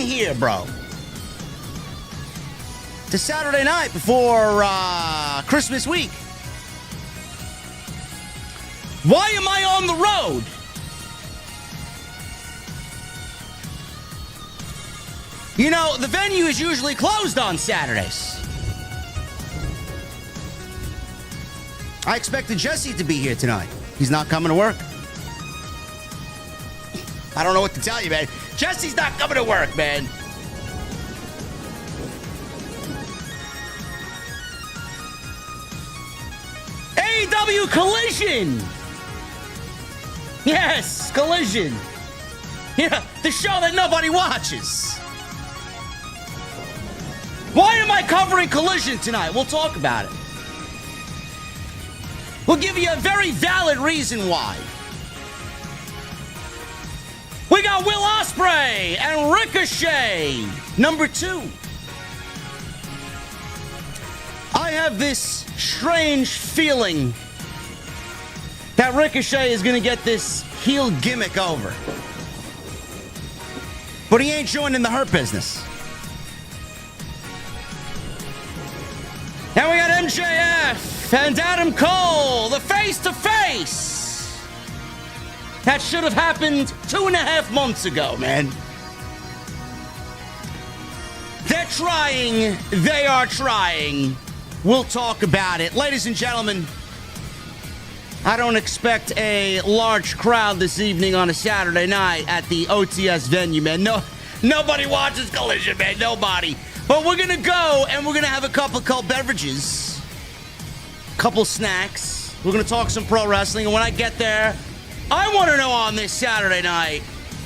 here, bro? It's a Saturday night before Christmas week. Why am I on the road? You know, the venue is usually closed on Saturdays. I expected Jesse to be here tonight. He's not coming to work. I don't know what to tell you, man. Jesse's not coming to work, man. AEW Collision. Yes, Collision. Yeah, the show that nobody watches. Why am I covering Collision tonight? We'll talk about it. We'll give you a very valid reason why. We got Will Ospreay and Ricochet, number 2. I have this strange feeling that Ricochet is going to get this heel gimmick over. But he ain't joining the Hurt Business. And we got MJF and Adam Cole, the face-to-face. That should have happened 2.5 months ago, man. They're trying. They are trying. We'll talk about it. Ladies and gentlemen, I don't expect a large crowd this evening on a Saturday night at the OTS venue, man. Nobody watches Collision, man. Nobody. But we're going to go, and we're going to have a couple of cold beverages, a couple snacks. We're going to talk some pro wrestling, and when I get there, I want to know on this Saturday night,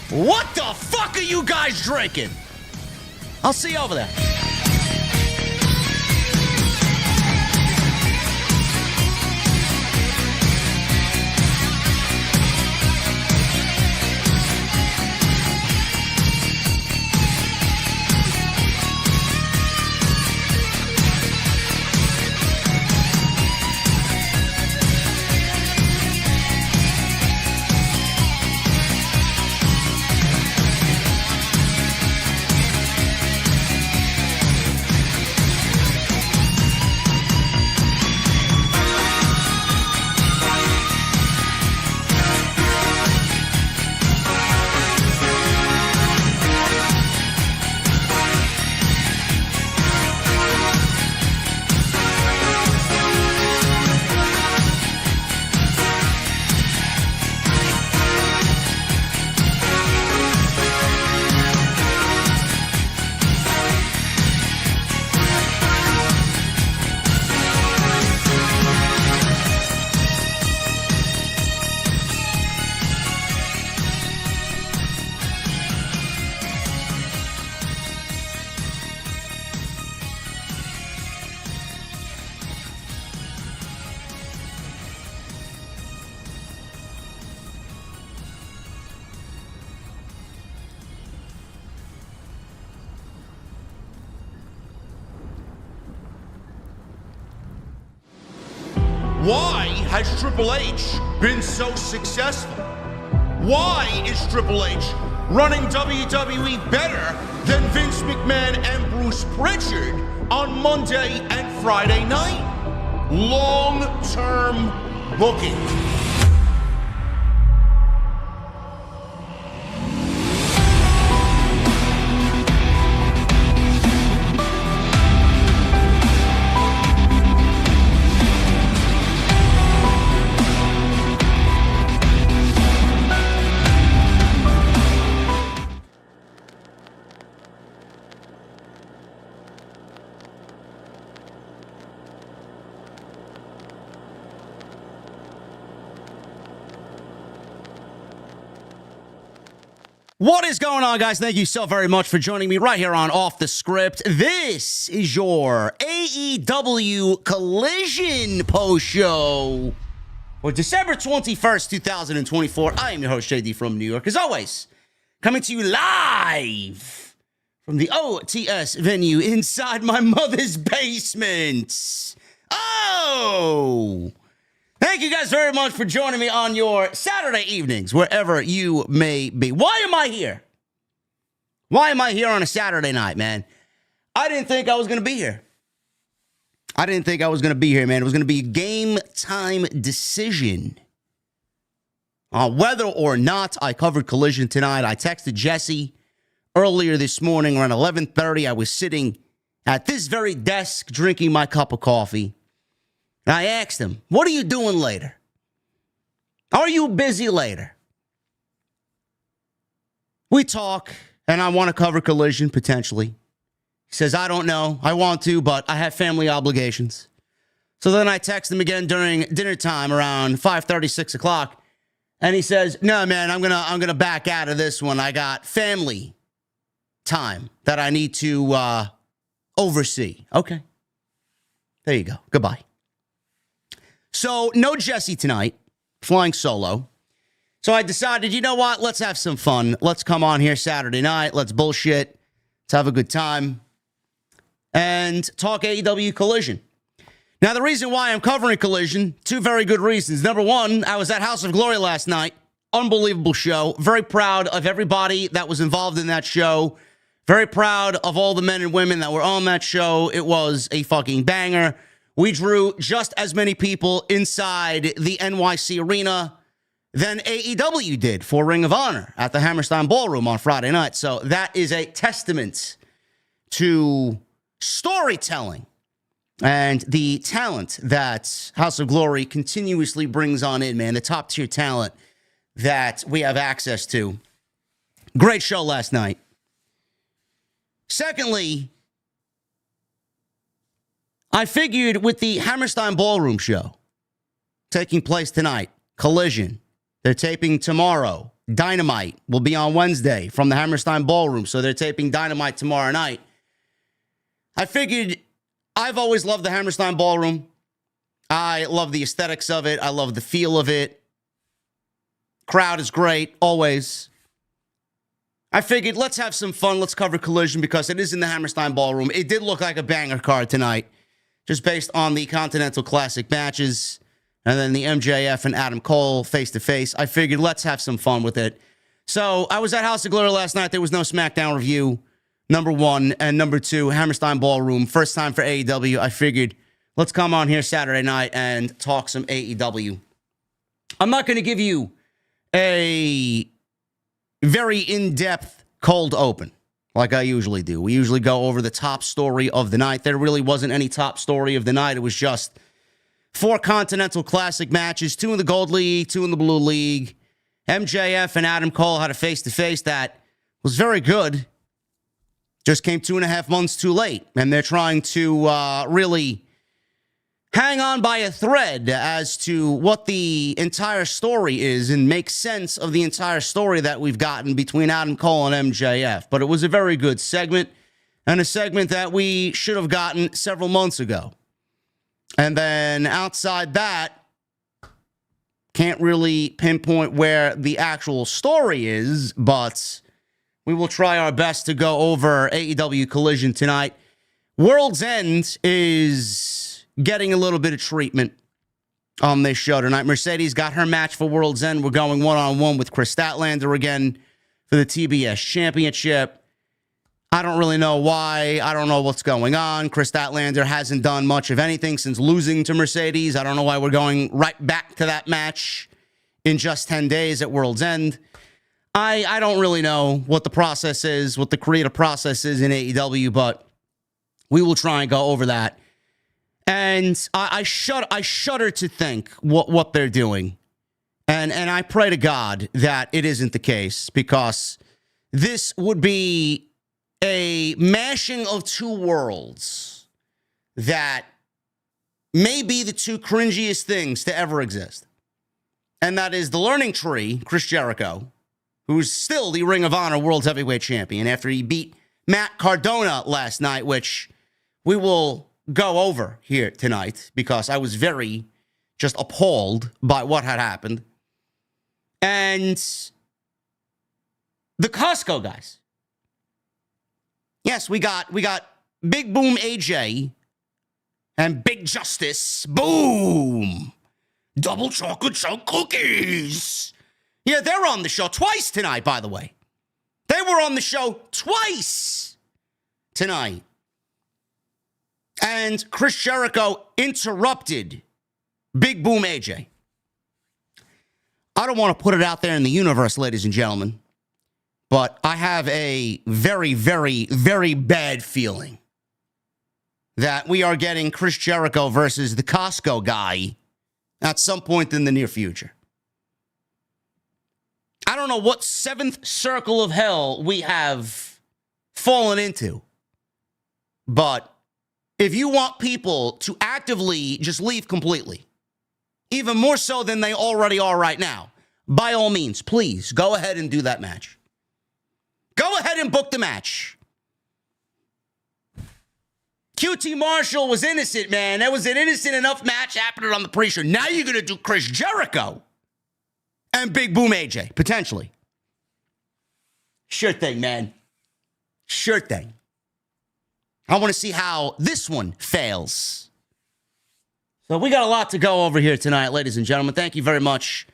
what the fuck are you guys drinking? I'll see you over there. Why has Triple H been so successful? Why is Triple H running WWE better than Vince McMahon and Bruce Pritchard on Monday and Friday night? Long-term booking. What is going on, guys? Thank you so very much for joining me right here on Off the Script. This is your AEW Collision post show for December 21st, 2024. I am your host, JD from New York. As always, coming to you live from the OTS venue inside my mother's basement. Oh! Thank you guys very much for joining me on your Saturday evenings, wherever you may be. Why am I here? Why am I here on a Saturday night, man? I didn't think I was going to be here. Man. It was going to be a game time decision on whether or not I covered Collision tonight. I texted Jesse earlier this morning around 11:30. I was sitting at this very desk drinking my cup of coffee. And I asked him, what are you doing later? Are you busy later? We talk, and I want to cover Collision potentially. He says, I don't know. I want to, but I have family obligations. So then I text him again during dinner time around 5:30, 6 o'clock. And he says, no, man, I'm gonna back out of this one. I got family time that I need to oversee. Okay. There you go. Goodbye. So no Jesse tonight, flying solo. So I decided, you know what? Let's have some fun. Let's come on here Saturday night. Let's bullshit. Let's have a good time. And talk AEW Collision. Now, the reason why I'm covering Collision, two very good reasons. Number one, I was at House of Glory last night. Unbelievable show. Very proud of everybody that was involved in that show. Very proud of all the men and women that were on that show. It was a fucking banger. We drew just as many people inside the NYC arena than AEW did for Ring of Honor at the Hammerstein Ballroom on Friday night. So that is a testament to storytelling and the talent that House of Glory continuously brings on in, man. The top tier talent that we have access to. Great show last night. Secondly, I figured with the Hammerstein Ballroom show taking place tonight, Collision, they're taping tomorrow. Dynamite will be on Wednesday from the Hammerstein Ballroom, so they're taping Dynamite tomorrow night. I figured I've always loved the Hammerstein Ballroom. I love the aesthetics of it. I love the feel of it. Crowd is great, always. I figured let's have some fun. Let's cover Collision because it is in the Hammerstein Ballroom. It did look like a banger card tonight, just based on the Continental Classic matches and then the MJF and Adam Cole face-to-face. I figured let's have some fun with it. So I was at House of Glory last night. There was no SmackDown review, number one. And number two, Hammerstein Ballroom. First time for AEW. I figured let's come on here Saturday night and talk some AEW. I'm not going to give you a very in-depth cold open like I usually do. We usually go over the top story of the night. There really wasn't any top story of the night. It was just 4 Continental Classic matches, 2 in the Gold League, 2 in the Blue League. MJF and Adam Cole had a face-to-face that was very good. Just came 2.5 months too late. And they're trying to really hang on by a thread as to what the entire story is and make sense of the entire story that we've gotten between Adam Cole and MJF. But it was a very good segment, and a segment that we should have gotten several months ago. And then outside that, can't really pinpoint where the actual story is, but we will try our best to go over AEW Collision tonight. Worlds End is getting a little bit of treatment on this show tonight. Mercedes got her match for World's End. We're going one-on-one with Chris Statlander again for the TBS Championship. I don't really know why. I don't know what's going on. Chris Statlander hasn't done much of anything since losing to Mercedes. I don't know why we're going right back to that match in just 10 days at World's End. I don't really know what the process is, what the creative process is in AEW, but we will try and go over that. And I shudder to think what they're doing. And I pray to God that it isn't the case, because this would be a mashing of two worlds that may be the two cringiest things to ever exist. And that is the Learning Tree, Chris Jericho, who's still the Ring of Honor World Heavyweight Champion after he beat Matt Cardona last night, which we will go over here tonight because I was very just appalled by what had happened. And the Costco guys. Yes, we got Big Boom AJ and Big Justice. Boom! Double chocolate chunk cookies. Yeah, they're on the show twice tonight, by the way. They were on the show twice tonight. And Chris Jericho interrupted Big Boom AJ. I don't want to put it out there in the universe, ladies and gentlemen, but I have a very, very, very bad feeling that we are getting Chris Jericho versus the Costco guy at some point in the near future. I don't know what seventh circle of hell we have fallen into, but if you want people to actively just leave completely, even more so than they already are right now, by all means, please go ahead and do that match. Go ahead and book the match. QT Marshall was innocent, man. That was an innocent enough match happening on the pre-show. Now you're going to do Chris Jericho and Big Boom AJ, potentially. Sure thing, man. Sure thing. I want to see how this one fails. So we got a lot to go over here tonight, ladies and gentlemen. Thank you very much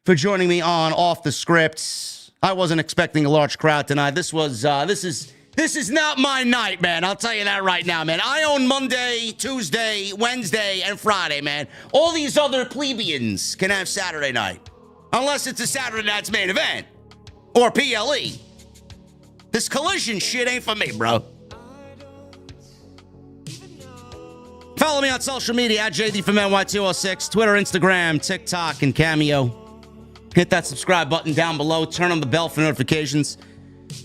for joining me on Off the Script. I wasn't expecting a large crowd tonight. This is not my night, man. I'll tell you that right now, man. I own Monday, Tuesday, Wednesday, and Friday, man. All these other plebeians can have Saturday night. Unless it's a Saturday night's main event. Or PLE. This Collision shit ain't for me, bro. Follow me on social media at JD from NY206, Twitter, Instagram, TikTok, and Cameo. Hit that subscribe button down below. Turn on the bell for notifications.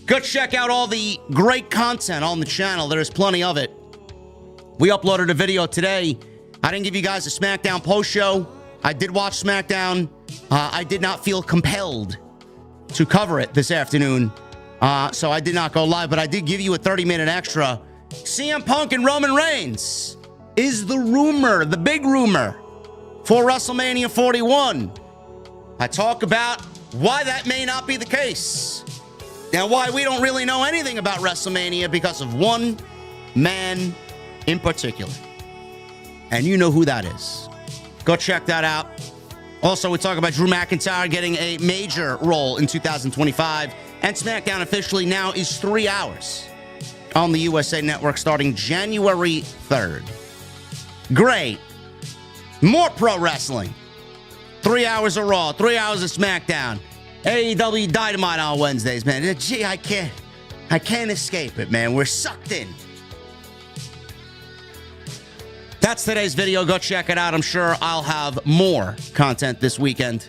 Go check out all the great content on the channel. There's plenty of it. We uploaded a video today. I didn't give you guys a SmackDown post show. I did watch SmackDown. I did not feel compelled to cover it this afternoon. So I did not go live, but I did give you a 30-minute extra. CM Punk and Roman Reigns is the rumor, the big rumor for WrestleMania 41. I talk about why that may not be the case and why we don't really know anything about WrestleMania because of one man in particular. And you know who that is. Go check that out. Also, we talk about Drew McIntyre getting a major role in 2025. And SmackDown officially now is 3 hours on the USA Network starting January 3rd. Great. More pro wrestling. 3 hours of Raw, 3 hours of SmackDown. AEW Dynamite on Wednesdays, man. Gee, I can't escape it, man. We're sucked in. That's today's video. Go check it out. I'm sure I'll have more content this weekend.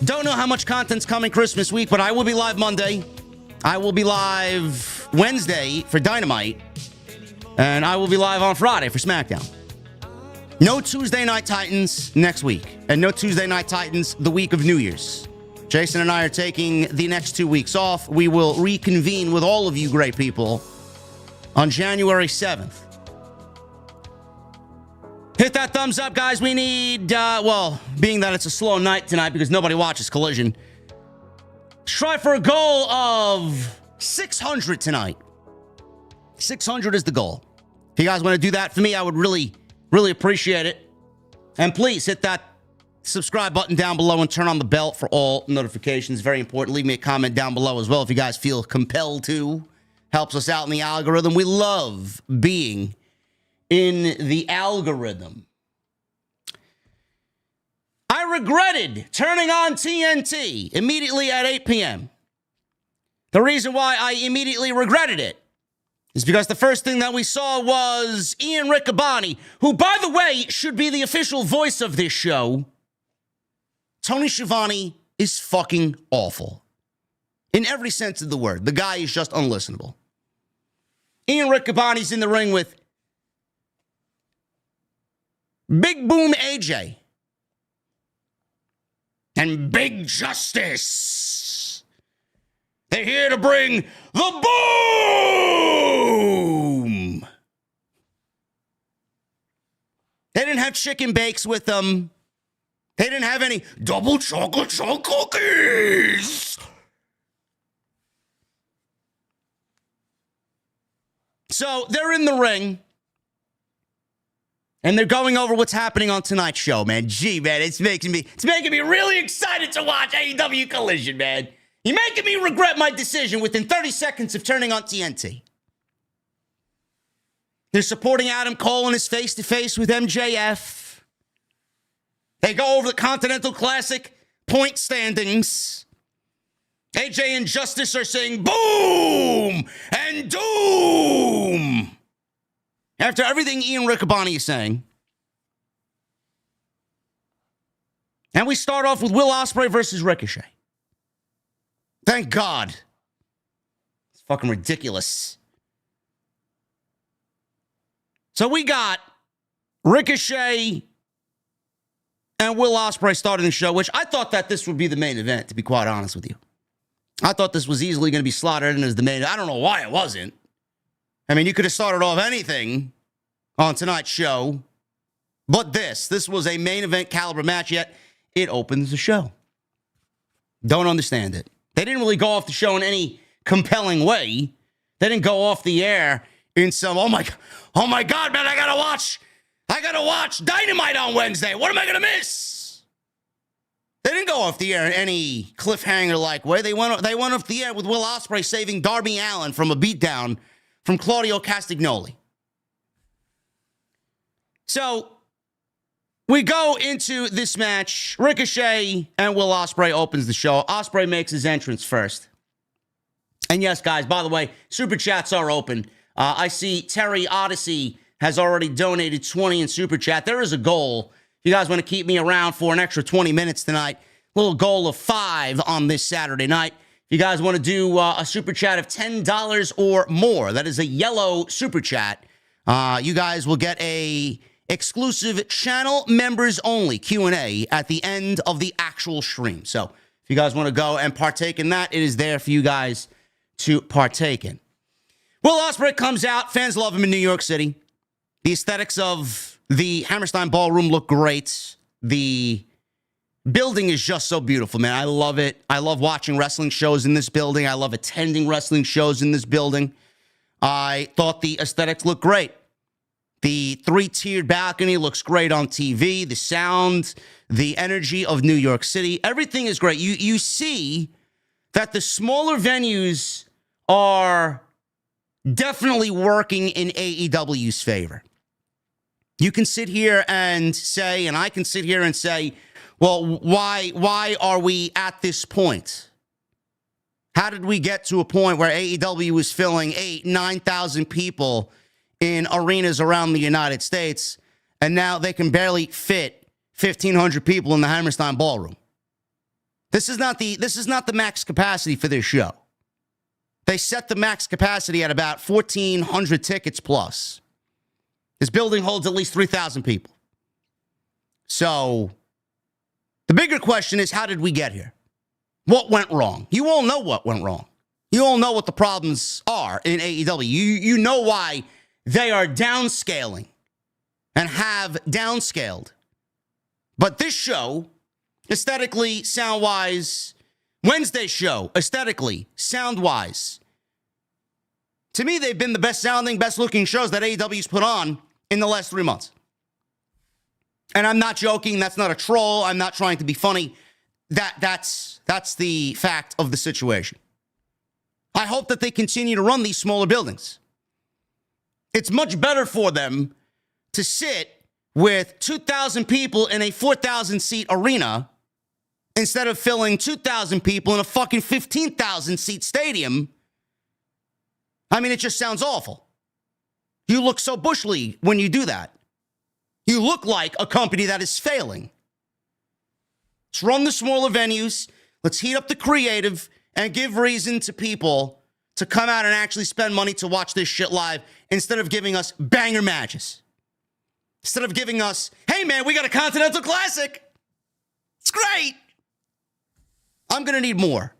Don't know how much content's coming Christmas week, but I will be live Monday. I will be live Wednesday for Dynamite. And I will be live on Friday for SmackDown. No Tuesday Night Titans next week. And no Tuesday Night Titans the week of New Year's. Jason and I are taking the next 2 weeks off. We will reconvene with all of you great people on January 7th. Hit that thumbs up, guys. We need, being that it's a slow night tonight because nobody watches Collision, try for a goal of 600 tonight. 600 is the goal. If you guys want to do that for me, I would really appreciate it. And please hit that subscribe button down below and turn on the bell for all notifications. Very important. Leave me a comment down below as well if you guys feel compelled to. Helps us out in the algorithm. We love being in the algorithm. I regretted turning on TNT immediately at 8 p.m. The reason why I immediately regretted it is because the first thing that we saw was Ian Riccaboni, who, by the way, should be the official voice of this show. Tony Schiavone is fucking awful. In every sense of the word. The guy is just unlistenable. Ian Riccaboni's in the ring with Big Boom AJ and Big Justice. They're here to bring the boom. They didn't have chicken bakes with them. They didn't have any double chocolate chunk cookies. So they're in the ring. And they're going over what's happening on tonight's show, man. Gee, man, it's making me really excited to watch AEW Collision, man. You're making me regret my decision within 30 seconds of turning on TNT. They're supporting Adam Cole in his face-to-face with MJF. They go over the Continental Classic point standings. AJ and Justice are saying boom and doom. After everything Ian Riccaboni is saying. And we start off with Will Ospreay versus Ricochet. Thank God. It's fucking ridiculous. So we got Ricochet and Will Ospreay starting the show, which I thought that this would be the main event, to be quite honest with you. I thought this was easily going to be slotted in as the main event. I don't know why it wasn't. I mean, you could have started off anything on tonight's show, but this was a main event caliber match, yet it opens the show. Don't understand it. They didn't really go off the show in any compelling way. They didn't go off the air in some, oh my God, man, I gotta watch Dynamite on Wednesday. What am I gonna miss? They didn't go off the air in any cliffhanger-like way. They went off the air with Will Ospreay saving Darby Allin from a beatdown from Claudio Castagnoli. So, we go into this match. Ricochet and Will Ospreay opens the show. Ospreay makes his entrance first. And yes, guys, by the way, Super Chats are open. I see Terry Odyssey has already donated 20 in Super Chat. There is a goal. If you guys want to keep me around for an extra 20 minutes tonight, little goal of 5 on this Saturday night. If you guys want to do a Super Chat of $10 or more, that is a yellow Super Chat, you guys will get a exclusive channel members only Q&A at the end of the actual stream. So if you guys want to go and partake in that, it is there for you guys to partake in. Will Ospreay comes out. Fans love him in New York City. The aesthetics of the Hammerstein Ballroom look great. The building is just so beautiful, man. I love it. I love watching wrestling shows in this building. I love attending wrestling shows in this building. I thought the aesthetics looked great. The 3-tiered balcony looks great on TV. The sound, the energy of New York City, everything is great. You see that the smaller venues are definitely working in AEW's favor. You can sit here and say, and I can sit here and say, well, why are we at this point? How did we get to a point where AEW is filling 8,000, 9,000 people in arenas around the United States, and now they can barely fit 1,500 people in the Hammerstein Ballroom? This is not the max capacity for this show. They set the max capacity at about 1,400 tickets plus. This building holds at least 3,000 people. So the bigger question is, how did we get here? What went wrong? You all know what went wrong. You all know what the problems are in AEW. You know why they are downscaling and have downscaled. But this show, aesthetically, sound-wise, Wednesday's show, aesthetically, sound-wise, to me, they've been the best-sounding, best-looking shows that AEW's put on in the last 3 months. And I'm not joking. That's not a troll. I'm not trying to be funny. That's the fact of the situation. I hope that they continue to run these smaller buildings. It's much better for them to sit with 2,000 people in a 4,000-seat arena instead of filling 2,000 people in a fucking 15,000-seat stadium. I mean, it just sounds awful. You look so Bush League when you do that. You look like a company that is failing. Let's run the smaller venues. Let's heat up the creative and give reason to people to come out and actually spend money to watch this shit live instead of giving us banger matches. Instead of giving us, hey man, we got a Continental Classic. It's great. I'm going to need more.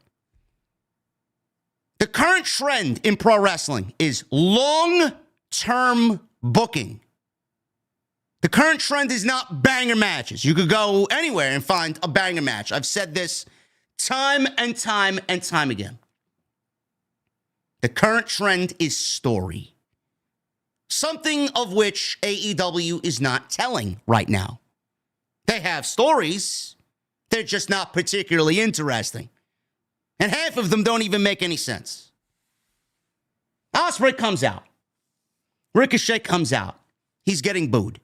The current trend in pro wrestling is long-term booking. The current trend is not banger matches. You could go anywhere and find a banger match. I've said this time and time and time again. The current trend is story. Something of which AEW is not telling right now. They have stories. They're just not particularly interesting. And half of them don't even make any sense. Ospreay comes out. Ricochet comes out. He's getting booed.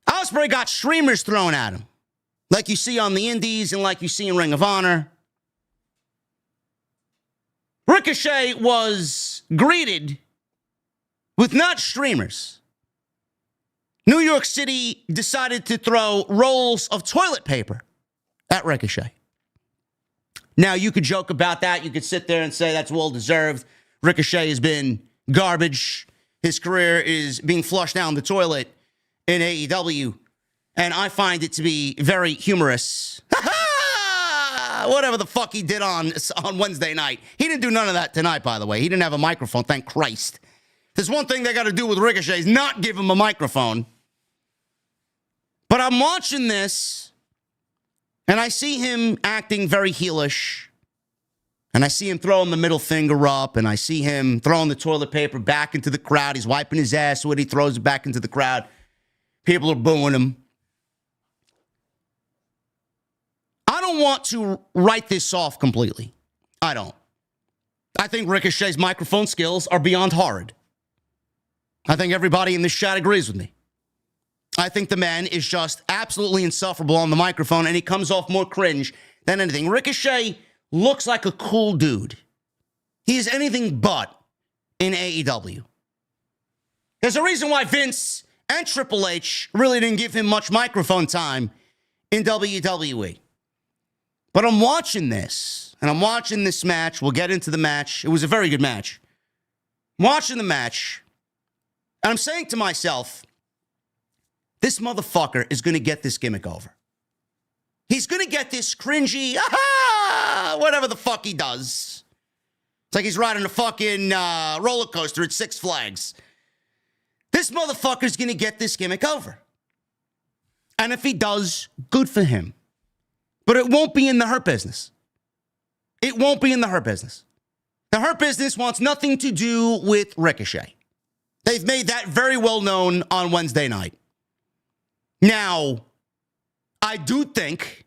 Ospreay got streamers thrown at him, like you see on the Indies and like you see in Ring of Honor. Ricochet was greeted with not streamers. New York City decided to throw rolls of toilet paper at Ricochet. Now, you could joke about that. You could sit there and say that's well-deserved. Ricochet has been garbage. His career is being flushed down the toilet in AEW. And I find it to be very humorous. Whatever the fuck he did on Wednesday night. He didn't do none of that tonight, by the way. He didn't have a microphone, thank Christ. There's one thing they got to do with Ricochet is not give him a microphone. But I'm watching this, and I see him acting very heelish. And I see him throwing the middle finger up, and I see him throwing the toilet paper back into the crowd. He's wiping his ass with it. He throws it back into the crowd. People are booing him. I don't want to write this off completely. I don't. I think Ricochet's microphone skills are beyond horrid. I think everybody in this chat agrees with me. I think the man is just absolutely insufferable on the microphone, and he comes off more cringe than anything. Ricochet looks like a cool dude. He is anything but in AEW. There's a reason why Vince and Triple H really didn't give him much microphone time in WWE. But I'm watching this, and I'm watching this match. We'll get into the match. It was a very good match. I'm watching the match, and I'm saying to myself, this motherfucker is going to get this gimmick over. He's going to get this cringy, whatever the fuck he does. It's like he's riding a fucking roller coaster at Six Flags. This motherfucker's going to get this gimmick over. And if he does, good for him. But it won't be in the Hurt Business. It won't be in the Hurt Business. The Hurt Business wants nothing to do with Ricochet. They've made that very well known on Wednesday night. Now, I do think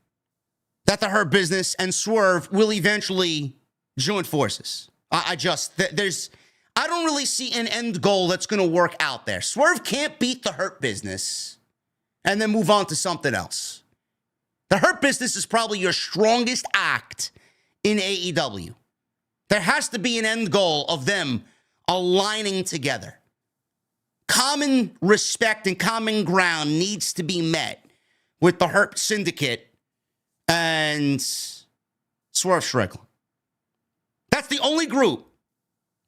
that the Hurt Business and Swerve will eventually join forces. I don't really see an end goal that's going to work out there. Swerve can't beat the Hurt Business and then move on to something else. The Hurt Business is probably your strongest act in AEW. There has to be an end goal of them aligning together. Common respect and common ground needs to be met with the Hurt Syndicate and Swerve Strickland. That's the only group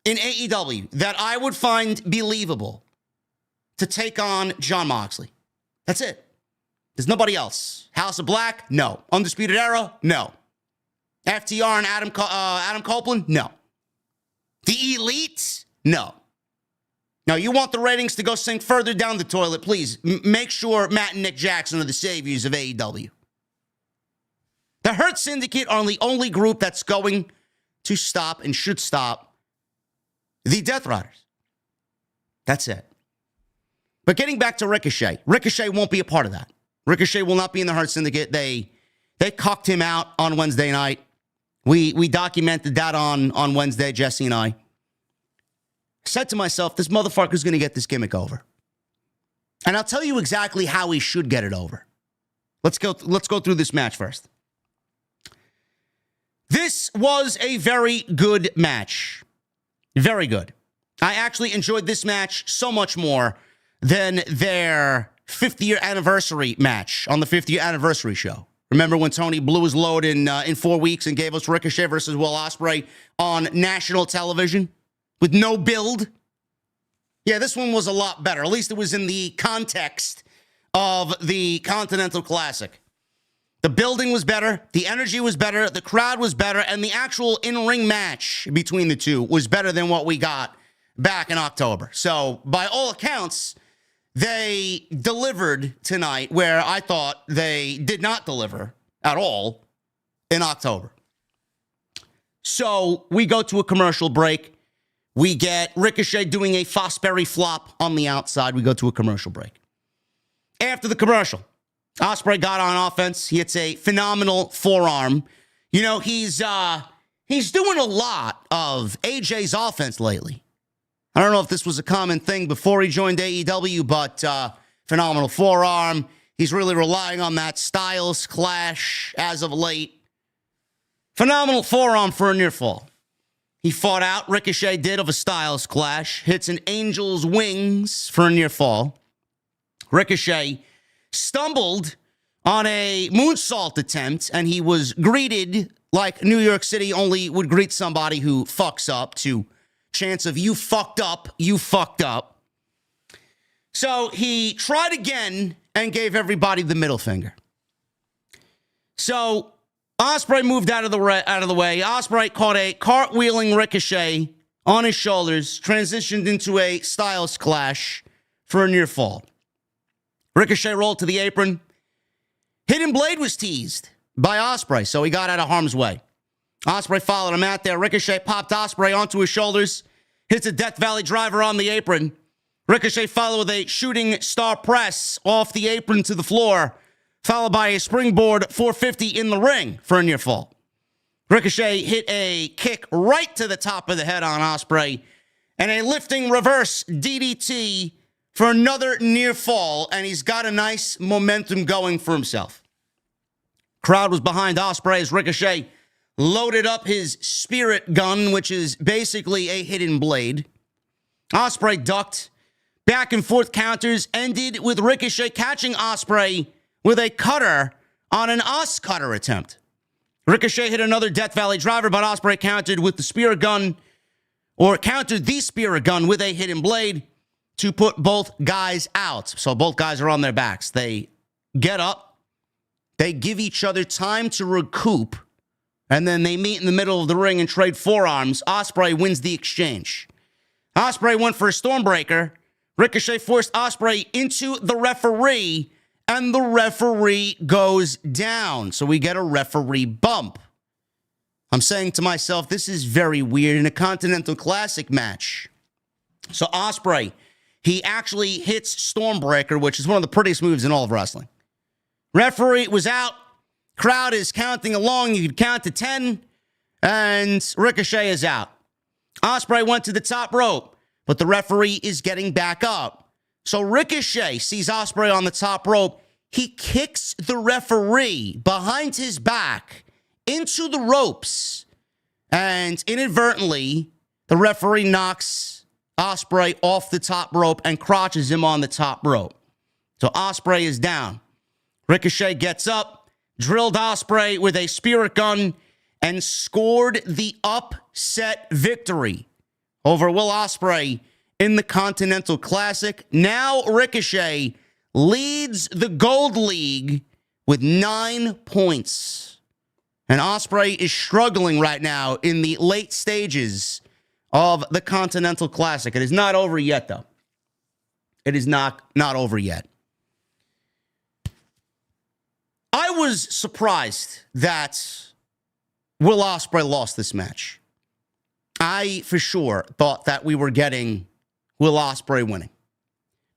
in AEW that I would find believable to take on Jon Moxley. That's it. There's nobody else. House of Black? No. Undisputed Era? No. FTR and Adam Copeland? No. The Elite? No. Now, you want the ratings to go sink further down the toilet, please make sure Matt and Nick Jackson are the saviors of AEW. The Hurt Syndicate are the only group that's going to stop and should stop the Death Riders. That's it. But getting back to Ricochet, Ricochet won't be a part of that. Ricochet will not be in the Hurt Syndicate. They cucked him out on Wednesday night. We documented that on Wednesday, Jesse and I. Said to myself, this motherfucker's going to get this gimmick over. And I'll tell you exactly how he should get it over. Let's go through this match first. This was a very good match. Very good. I actually enjoyed this match so much more than their 50-year anniversary match on the 50-year anniversary show. Remember when Tony blew his load in 4 weeks and gave us Ricochet versus Will Ospreay on national television with no build? Yeah, this one was a lot better. At least it was in the context of the Continental Classic. The building was better, the energy was better, the crowd was better, and the actual in-ring match between the two was better than what we got back in October. So, by all accounts, they delivered tonight where I thought they did not deliver at all in October. So, we go to a commercial break. We get Ricochet doing a Fosbury flop on the outside. We go to a commercial break. After the commercial, Ospreay got on offense. He hits a phenomenal forearm You know, he's doing a lot of AJ's offense lately. I don't know if this was a common thing before he joined AEW, but phenomenal forearm. He's really relying on that Styles clash as of late. Phenomenal forearm for a near fall. He fought out, Ricochet did, of a Styles clash. Hits an Angel's Wings for a near fall. Ricochet stumbled on a moonsault attempt, and he was greeted like New York City only would greet somebody who fucks up, to chants of "you fucked up, you fucked up." So he tried again and gave everybody the middle finger. So Ospreay moved out of the way. Ospreay caught a cartwheeling Ricochet on his shoulders, transitioned into a Styles clash for a near fall. Ricochet rolled to the apron. Hidden Blade was teased by Ospreay, so he got out of harm's way. Ospreay followed him out there. Ricochet popped Ospreay onto his shoulders, hits a Death Valley driver on the apron. Ricochet followed with a shooting star press off the apron to the floor, followed by a springboard 450 in the ring for a near fall. Ricochet hit a kick right to the top of the head on Ospreay and a lifting reverse DDT for another near fall, and he's got a nice momentum going for himself. Crowd was behind Ospreay as Ricochet loaded up his spirit gun, which is basically a hidden blade. Ospreay ducked. Back and forth counters ended with Ricochet catching Ospreay with a cutter on an Os cutter attempt. Ricochet hit another Death Valley driver, but Ospreay countered with the spirit gun, or countered the spirit gun with a hidden blade to put both guys out. So both guys are on their backs. They get up, they give each other time to recoup, and then they meet in the middle of the ring and trade forearms. Ospreay wins the exchange. Ospreay went for a Stormbreaker. Ricochet forced Ospreay into the referee, and the referee goes down. So we get a referee bump. I'm saying to myself, this is very weird in a Continental Classic match. So Ospreay, he actually hits Stormbreaker, which is one of the prettiest moves in all of wrestling. Referee was out. Crowd is counting along. You could count to 10, and Ricochet is out. Ospreay went to the top rope, but the referee is getting back up. So Ricochet sees Ospreay on the top rope. He kicks the referee behind his back into the ropes, and inadvertently, the referee knocks Ospreay off the top rope and crotches him on the top rope. So Ospreay is down. Ricochet gets up, drilled Ospreay with a spirit gun, and scored the upset victory over Will Ospreay in the Continental Classic. Now Ricochet leads the Gold League with 9 points. And Ospreay is struggling right now in the late stages of the Continental Classic. It is not over yet, though. It is not over yet. I was surprised that Will Ospreay lost this match. I, for sure, thought that we were getting Will Ospreay winning.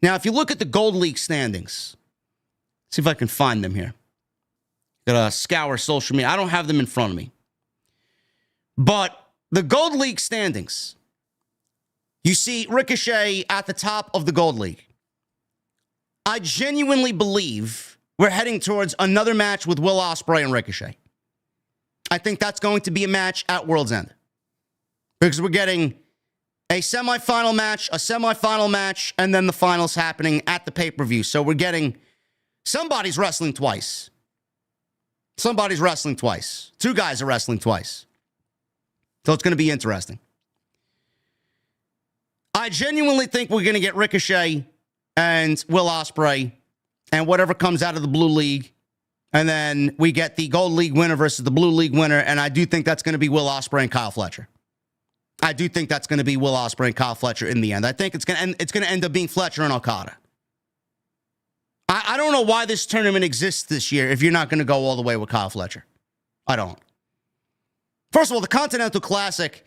Now, if you look at the Gold League standings, see if I can find them here. Gotta scour social media. I don't have them in front of me. But the Gold League standings, you see Ricochet at the top of the Gold League. I genuinely believe we're heading towards another match with Will Ospreay and Ricochet. I think that's going to be a match at World's End. Because we're getting a semifinal match, and then the finals happening at the pay-per-view. So we're getting somebody's wrestling twice. Somebody's wrestling twice. Two guys are wrestling twice. So it's going to be interesting. I genuinely think we're going to get Ricochet and Will Ospreay and whatever comes out of the Blue League. And then we get the Gold League winner versus the Blue League winner. And I do think that's going to be Will Ospreay and Kyle Fletcher. I do think that's going to be Will Ospreay and Kyle Fletcher in the end. I think it's going to end up being Fletcher and Okada. I don't know why this tournament exists this year if you're not going to go all the way with Kyle Fletcher. I don't. First of all, the Continental Classic,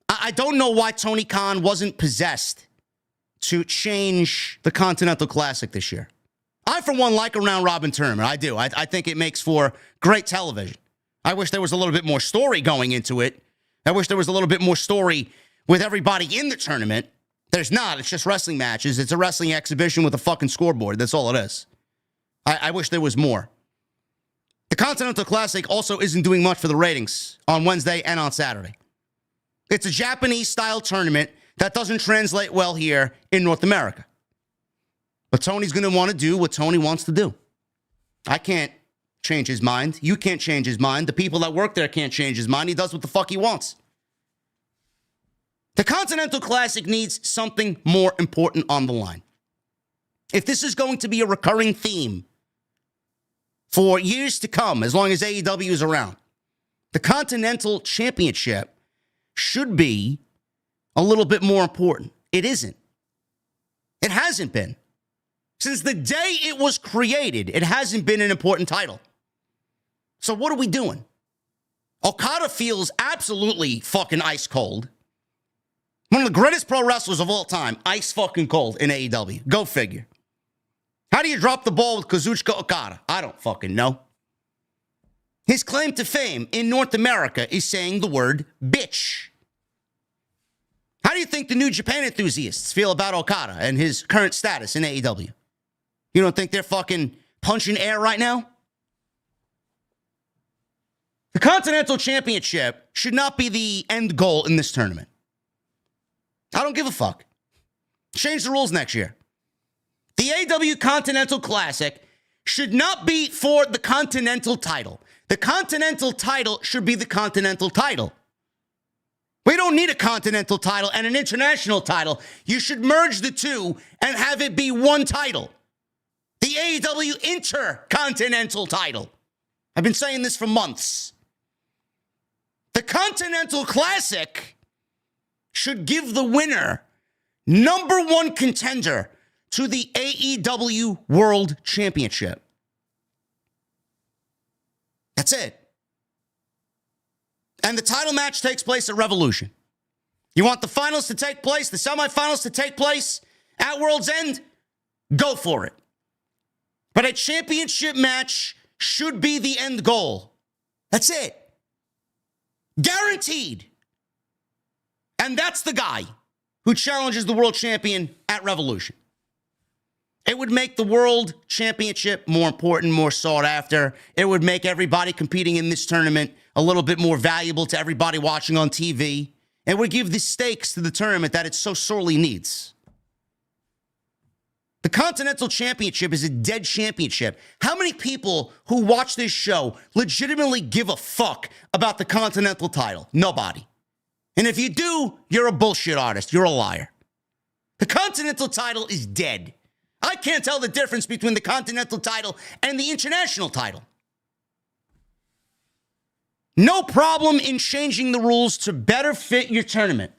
I don't know why Tony Khan wasn't possessed to change the Continental Classic this year. I, for one, like a round-robin tournament. I do. I think it makes for great television. I wish there was a little bit more story going into it. I wish there was a little bit more story with everybody in the tournament. There's not. It's just wrestling matches. It's a wrestling exhibition with a fucking scoreboard. That's all it is. I wish there was more. The Continental Classic also isn't doing much for the ratings on Wednesday and on Saturday. It's a Japanese-style tournament that doesn't translate well here in North America. But Tony's going to want to do what Tony wants to do. I can't change his mind. You can't change his mind. The people that work there can't change his mind. He does what the fuck he wants. The Continental Classic needs something more important on the line. If this is going to be a recurring theme for years to come, as long as AEW is around, the Continental Championship should be a little bit more important. It isn't. It hasn't been. Since the day it was created, it hasn't been an important title. So what are we doing? Okada feels absolutely fucking ice cold. One of the greatest pro wrestlers of all time, ice fucking cold in AEW. Go figure. How do you drop the ball with Kazuchika Okada? I don't fucking know. His claim to fame in North America is saying the word bitch. How do you think the New Japan enthusiasts feel about Okada and his current status in AEW? You don't think they're fucking punching air right now? The Continental Championship should not be the end goal in this tournament. I don't give a fuck. Change the rules next year. The AEW Continental Classic should not be for the Continental title. The Continental title should be the Continental title. We don't need a Continental title and an international title. You should merge the two and have it be one title. The AEW Intercontinental title. I've been saying this for months. The Continental Classic should give the winner number one contender to the AEW World Championship. That's it. And the title match takes place at Revolution. You want the finals to take place, the semifinals to take place at World's End? Go for it. But a championship match should be the end goal. That's it. Guaranteed. And that's the guy who challenges the world champion at Revolution. It would make the world championship more important, more sought after. It would make everybody competing in this tournament a little bit more valuable to everybody watching on TV. It would give the stakes to the tournament that it so sorely needs. The Continental Championship is a dead championship. How many people who watch this show legitimately give a fuck about the Continental title? Nobody. And if you do, you're a bullshit artist. You're a liar. The Continental title is dead. I can't tell the difference between the Continental title and the International title. No problem in changing the rules to better fit your tournament.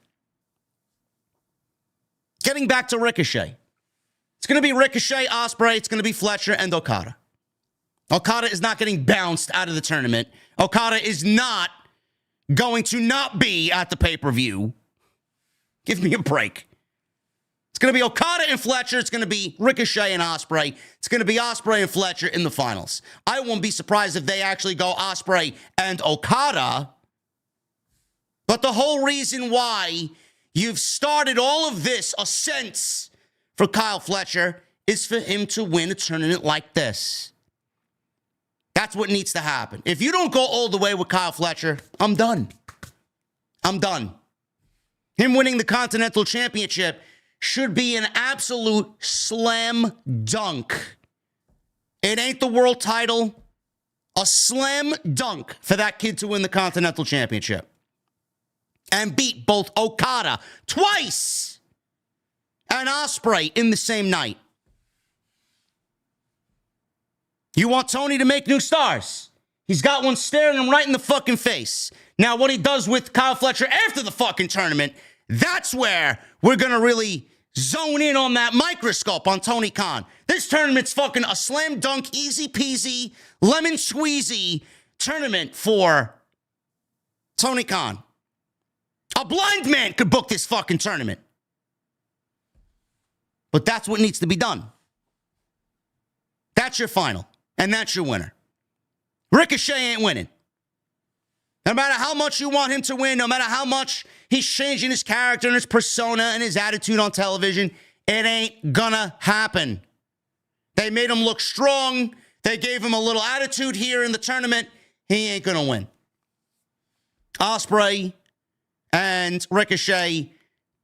Getting back to Ricochet. It's going to be Ricochet, Ospreay, it's going to be Fletcher, and Okada. Okada is not getting bounced out of the tournament. Okada is not going to not be at the pay-per-view. Give me a break. It's going to be Okada and Fletcher. It's going to be Ricochet and Ospreay. It's going to be Ospreay and Fletcher in the finals. I won't be surprised if they actually go Ospreay and Okada. But the whole reason why you've started all of this ascent for Kyle Fletcher is for him to win a tournament like this. That's what needs to happen. If you don't go all the way with Kyle Fletcher, I'm done. I'm done. Him winning the Continental Championship should be an absolute slam dunk. It ain't the world title. A slam dunk for that kid to win the Continental Championship. And beat both Okada twice and Ospreay in the same night. You want Tony to make new stars? He's got one staring him right in the fucking face. Now, what he does with Kyle Fletcher after the fucking tournament, that's where we're going to really zone in on that microscope on Tony Khan. This tournament's fucking a slam dunk, easy peasy, lemon squeezy tournament for Tony Khan. A blind man could book this fucking tournament. But that's what needs to be done. That's your final. And that's your winner. Ricochet ain't winning. No matter how much you want him to win, no matter how much he's changing his character and his persona and his attitude on television, it ain't gonna happen. They made him look strong. They gave him a little attitude here in the tournament. He ain't gonna win. Ospreay and Ricochet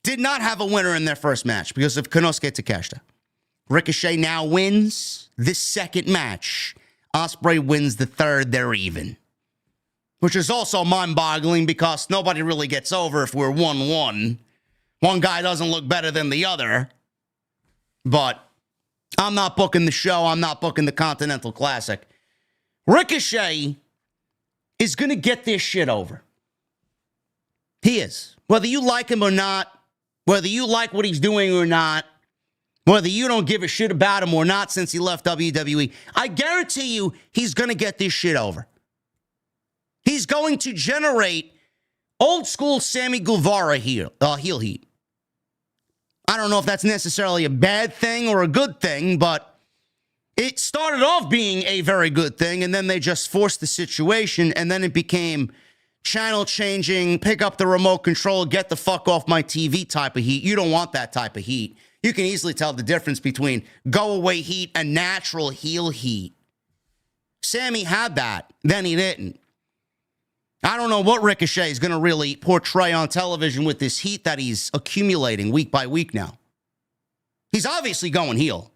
did not have a winner in their first match because of Konosuke Takeshita. Ricochet now wins this second match. Ospreay wins the third. They're even. Which is also mind-boggling because nobody really gets over if we're 1-1. One guy doesn't look better than the other. But I'm not booking the show. I'm not booking the Continental Classic. Ricochet is going to get this shit over. He is. Whether you like him or not, whether you like what he's doing or not, whether you don't give a shit about him or not since he left WWE, I guarantee you he's going to get this shit over. He's going to generate old school Sammy Guevara heel heat. I don't know if that's necessarily a bad thing or a good thing, but it started off being a very good thing, and then they just forced the situation, and then it became channel changing, pick up the remote control, get the fuck off my TV type of heat. You don't want that type of heat. You can easily tell the difference between go away heat and natural heel heat. Sammy had that, then he didn't. I don't know what Ricochet is going to really portray on television with this heat that he's accumulating week by week now. He's obviously going heel.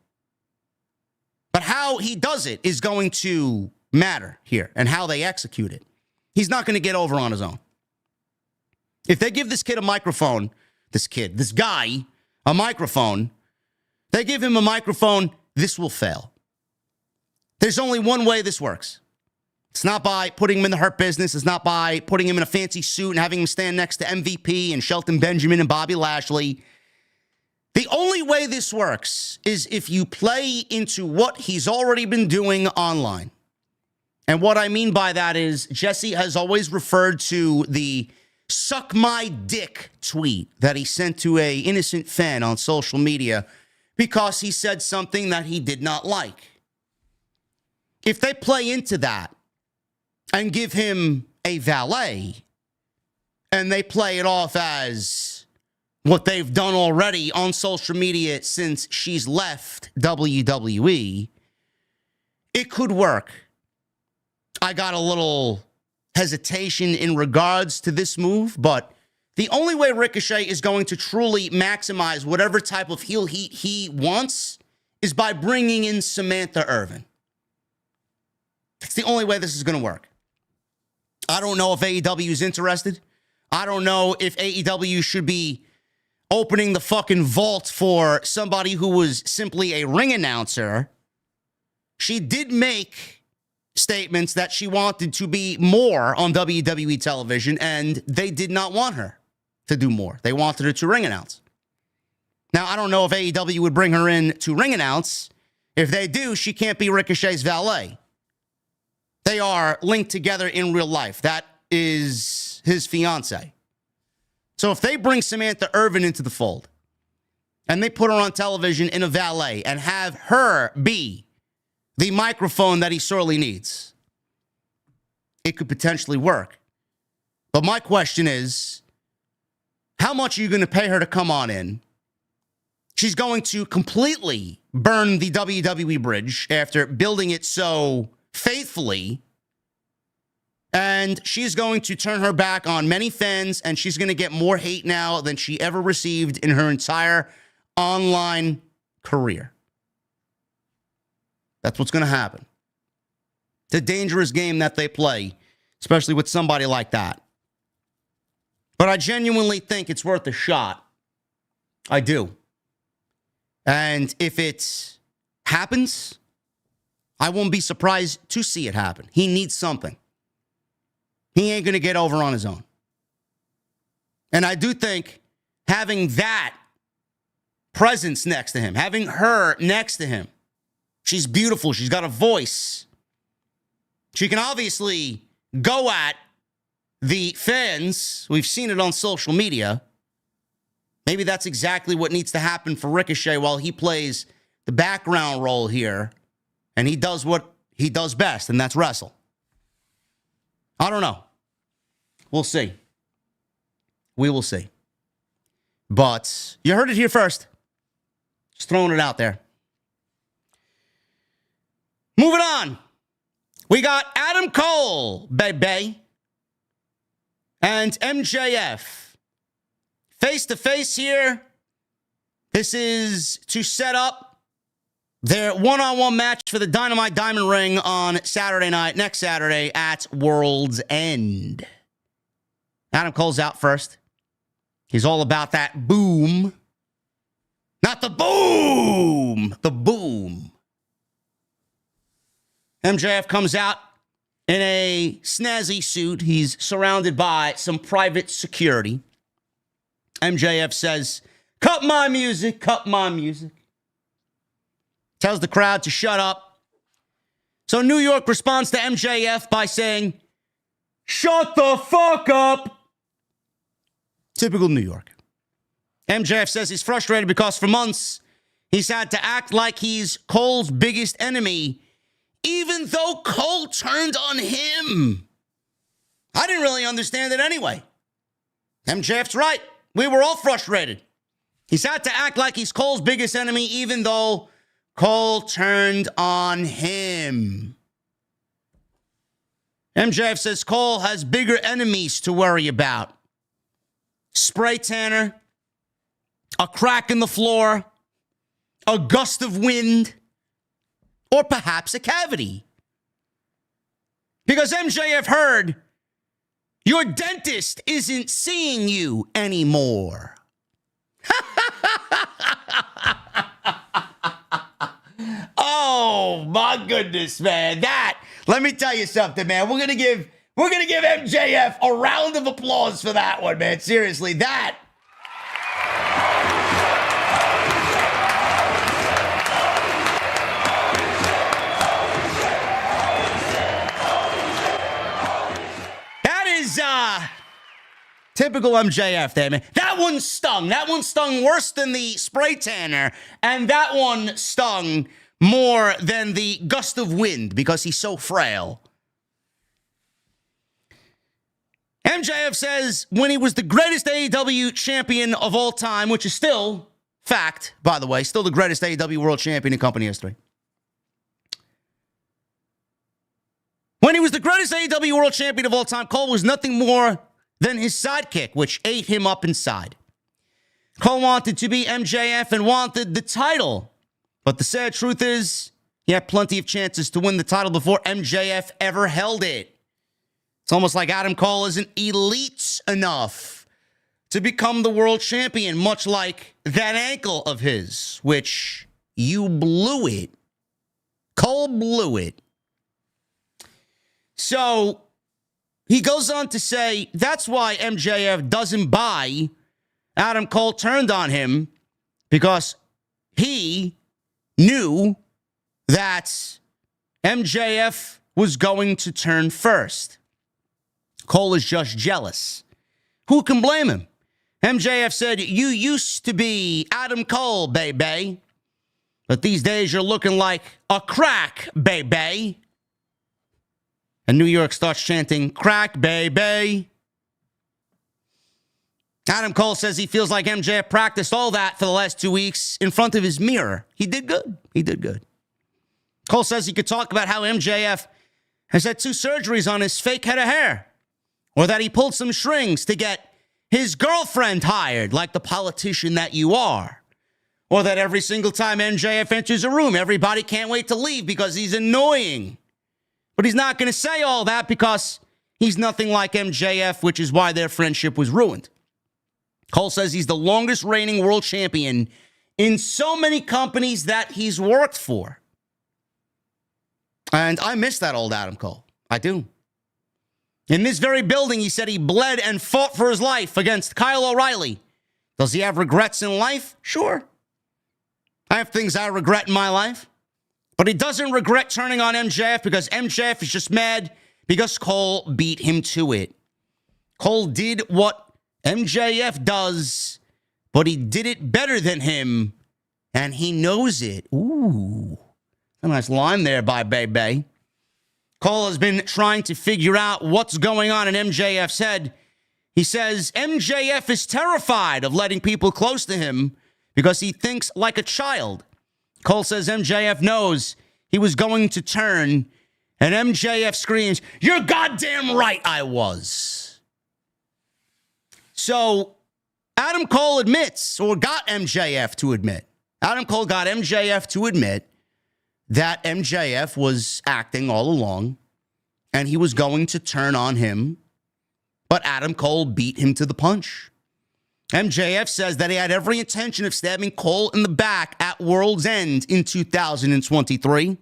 But how he does it is going to matter here and how they execute it. He's not going to get over on his own. If they give this guy, a microphone, they give him a microphone, this will fail. There's only one way this works. It's not by putting him in the Hurt Business. It's not by putting him in a fancy suit and having him stand next to MVP and Shelton Benjamin and Bobby Lashley. The only way this works is if you play into what he's already been doing online. And what I mean by that is Jesse has always referred to the suck my dick tweet that he sent to a innocent fan on social media because he said something that he did not like. If they play into that and give him a valet, and they play it off as what they've done already on social media since she's left WWE, it could work. I got a little hesitation in regards to this move, but the only way Ricochet is going to truly maximize whatever type of heel heat he wants is by bringing in Samantha Irvin. That's the only way this is going to work. I don't know if AEW is interested. I don't know if AEW should be opening the fucking vault for somebody who was simply a ring announcer. She did make statements that she wanted to be more on WWE television, and they did not want her to do more. They wanted her to ring announce. Now, I don't know if AEW would bring her in to ring announce. If they do, she can't be Ricochet's valet. They are linked together in real life. That is his fiance. So if they bring Samantha Irvin into the fold and they put her on television in a valet and have her be the microphone that he sorely needs, it could potentially work. But my question is, how much are you going to pay her to come on in? She's going to completely burn the WWE bridge after building it so faithfully, and she's going to turn her back on many fans, and she's going to get more hate now than she ever received in her entire online career. That's what's going to happen. It's a dangerous game that they play, especially with somebody like that. But I genuinely think it's worth a shot. I do. And if it happens, I won't be surprised to see it happen. He needs something. He ain't going to get over on his own. And I do think having that presence next to him, having her next to him, she's beautiful. She's got a voice. She can obviously go at the fans. We've seen it on social media. Maybe that's exactly what needs to happen for Ricochet while he plays the background role here. And he does what he does best, and that's wrestle. I don't know. We'll see. We will see. But you heard it here first. Just throwing it out there. Moving on. We got Adam Cole, baby, and MJF. Face-to-face here. This is to set up their one-on-one match for the Dynamite Diamond Ring on Saturday night, next Saturday at Worlds End. Adam Cole's out first. He's all about that boom. Not the boom! The boom. MJF comes out in a snazzy suit. He's surrounded by some private security. MJF says, cut my music, cut my music. Tells the crowd to shut up. So New York responds to MJF by saying, shut the fuck up. Typical New York. MJF says he's frustrated because for months he's had to act like he's Cole's biggest enemy, even though Cole turned on him. I didn't really understand it anyway. MJF's right. We were all frustrated. He's had to act like he's Cole's biggest enemy, even though Cole turned on him. MJF says Cole has bigger enemies to worry about. Spray tanner, a crack in the floor, a gust of wind, or perhaps a cavity. Because MJF heard your dentist isn't seeing you anymore. Oh my goodness, man. Let me tell you something, man. We're gonna give MJF a round of applause for that one, man. Seriously, that is typical MJF there, man. That one stung. That one stung worse than the spray tanner, and that one stung more than the gust of wind because he's so frail. MJF says when he was the greatest AEW champion of all time, which is still fact, by the way, still the greatest AEW world champion in company history. When he was the greatest AEW world champion of all time, Cole was nothing more than his sidekick, which ate him up inside. Cole wanted to be MJF and wanted the title. But the sad truth is, he had plenty of chances to win the title before MJF ever held it. It's almost like Adam Cole isn't elite enough to become the world champion, much like that ankle of his, which you blew it. Cole blew it. So he goes on to say that's why MJF doesn't buy Adam Cole turned on him, because he knew that MJF was going to turn first. Cole is just jealous. Who can blame him? MJF said, you used to be Adam Cole, baby. But these days you're looking like a crack, baby. And New York starts chanting, crack, baby. Adam Cole says he feels like MJF practiced all that for the last 2 weeks in front of his mirror. He did good. He did good. Cole says he could talk about how MJF has had 2 surgeries on his fake head of hair, or that he pulled some strings to get his girlfriend hired, like the politician that you are, or that every single time MJF enters a room, everybody can't wait to leave because he's annoying. But he's not going to say all that because he's nothing like MJF, which is why their friendship was ruined. Cole says he's the longest reigning world champion in so many companies that he's worked for. And I miss that old Adam Cole. I do. In this very building, he said he bled and fought for his life against Kyle O'Reilly. Does he have regrets in life? Sure. I have things I regret in my life. But he doesn't regret turning on MJF because MJF is just mad because Cole beat him to it. Cole did what MJF does, but he did it better than him, and he knows it. Ooh, a nice line there by Bebe. Cole has been trying to figure out what's going on in MJF's head He says MJF is terrified of letting people close to him because he thinks like a child. Cole says MJF knows he was going to turn, and MJF screams, "You're goddamn right I was." So Adam Cole admits, or got MJF to admit, Adam Cole got MJF to admit that MJF was acting all along and he was going to turn on him, but Adam Cole beat him to the punch. MJF says that he had every intention of stabbing Cole in the back at Worlds End in 2023.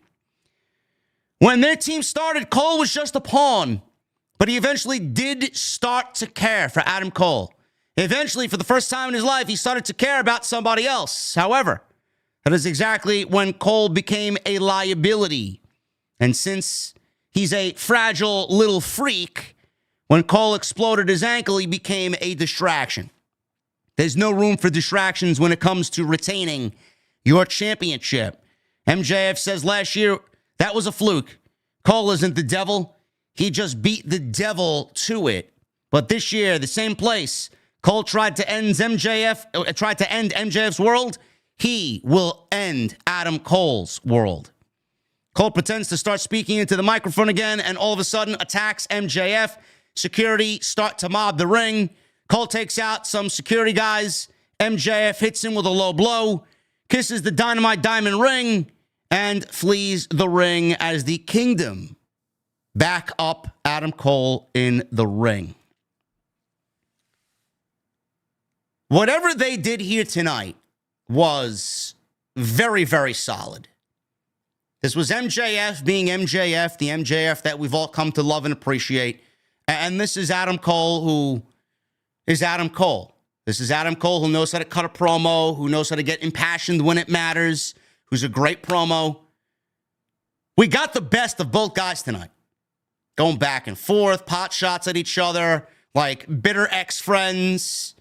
When their team started, Cole was just a pawn, but he eventually did start to care for Adam Cole. Eventually, for the first time in his life, he started to care about somebody else. However, that is exactly when Cole became a liability. And since he's a fragile little freak, when Cole exploded his ankle, he became a distraction. There's no room for distractions when it comes to retaining your championship. MJF says last year that was a fluke. Cole isn't the devil. He just beat the devil to it. But this year, the same place Cole tried to end MJF's world, he will end Adam Cole's world. Cole pretends to start speaking into the microphone again and all of a sudden attacks MJF. Security start to mob the ring. Cole takes out some security guys. MJF hits him with a low blow, kisses the Dynamite Diamond ring, and flees the ring as the Kingdom back up Adam Cole in the ring. Whatever they did here tonight was very, very solid. This was MJF being MJF, the MJF that we've all come to love and appreciate. And this is Adam Cole, who is Adam Cole. This is Adam Cole, who knows how to cut a promo, who knows how to get impassioned when it matters, who's a great promo. We got the best of both guys tonight. Going back and forth, pot shots at each other, like bitter ex-friends.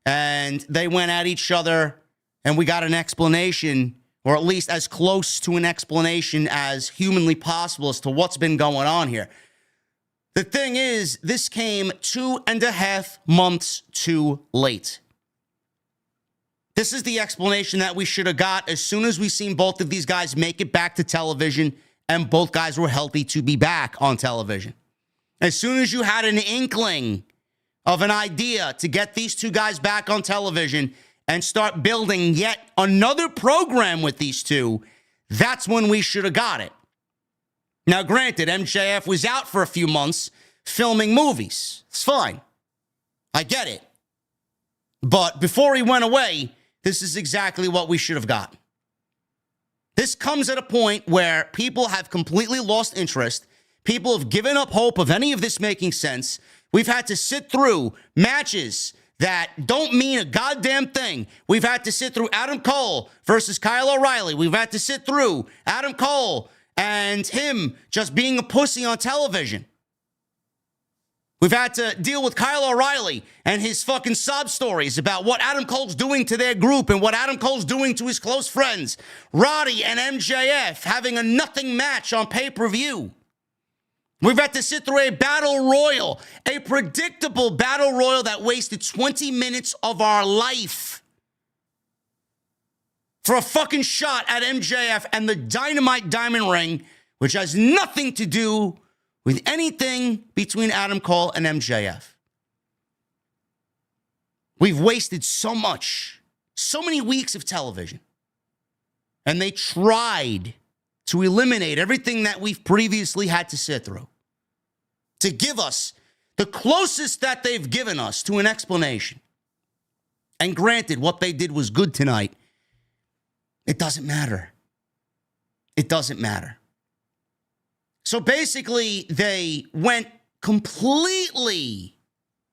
And they went at each other, and we got an explanation, or at least as close to an explanation as humanly possible as to what's been going on here. The thing is, this came 2.5 months too late. This is the explanation that we should have got as soon as we seen both of these guys make it back to television and both guys were healthy to be back on television. As soon as you had an inkling of an idea to get these two guys back on television and start building yet another program with these two, that's when we should have got it. Now, granted, MJF was out for a few months filming movies. It's fine. I get it. But before he went away, this is exactly what we should have gotten. This comes at a point where people have completely lost interest. People have given up hope of any of this making sense. We've had to sit through matches that don't mean a goddamn thing. We've had to sit through Adam Cole versus Kyle O'Reilly. We've had to sit through Adam Cole and him just being a pussy on television. We've had to deal with Kyle O'Reilly and his fucking sob stories about what Adam Cole's doing to their group and what Adam Cole's doing to his close friends. Roddy and MJF having a nothing match on pay-per-view. We've had to sit through a battle royal, a predictable battle royal that wasted 20 minutes of our life for a fucking shot at MJF and the Dynamite Diamond ring, which has nothing to do with anything between Adam Cole and MJF. We've wasted so much, so many weeks of television, and they tried to eliminate everything that we've previously had to sit through to give us the closest that they've given us to an explanation. And granted, what they did was good tonight. It doesn't matter. It doesn't matter. So basically, they went completely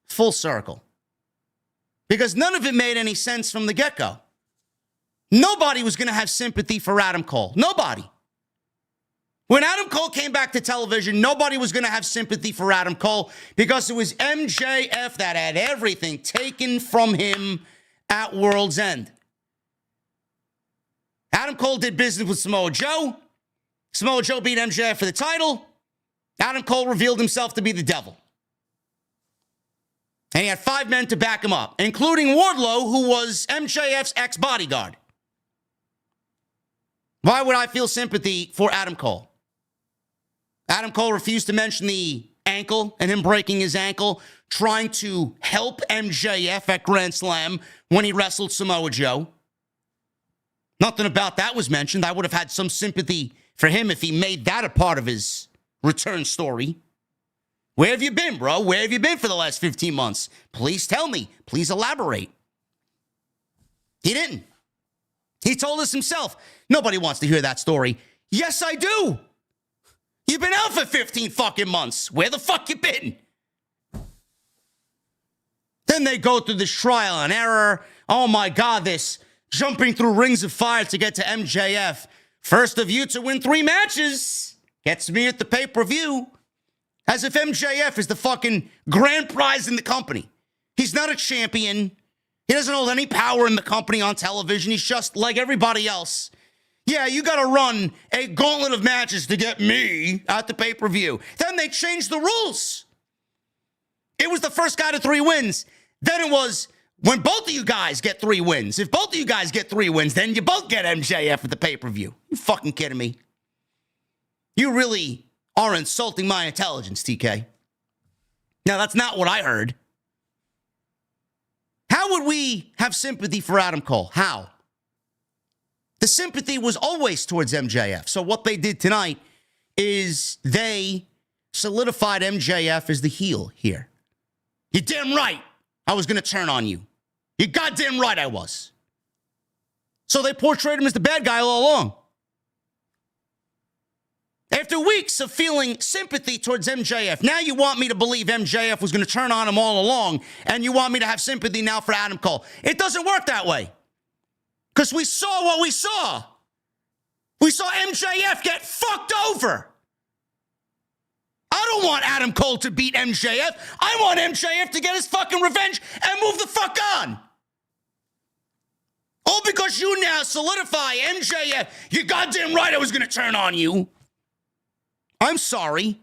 full circle because none of it made any sense from the get-go. Nobody was going to have sympathy for Adam Cole. Nobody. When Adam Cole came back to television, nobody was going to have sympathy for Adam Cole because it was MJF that had everything taken from him at World's End. Adam Cole did business with Samoa Joe. Samoa Joe beat MJF for the title. Adam Cole revealed himself to be the devil. And he had 5 men to back him up, including Wardlow, who was MJF's ex-bodyguard. Why would I feel sympathy for Adam Cole? Adam Cole refused to mention the ankle and him breaking his ankle, trying to help MJF at Grand Slam when he wrestled Samoa Joe. Nothing about that was mentioned. I would have had some sympathy for him if he made that a part of his return story. Where have you been, bro? Where have you been for the last 15 months? Please tell me. Please elaborate. He didn't. He told us himself. Nobody wants to hear that story. Yes, I do. You've been out for 15 fucking months. Where the fuck you been? Then they go through this trial and error. Oh my God, this jumping through rings of fire to get to MJF. First of you to win 3 matches. Gets me at the pay-per-view. As if MJF is the fucking grand prize in the company. He's not a champion. He doesn't hold any power in the company on television. He's just like everybody else. Yeah, you got to run a gauntlet of matches to get me at the pay-per-view. Then they changed the rules. It was the first guy to 3 wins. Then it was when both of you guys get 3 wins. If both of you guys get 3 wins, then you both get MJF at the pay-per-view. You fucking kidding me? You really are insulting my intelligence, TK. Now, that's not what I heard. How would we have sympathy for Adam Cole? How? The sympathy was always towards MJF. So what they did tonight is they solidified MJF as the heel here. You're damn right I was going to turn on you. You're goddamn right I was. So they portrayed him as the bad guy all along. After weeks of feeling sympathy towards MJF, now you want me to believe MJF was going to turn on him all along, and you want me to have sympathy now for Adam Cole. It doesn't work that way. Because we saw what we saw. We saw MJF get fucked over. I don't want Adam Cole to beat MJF. I want MJF to get his fucking revenge and move the fuck on. All because you now solidify MJF. You're goddamn right I was going to turn on you. I'm sorry.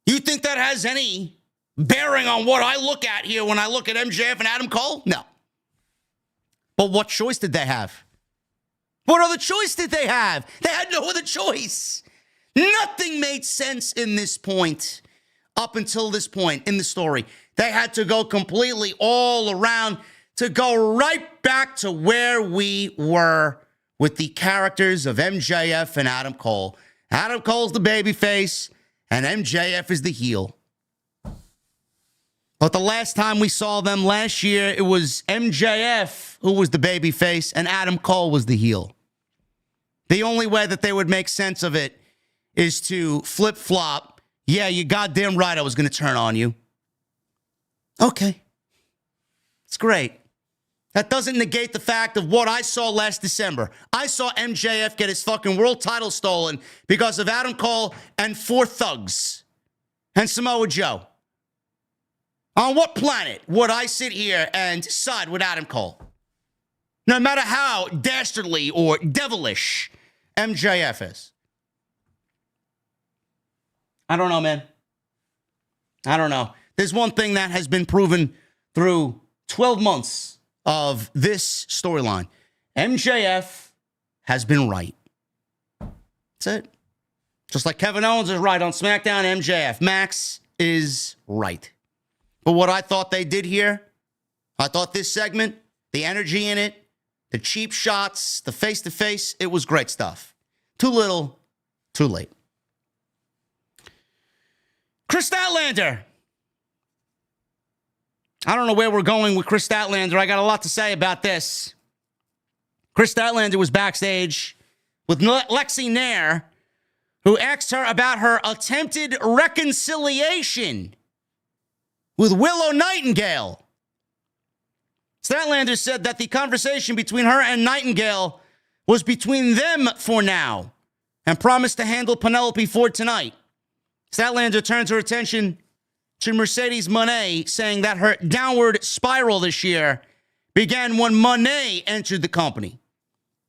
You think that has any bearing on what I look at here when I look at MJF and Adam Cole? No. But what choice did they have? What other choice did they have? They had no other choice. Nothing made sense in this point, up until this point in the story. They had to go completely all around to go right back to where we were with the characters of MJF and Adam Cole. Adam Cole's the babyface, and MJF is the heel. But the last time we saw them last year, it was MJF who was the babyface, and Adam Cole was the heel. The only way that they would make sense of it is to flip-flop. Yeah, you goddamn right I was going to turn on you. Okay. It's great. That doesn't negate the fact of what I saw last December. I saw MJF get his fucking world title stolen because of Adam Cole and 4 thugs and Samoa Joe. On what planet would I sit here and side with Adam Cole? No matter how dastardly or devilish MJF is. I don't know, man. I don't know. There's one thing that has been proven through 12 months of this storyline. MJF has been right. That's it. Just like Kevin Owens is right on SmackDown, MJF. Max is right. But what I thought they did here, I thought this segment, the energy in it, the cheap shots, the face-to-face, it was great stuff. Too little, too late. Chris Statlander. I don't know where we're going with Chris Statlander. I got a lot to say about this. Chris Statlander was backstage with Lexi Nair, who asked her about her attempted reconciliation with Willow Nightingale. Statlander said that the conversation between her and Nightingale was between them for now and promised to handle Penelope Ford tonight. Statlander turns her attention to Mercedes Moné, saying that her downward spiral this year began when Moné entered the company.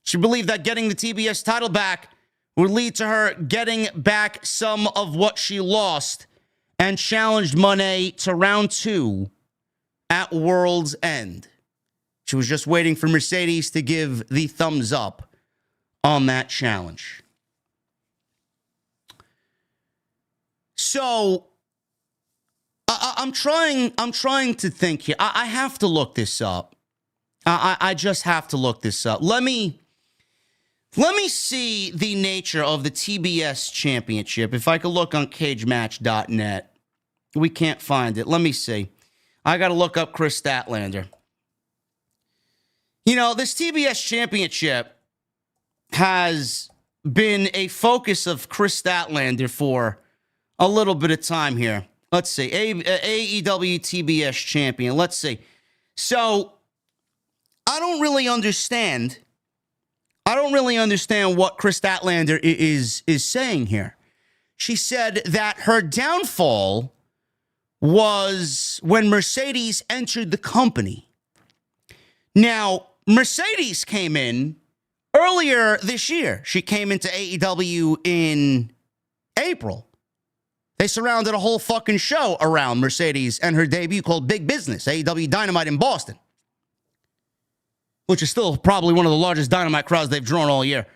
She believed that getting the TBS title back would lead to her getting back some of what she lost and challenged Moné to round 2 at Worlds End. She was just waiting for Mercedes to give the thumbs up on that challenge. So I'm trying to think here. I have to look this up. I just have to look this up. Let me see the nature of the TBS Championship. If I could look on cagematch.net. We can't find it. Let me see. I got to look up Chris Statlander. You know, this TBS Championship has been a focus of Chris Statlander for a little bit of time here. Let's see. AEW TBS Champion. Let's see. So, I don't really understand what Chris Statlander is saying here. She said that her downfall was when Mercedes entered the company. Now, Mercedes came in earlier this year. She came into AEW in April. They surrounded a whole fucking show around Mercedes and her debut called Big Business, AEW Dynamite in Boston, which is still probably one of the largest Dynamite crowds they've drawn all year.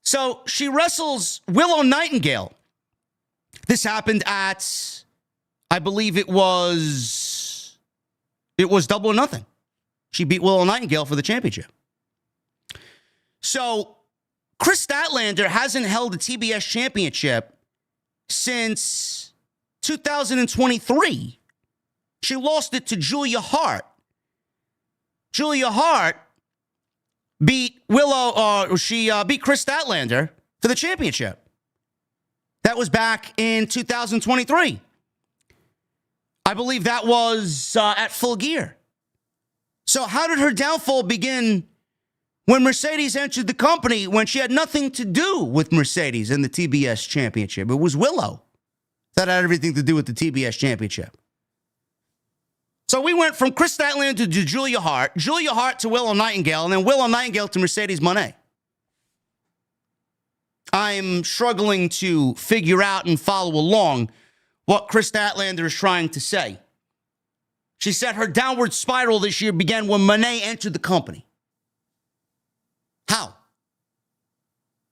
So she wrestles Willow Nightingale. This happened at, I believe it was Double or Nothing. She beat Willow Nightingale for the championship. So Chris Statlander hasn't held a TBS championship since 2023. She lost it to Julia Hart. Julia Hart beat beat Chris Statlander for the championship. That was back in 2023. I believe that was at Full Gear. So how did her downfall begin when Mercedes entered the company when she had nothing to do with Mercedes in the TBS championship? It was Willow that had everything to do with the TBS championship. So we went from Chris Statlander to Julia Hart to Willow Nightingale, and then Willow Nightingale to Mercedes Moné. I'm struggling to figure out and follow along what Chris Statlander is trying to say. She said her downward spiral this year began when Moné entered the company. How?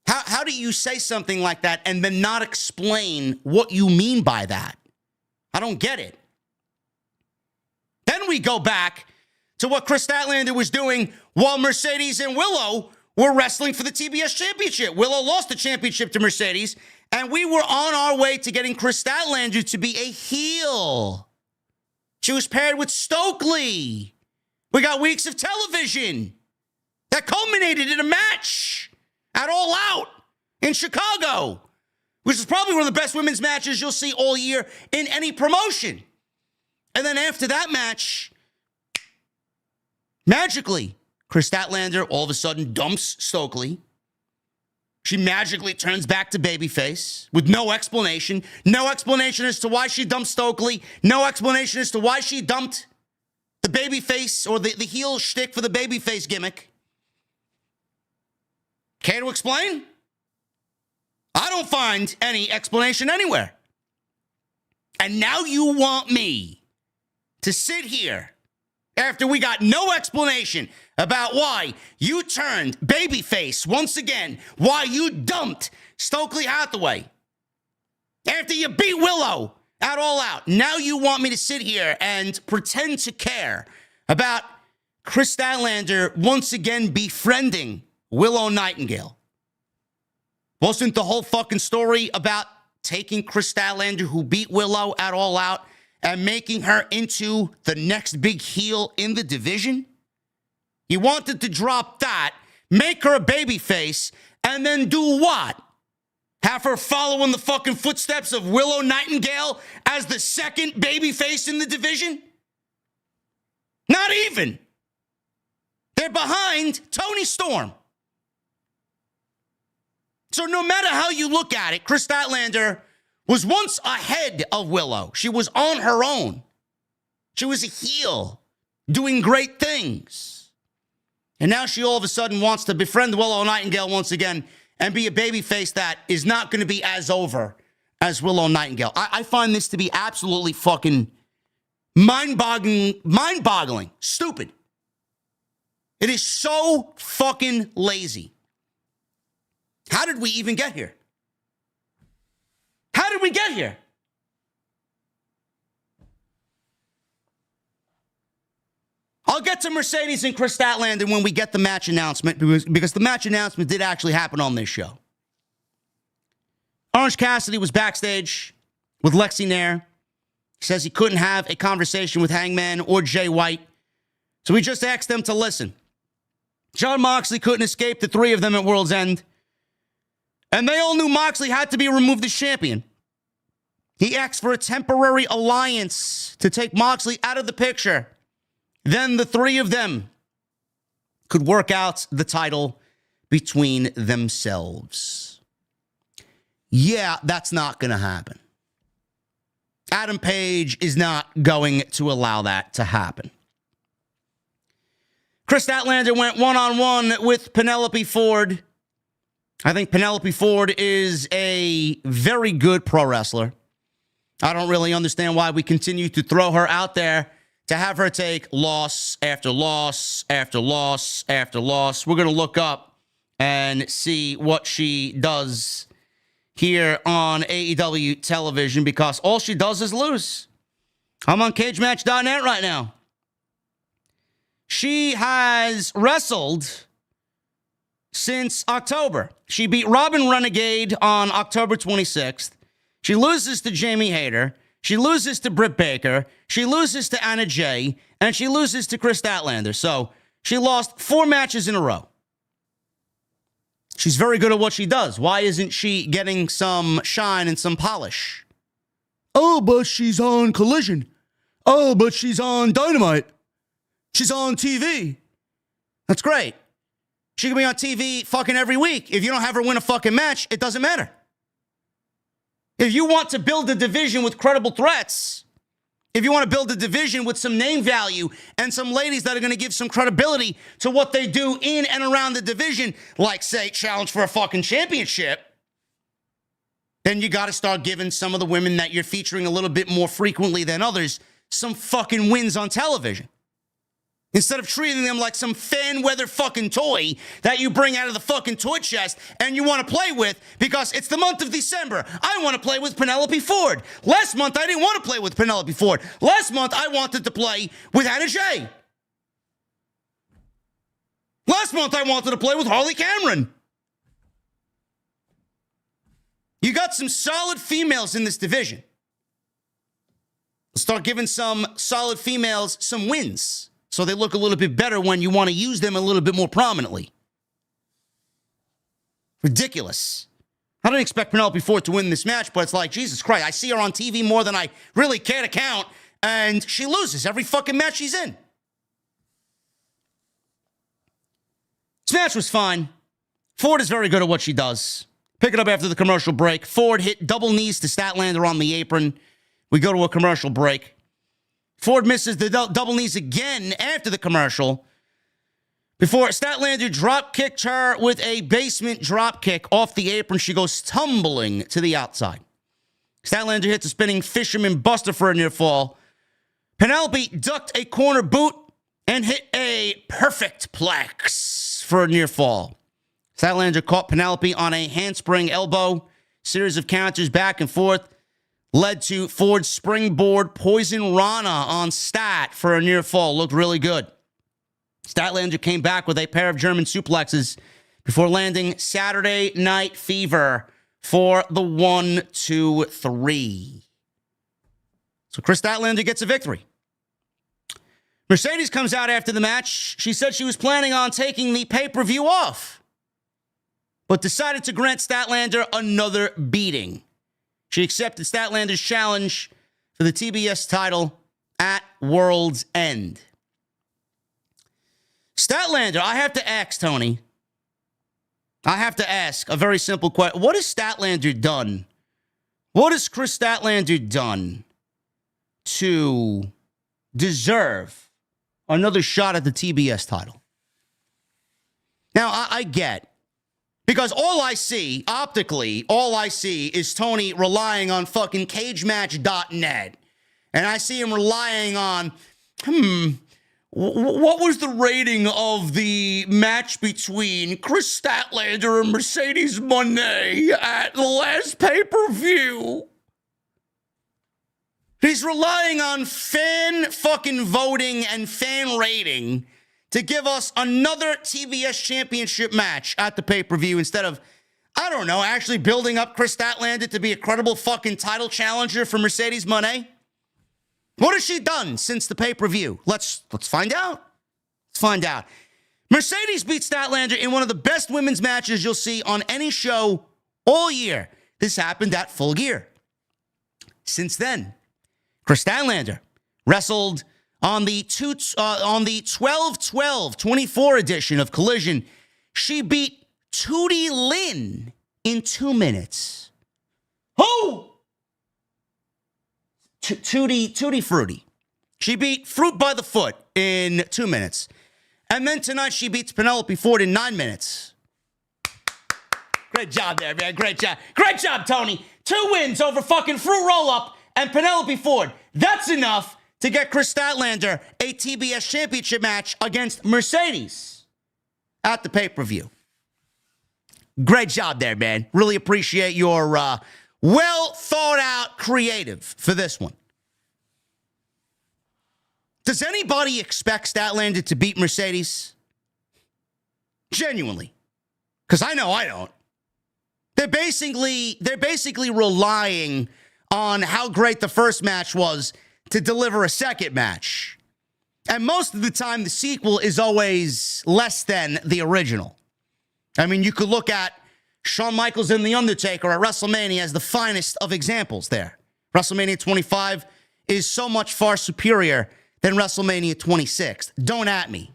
How do you say something like that and then not explain what you mean by that? I don't get it. Then we go back to what Chris Statlander was doing while Mercedes and Willow were wrestling for the TBS Championship. Willow lost the championship to Mercedes, and we were on our way to getting Chris Statlander to be a heel. She was paired with Stokely. We got weeks of television that culminated in a match at All Out in Chicago, which is probably one of the best women's matches you'll see all year in any promotion. And then after that match, magically, Chris Statlander all of a sudden dumps Stokely. She magically turns back to babyface with no explanation. No explanation as to why she dumped Stokely. No explanation as to why she dumped the babyface or the heel shtick for the babyface gimmick. Care to explain? I don't find any explanation anywhere. And now you want me to sit here after we got no explanation about why you turned babyface once again, why you dumped Stokely Hathaway after you beat Willow at All Out. Now you want me to sit here and pretend to care about Chris Statlander once again befriending Willow Nightingale. Wasn't the whole fucking story about taking Chris Statlander, who beat Willow at All Out, and making her into the next big heel in the division? You wanted to drop that, make her a babyface, and then do what? Have her follow in the fucking footsteps of Willow Nightingale as the second babyface in the division? Not even. They're behind Toni Storm. So no matter how you look at it, Chris Statlander was once ahead of Willow. She was on her own. She was a heel, doing great things. And now she all of a sudden wants to befriend Willow Nightingale once again and be a babyface that is not going to be as over as Willow Nightingale. I find this to be absolutely fucking Mind-boggling. Stupid. It is so fucking lazy. How did we even get here? How did we get here? I'll get to Mercedes and Chris Statlander when we get the match announcement, because the match announcement did actually happen on this show. Orange Cassidy was backstage with Lexi Nair. He says he couldn't have a conversation with Hangman or Jay White, so he just asked them to listen. Jon Moxley couldn't escape the three of them at World's End, and they all knew Moxley had to be removed as champion. He asked for a temporary alliance to take Moxley out of the picture. Then the three of them could work out the title between themselves. Yeah, that's not going to happen. Adam Page is not going to allow that to happen. Chris Statlander went one-on-one with Penelope Ford. I think Penelope Ford is a very good pro wrestler. I don't really understand why we continue to throw her out there to have her take loss after loss after loss after loss. We're going to look up and see what she does here on AEW television, because all she does is lose. I'm on cagematch.net right now. She has wrestled since October. She beat Robin Renegade on October 26th. She loses to Jamie Hayter. She loses to Britt Baker. She loses to Anna Jay. And she loses to Chris Statlander. So she lost 4 matches in a row. She's very good at what she does. Why isn't she getting some shine and some polish? Oh, but she's on Collision. Oh, but she's on Dynamite. She's on TV. That's great. She can be on TV fucking every week. If you don't have her win a fucking match, it doesn't matter. If you want to build a division with credible threats, if you want to build a division with some name value and some ladies that are going to give some credibility to what they do in and around the division, like, say, challenge for a fucking championship, then you got to start giving some of the women that you're featuring a little bit more frequently than others some fucking wins on television. Instead of treating them like some fan-weather fucking toy that you bring out of the fucking toy chest and you want to play with because it's the month of December. I want to play with Penelope Ford. Last month, I didn't want to play with Penelope Ford. Last month, I wanted to play with Anna Jay. Last month, I wanted to play with Harley Cameron. You got some solid females in this division. Let's start giving some solid females some wins, so they look a little bit better when you want to use them a little bit more prominently. Ridiculous. I don't expect Penelope Ford to win this match, but it's like, Jesus Christ, I see her on TV more than I really care to count, and she loses every fucking match she's in. This match was fine. Ford is very good at what she does. Pick it up after the commercial break. Ford hit double knees to Statlander on the apron. We go to a commercial break. Ford misses the double knees again after the commercial before Statlander drop kicked her with a basement drop kick off the apron. She goes tumbling to the outside. Statlander hits a spinning fisherman buster for a near fall. Penelope ducked a corner boot and hit a perfect plex for a near fall. Statlander caught Penelope on a handspring elbow. Series of counters back and forth led to Ford's springboard poison Rana on Stat for a near fall. Looked really good. Statlander came back with a pair of German suplexes before landing Saturday Night Fever for the 1, 2, 3. So Chris Statlander gets a victory. Mercedes comes out after the match. She said she was planning on taking the pay-per-view off, but decided to grant Statlander another beating. She accepted Statlander's challenge for the TBS title at World's End. Statlander, I have to ask, Tony. I have to ask a very simple question. What has Statlander done? What has Chris Statlander done to deserve another shot at the TBS title? Now, I get, because all I see, optically, all I see is Tony relying on fucking cagematch.net and I see him relying on, what was the rating of the match between Chris Statlander and Mercedes Moné at the last pay-per-view? He's relying on fan fucking voting and fan rating to give us another TBS championship match at the pay-per-view instead of, I don't know, actually building up Chris Statlander to be a credible fucking title challenger for Mercedes Moné. What has she done since the pay-per-view? Let's find out. Let's find out. Mercedes beat Statlander in one of the best women's matches you'll see on any show all year. This happened at Full Gear. Since then, Chris Statlander wrestled on the 12-12-24 edition of Collision. She beat Tootie Lynn in 2 minutes. Who? Tutti Frutti. She beat Fruit by the Foot in 2 minutes. And then tonight she beats Penelope Ford in 9 minutes. Great job there, man. Great job. Great job, Tony. 2 wins over fucking Fruit Roll-Up and Penelope Ford. That's enough to get Chris Statlander a TBS championship match against Mercedes at the pay-per-view. Great job there, man. Really appreciate your well thought out creative for this one. Does anybody expect Statlander to beat Mercedes? Genuinely. Because I know I don't. They're basically relying on how great the first match was to deliver a second match. And most of the time, the sequel is always less than the original. I mean, you could look at Shawn Michaels and The Undertaker at WrestleMania as the finest of examples there. WrestleMania 25 is so much far superior than WrestleMania 26. Don't at me.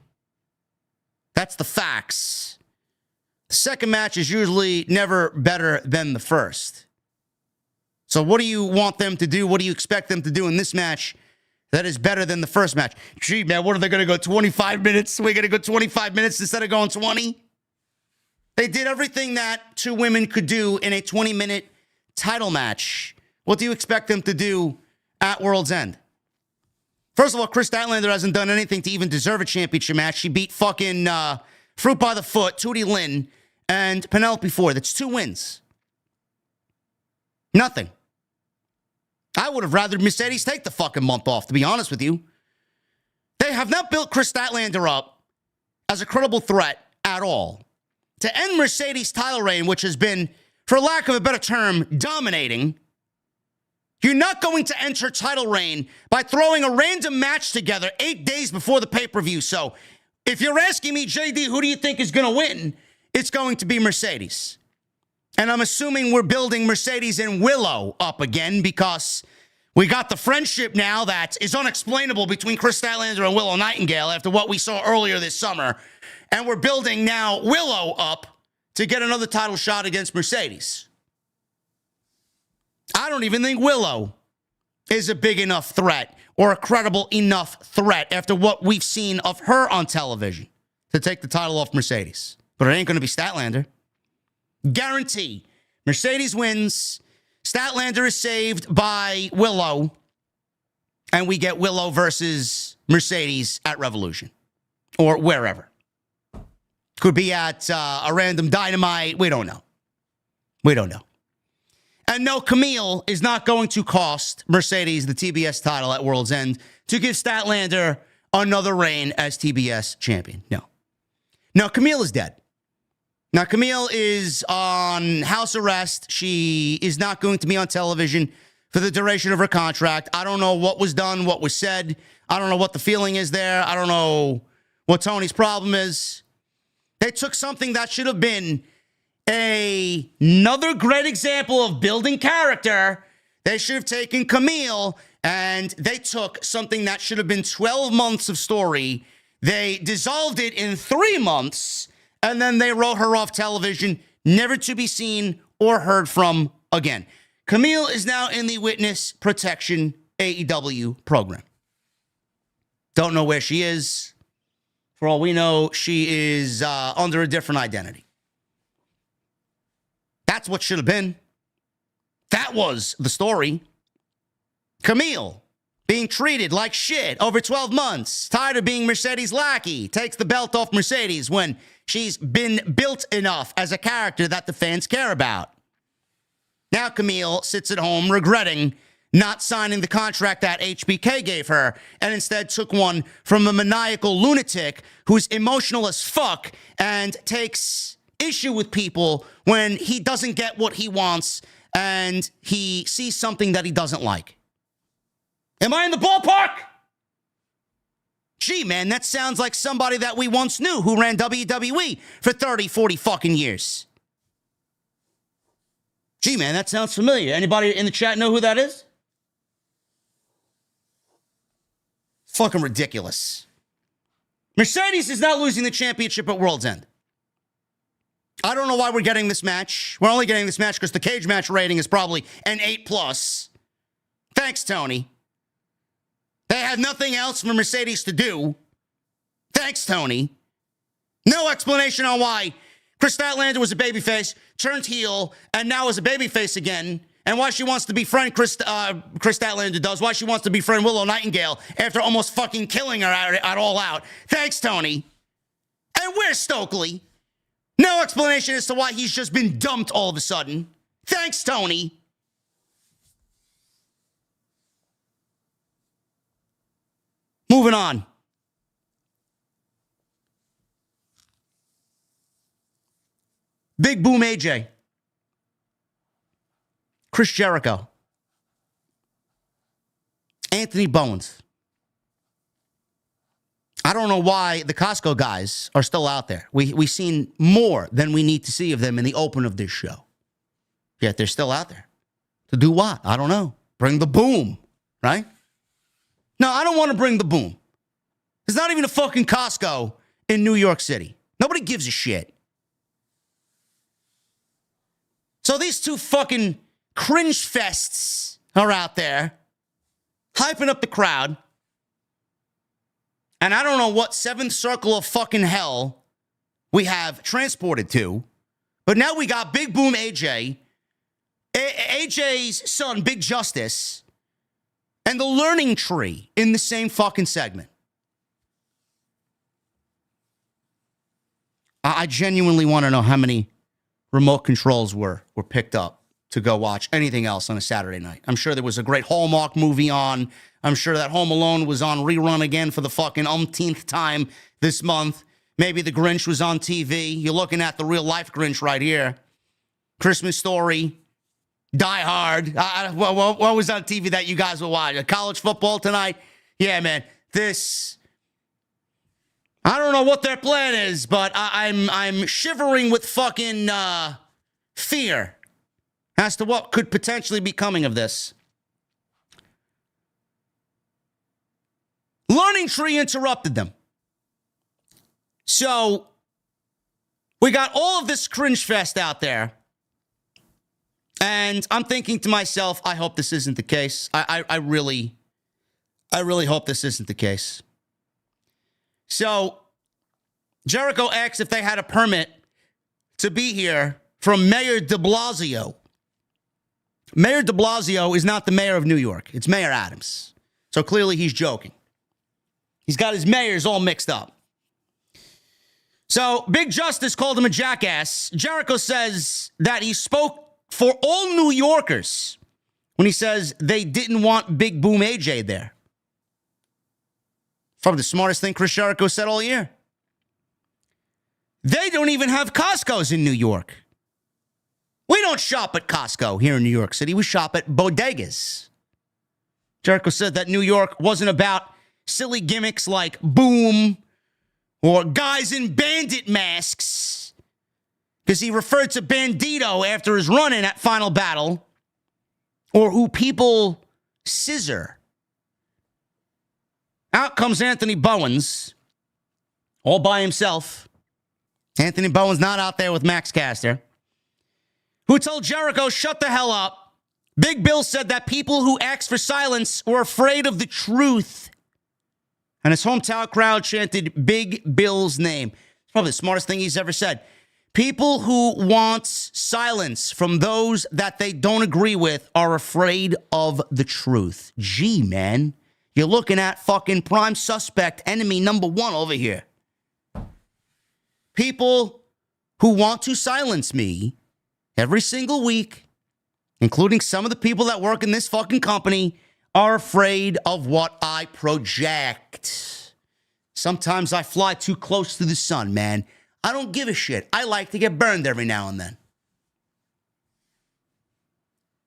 That's the facts. The second match is usually never better than the first. So what do you want them to do? What do you expect them to do in this match that is better than the first match? Gee, man, what are they going to go, 25 minutes? We're going to go 25 minutes instead of going 20? They did everything that two women could do in a 20-minute title match. What do you expect them to do at World's End? First of all, Chris Statlander hasn't done anything to even deserve a championship match. She beat fucking Fruit by the Foot, Tootie Lynn, and Penelope Ford. That's 2 wins. Nothing. I would have rather Mercedes take the fucking month off, to be honest with you. They have not built Chris Statlander up as a credible threat at all. To end Mercedes' title reign, which has been, for lack of a better term, dominating, you're not going to enter title reign by throwing a random match together 8 days before the pay-per-view. So if you're asking me, JD, who do you think is going to win? It's going to be Mercedes. And I'm assuming we're building Mercedes and Willow up again because we got the friendship now that is unexplainable between Chris Statlander and Willow Nightingale after what we saw earlier this summer. And we're building now Willow up to get another title shot against Mercedes. I don't even think Willow is a big enough threat or a credible enough threat after what we've seen of her on television to take the title off Mercedes. But it ain't going to be Statlander. Guarantee. Mercedes wins. Statlander is saved by Willow. And we get Willow versus Mercedes at Revolution. Or wherever. Could be at a random Dynamite. We don't know. We don't know. And no, Camille is not going to cost Mercedes the TBS title at World's End to give Statlander another reign as TBS champion. No. No, Camille is dead. Now, Camille is on house arrest. She is not going to be on television for the duration of her contract. I don't know what was done, what was said. I don't know what the feeling is there. I don't know what Tony's problem is. They took something that should have been another great example of building character. They should have taken Camille, and they took something that should have been 12 months of story. They dissolved it in 3 months, and then they wrote her off television, never to be seen or heard from again. Camille is now in the Witness Protection AEW program. Don't know where she is. For all we know, she is under a different identity. That's what should have been. That was the story. Camille being treated like shit over 12 months, tired of being Mercedes' lackey, takes the belt off Mercedes when she's been built enough as a character that the fans care about. Now Camille sits at home regretting not signing the contract that HBK gave her and instead took one from a maniacal lunatic who's emotional as fuck and takes issue with people when he doesn't get what he wants and he sees something that he doesn't like. Am I in the ballpark? Gee, man, that sounds like somebody that we once knew who ran WWE for 30, 40 fucking years. Gee, man, that sounds familiar. Anybody in the chat know who that is? Fucking ridiculous. Mercedes is not losing the championship at World's End. I don't know why we're getting this match. We're only getting this match because the cage match rating is probably an 8+. Thanks, Tony. They had nothing else for Mercedes to do. Thanks, Tony. No explanation on why Chris Statlander was a babyface, turned heel, and now is a babyface again. And why she wants to befriend Chris Statlander does. Why she wants to befriend Willow Nightingale after almost fucking killing her at All Out. Thanks, Tony. And where's Stokely? No explanation as to why he's just been dumped all of a sudden. Thanks, Tony. Moving on. Big Boom AJ. Chris Jericho. Anthony Bowens. I don't know why the Costco guys are still out there. We've seen more than we need to see of them in the open of this show. Yet they're still out there. To do what? I don't know. Bring the boom, right? No, I don't want to bring the boom. There's not even a fucking Costco in New York City. Nobody gives a shit. So these two fucking cringe fests are out there hyping up the crowd. And I don't know what seventh circle of fucking hell we have transported to. But now we got Big Boom AJ, AJ's son, Big Justice, and the Learning Tree in the same fucking segment. I genuinely want to know how many remote controls were picked up to go watch anything else on a Saturday night. I'm sure there was a great Hallmark movie on. I'm sure that Home Alone was on rerun again for the fucking umpteenth time this month. Maybe The Grinch was on TV. You're looking at the real life Grinch right here. Christmas Story, Die Hard. What was on TV that you guys were watching? College football tonight? Yeah, man. This, I don't know what their plan is, but I'm shivering with fucking fear as to what could potentially be coming of this. Learning Tree interrupted them. So we got all of this cringe fest out there. And I'm thinking to myself, I hope this isn't the case. I really hope this isn't the case. So Jericho asked if they had a permit to be here from Mayor de Blasio. Mayor de Blasio is not the mayor of New York. It's Mayor Adams. So clearly he's joking. He's got his mayors all mixed up. So Big Justice called him a jackass. Jericho says that he spoke for all New Yorkers when he says they didn't want Big Boom AJ there. Probably the smartest thing Chris Jericho said all year. They don't even have Costco's in New York. We don't shop at Costco here in New York City. We shop at bodegas. Jericho said that New York wasn't about silly gimmicks like Boom or guys in bandit masks, because he referred to Bandito after his run-in at Final Battle, or who people scissor. Out comes Anthony Bowens, all by himself. Anthony Bowens not out there with Max Caster, who told Jericho, shut the hell up. Big Bill said that people who asked for silence were afraid of the truth. And his hometown crowd chanted Big Bill's name. It's probably the smartest thing he's ever said. People who want silence from those that they don't agree with are afraid of the truth. Gee, man. You're looking at fucking prime suspect, enemy number one over here. People who want to silence me every single week, including some of the people that work in this fucking company, are afraid of what I project. Sometimes I fly too close to the sun, man. I don't give a shit. I like to get burned every now and then.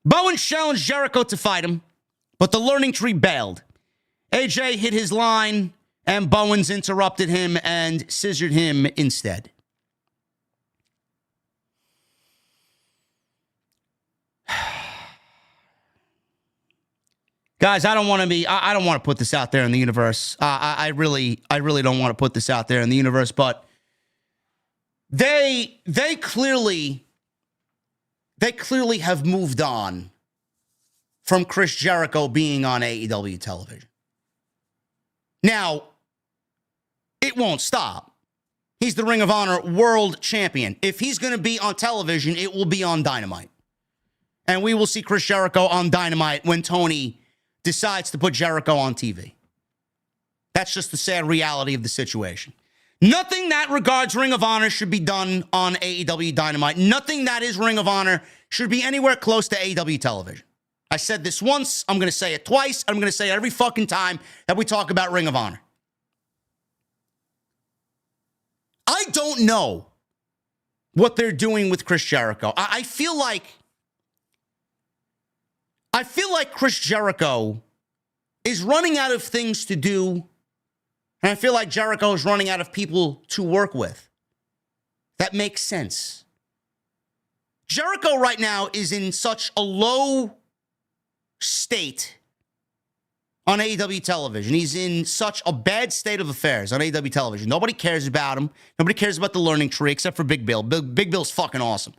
Bowen challenged Jericho to fight him, but the Learning Tree bailed. AJ hit his line, and Bowens interrupted him and scissored him instead. Guys, I don't want to put this out there in the universe. I really don't want to put this out there in the universe, but they clearly have moved on from Chris Jericho being on AEW television. Now, it won't stop. He's the Ring of Honor World Champion. If he's going to be on television, it will be on Dynamite. And we will see Chris Jericho on Dynamite when Tony decides to put Jericho on TV. That's just the sad reality of the situation. Nothing that regards Ring of Honor should be done on AEW Dynamite. Nothing that is Ring of Honor should be anywhere close to AEW television. I said this once, I'm going to say it twice, I'm going to say it every fucking time that we talk about Ring of Honor. I don't know what they're doing with Chris Jericho. I feel like Chris Jericho is running out of things to do, and I feel like Jericho is running out of people to work with. That makes sense. Jericho right now is in such a low state on AEW television. He's in such a bad state of affairs on AEW television. Nobody cares about him. Nobody cares about the Learning Tree except for Big Bill. Big Bill's fucking awesome.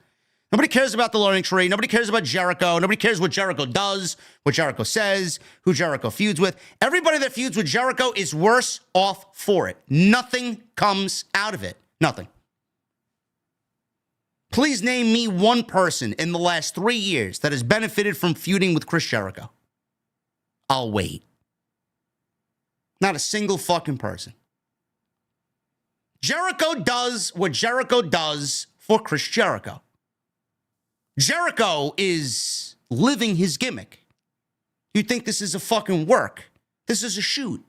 Nobody cares about the Learning Tree. Nobody cares about Jericho. Nobody cares what Jericho does, what Jericho says, who Jericho feuds with. Everybody that feuds with Jericho is worse off for it. Nothing comes out of it. Nothing. Please name me one person in the last 3 years that has benefited from feuding with Chris Jericho. I'll wait. Not a single fucking person. Jericho does what Jericho does for Chris Jericho. Jericho is living his gimmick. You think this is a fucking work. This is a shoot.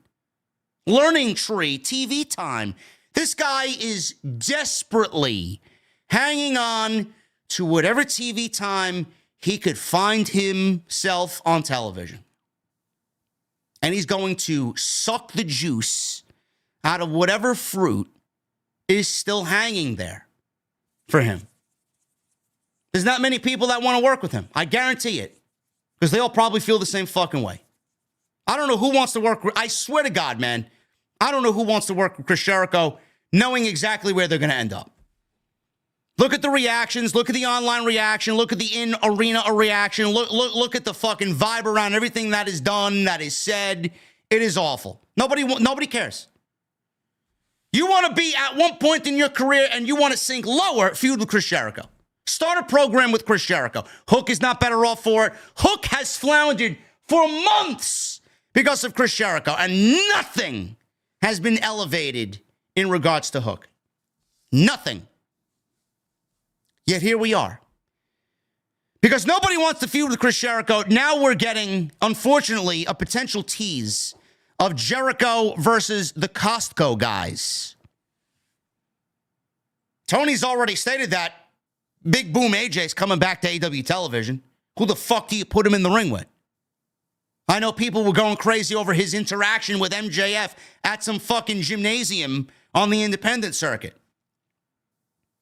Learning Tree, TV time. This guy is desperately hanging on to whatever TV time he could find himself on television. And he's going to suck the juice out of whatever fruit is still hanging there for him. There's not many people that want to work with him. I guarantee it. Because they all probably feel the same fucking way. I don't know who wants to work with, I swear to God, man, I don't know who wants to work with Chris Jericho knowing exactly where they're going to end up. Look at the reactions. Look at the online reaction. Look at the in-arena reaction. Look at the fucking vibe around everything that is done, that is said. It is awful. Nobody cares. You want to be at one point in your career and you want to sink lower, feud with Chris Jericho. Start a program with Chris Jericho. Hook is not better off for it. Hook has floundered for months because of Chris Jericho, and nothing has been elevated in regards to Hook. Nothing. Yet here we are. Because nobody wants to feud with Chris Jericho, now we're getting, unfortunately, a potential tease of Jericho versus the Costco guys. Tony's already stated that Big Boom AJ's coming back to AEW television. Who the fuck do you put him in the ring with? I know people were going crazy over his interaction with MJF at some fucking gymnasium on the independent circuit.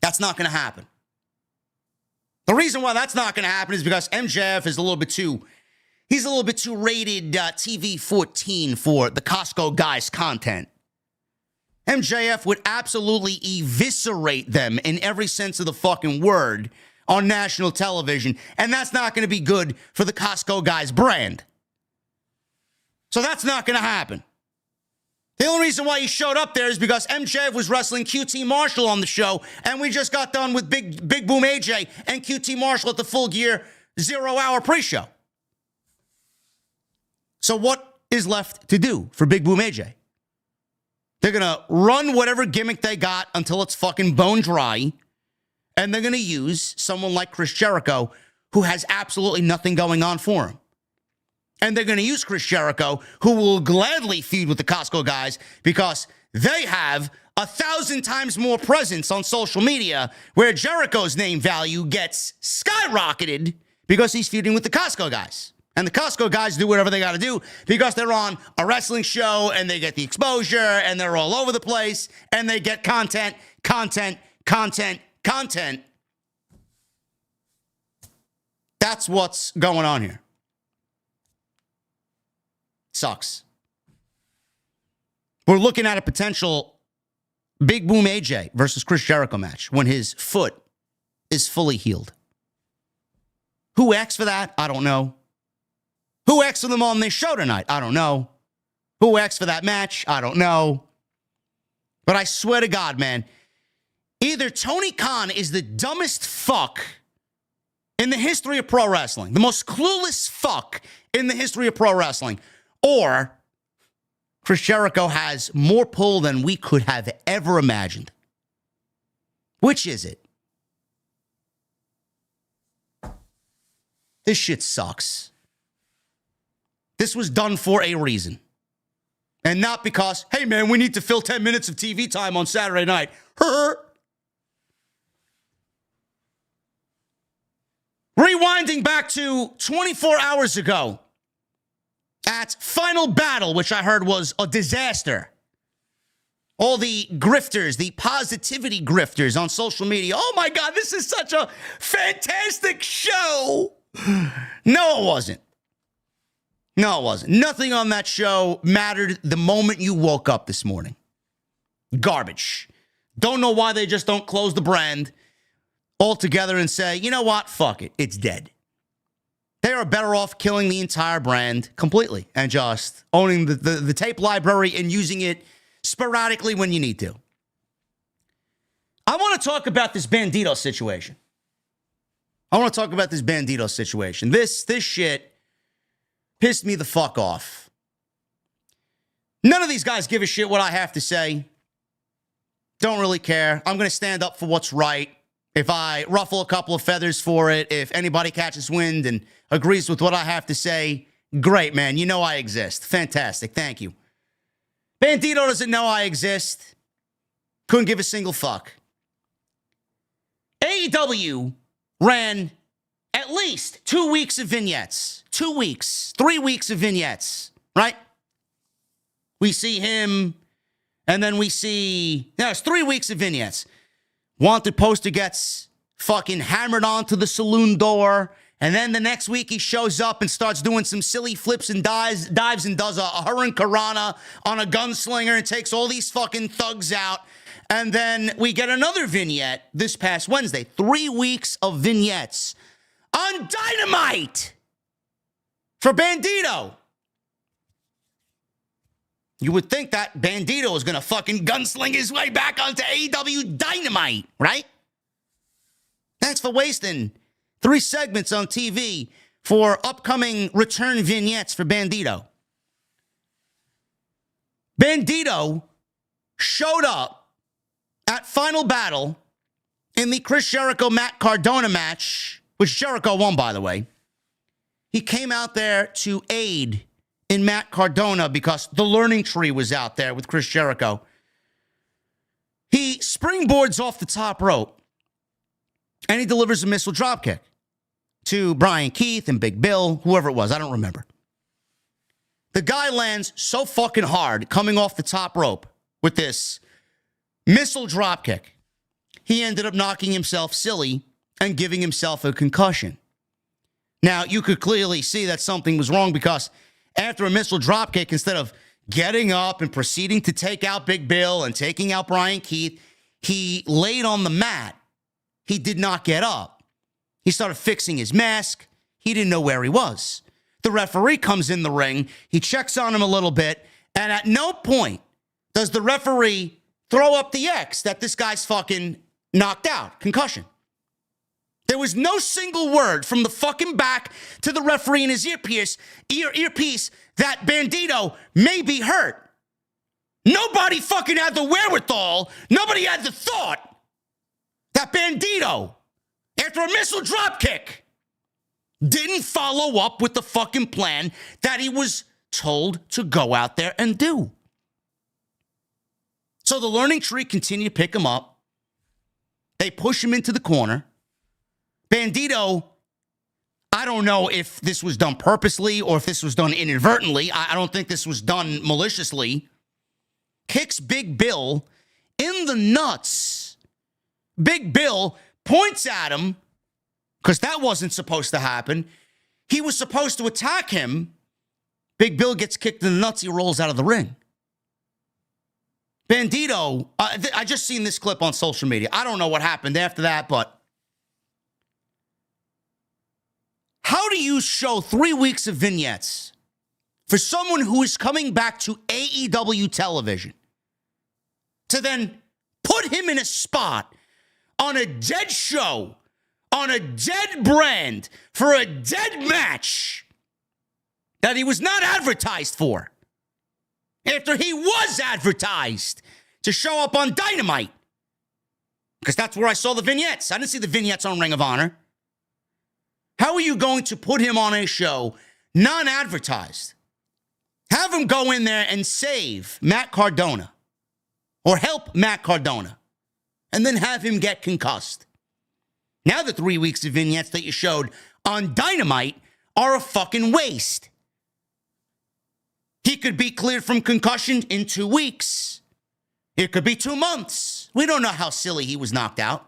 That's not going to happen. The reason why that's not going to happen is because MJF is a little bit too rated TV 14 for the Costco guys content. MJF would absolutely eviscerate them in every sense of the fucking word on national television, and that's not going to be good for the Costco guys brand. So that's not going to happen. The only reason why he showed up there is because MJF was wrestling QT Marshall on the show, and we just got done with Big Boom AJ and QT Marshall at the Full Gear 0 Hour pre-show. So what is left to do for Big Boom AJ? They're going to run whatever gimmick they got until it's fucking bone dry, and they're going to use someone like Chris Jericho, who has absolutely nothing going on for him. And they're going to use Chris Jericho, who will gladly feud with the Costco guys because they have 1,000 times more presence on social media, where Jericho's name value gets skyrocketed because he's feuding with the Costco guys. And the Costco guys do whatever they got to do because they're on a wrestling show and they get the exposure and they're all over the place and they get content. That's what's going on here. Sucks. We're looking at a potential Big Boom AJ versus Chris Jericho match when his foot is fully healed. Who asked for that? I don't know. Who asked for them on this show tonight? I don't know. Who asked for that match? I don't know. But I swear to God, man, either Tony Khan is the dumbest fuck in the history of pro wrestling, the most clueless fuck in the history of pro wrestling, or Chris Jericho has more pull than we could have ever imagined. Which is it? This shit sucks. This was done for a reason. And not because, hey man, we need to fill 10 minutes of TV time on Saturday night. Rewinding back to 24 hours ago at Final Battle, which I heard was a disaster. All the grifters, the positivity grifters on social media. Oh my God, this is such a fantastic show. No, it wasn't. No, it wasn't. Nothing on that show mattered the moment you woke up this morning. Garbage. Don't know why they just don't close the brand altogether and say, you know what? Fuck it. It's dead. They are better off killing the entire brand completely and just owning the tape library and using it sporadically when you need to. I want to talk about this Bandito situation. This shit pissed me the fuck off. None of these guys give a shit what I have to say. Don't really care. I'm going to stand up for what's right. If I ruffle a couple of feathers for it, if anybody catches wind and agrees with what I have to say, great, man. You know I exist. Fantastic. Thank you. Bandito doesn't know I exist. Couldn't give a single fuck. AEW ran at least 2 weeks of vignettes. 2 weeks. 3 weeks of vignettes, right? We see him, and then we see... No, it's 3 weeks of vignettes. Wanted poster gets fucking hammered onto the saloon door, and then the next week he shows up and starts doing some silly flips and dives and does a Hurricane Karana on a gunslinger and takes all these fucking thugs out. And then we get another vignette this past Wednesday. 3 weeks of vignettes on Dynamite for Bandito. You would think that Bandito is going to fucking gunsling his way back onto AEW Dynamite, right? Thanks for wasting 3 segments on TV for upcoming return vignettes for Bandito. Bandito showed up at Final Battle in the Chris Jericho-Matt Cardona match, which Jericho won, by the way. He came out there to aid in Matt Cardona because the learning tree was out there with Chris Jericho. He springboards off the top rope and he delivers a missile dropkick to Brian Keith and Big Bill, whoever it was. I don't remember. The guy lands so fucking hard coming off the top rope with this missile dropkick. He ended up knocking himself silly and giving himself a concussion. Now, you could clearly see that something was wrong because after a missile dropkick, instead of getting up and proceeding to take out Big Bill and taking out Brian Keith, he laid on the mat. He did not get up. He started fixing his mask. He didn't know where he was. The referee comes in the ring. He checks on him a little bit. And at no point does the referee throw up the X that this guy's fucking knocked out. Concussion. There was no single word from the fucking back to the referee in his earpiece that Bandito may be hurt. Nobody fucking had the wherewithal. Nobody had the thought that Bandito, after a missile dropkick, didn't follow up with the fucking plan that he was told to go out there and do. So the learning tree continued to pick him up. They push him into the corner. Bandito, I don't know if this was done purposely or if this was done inadvertently. I don't think this was done maliciously. Kicks Big Bill in the nuts. Big Bill points at him, because that wasn't supposed to happen. He was supposed to attack him. Big Bill gets kicked in the nuts. He rolls out of the ring. Bandito, I just seen this clip on social media. I don't know what happened after that, but how do you show 3 weeks of vignettes for someone who is coming back to AEW television to then put him in a spot on a dead show, on a dead brand, for a dead match that he was not advertised for, after he was advertised to show up on Dynamite? Because that's where I saw the vignettes. I didn't see the vignettes on Ring of Honor. How are you going to put him on a show non-advertised? Have him go in there and save Matt Cardona or help Matt Cardona and then have him get concussed. Now the 3 weeks of vignettes that you showed on Dynamite are a fucking waste. He could be cleared from concussion in 2 weeks. It could be 2 months. We don't know how silly he was knocked out.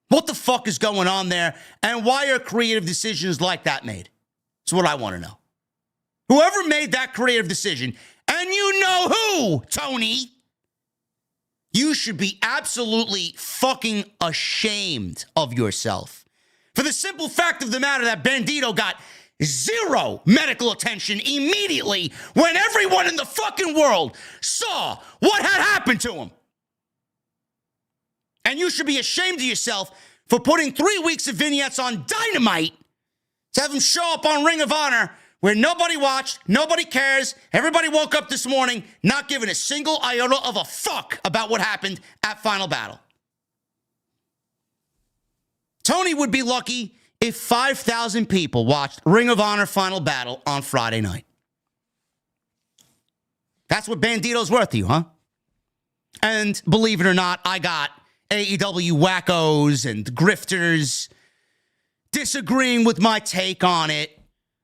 What the fuck is going on there? And why are creative decisions like that made? That's what I want to know. Whoever made that creative decision, and you know who, Tony, you should be absolutely fucking ashamed of yourself. For the simple fact of the matter that Bandito got zero medical attention immediately when everyone in the fucking world saw what had happened to him. And you should be ashamed of yourself for putting 3 weeks of vignettes on Dynamite to have him show up on Ring of Honor where nobody watched, nobody cares. Everybody woke up this morning not giving a single iota of a fuck about what happened at Final Battle. Tony would be lucky if 5,000 people watched Ring of Honor Final Battle on Friday night. That's what Bandito's worth to you, huh? And believe it or not, I got AEW wackos and grifters disagreeing with my take on it.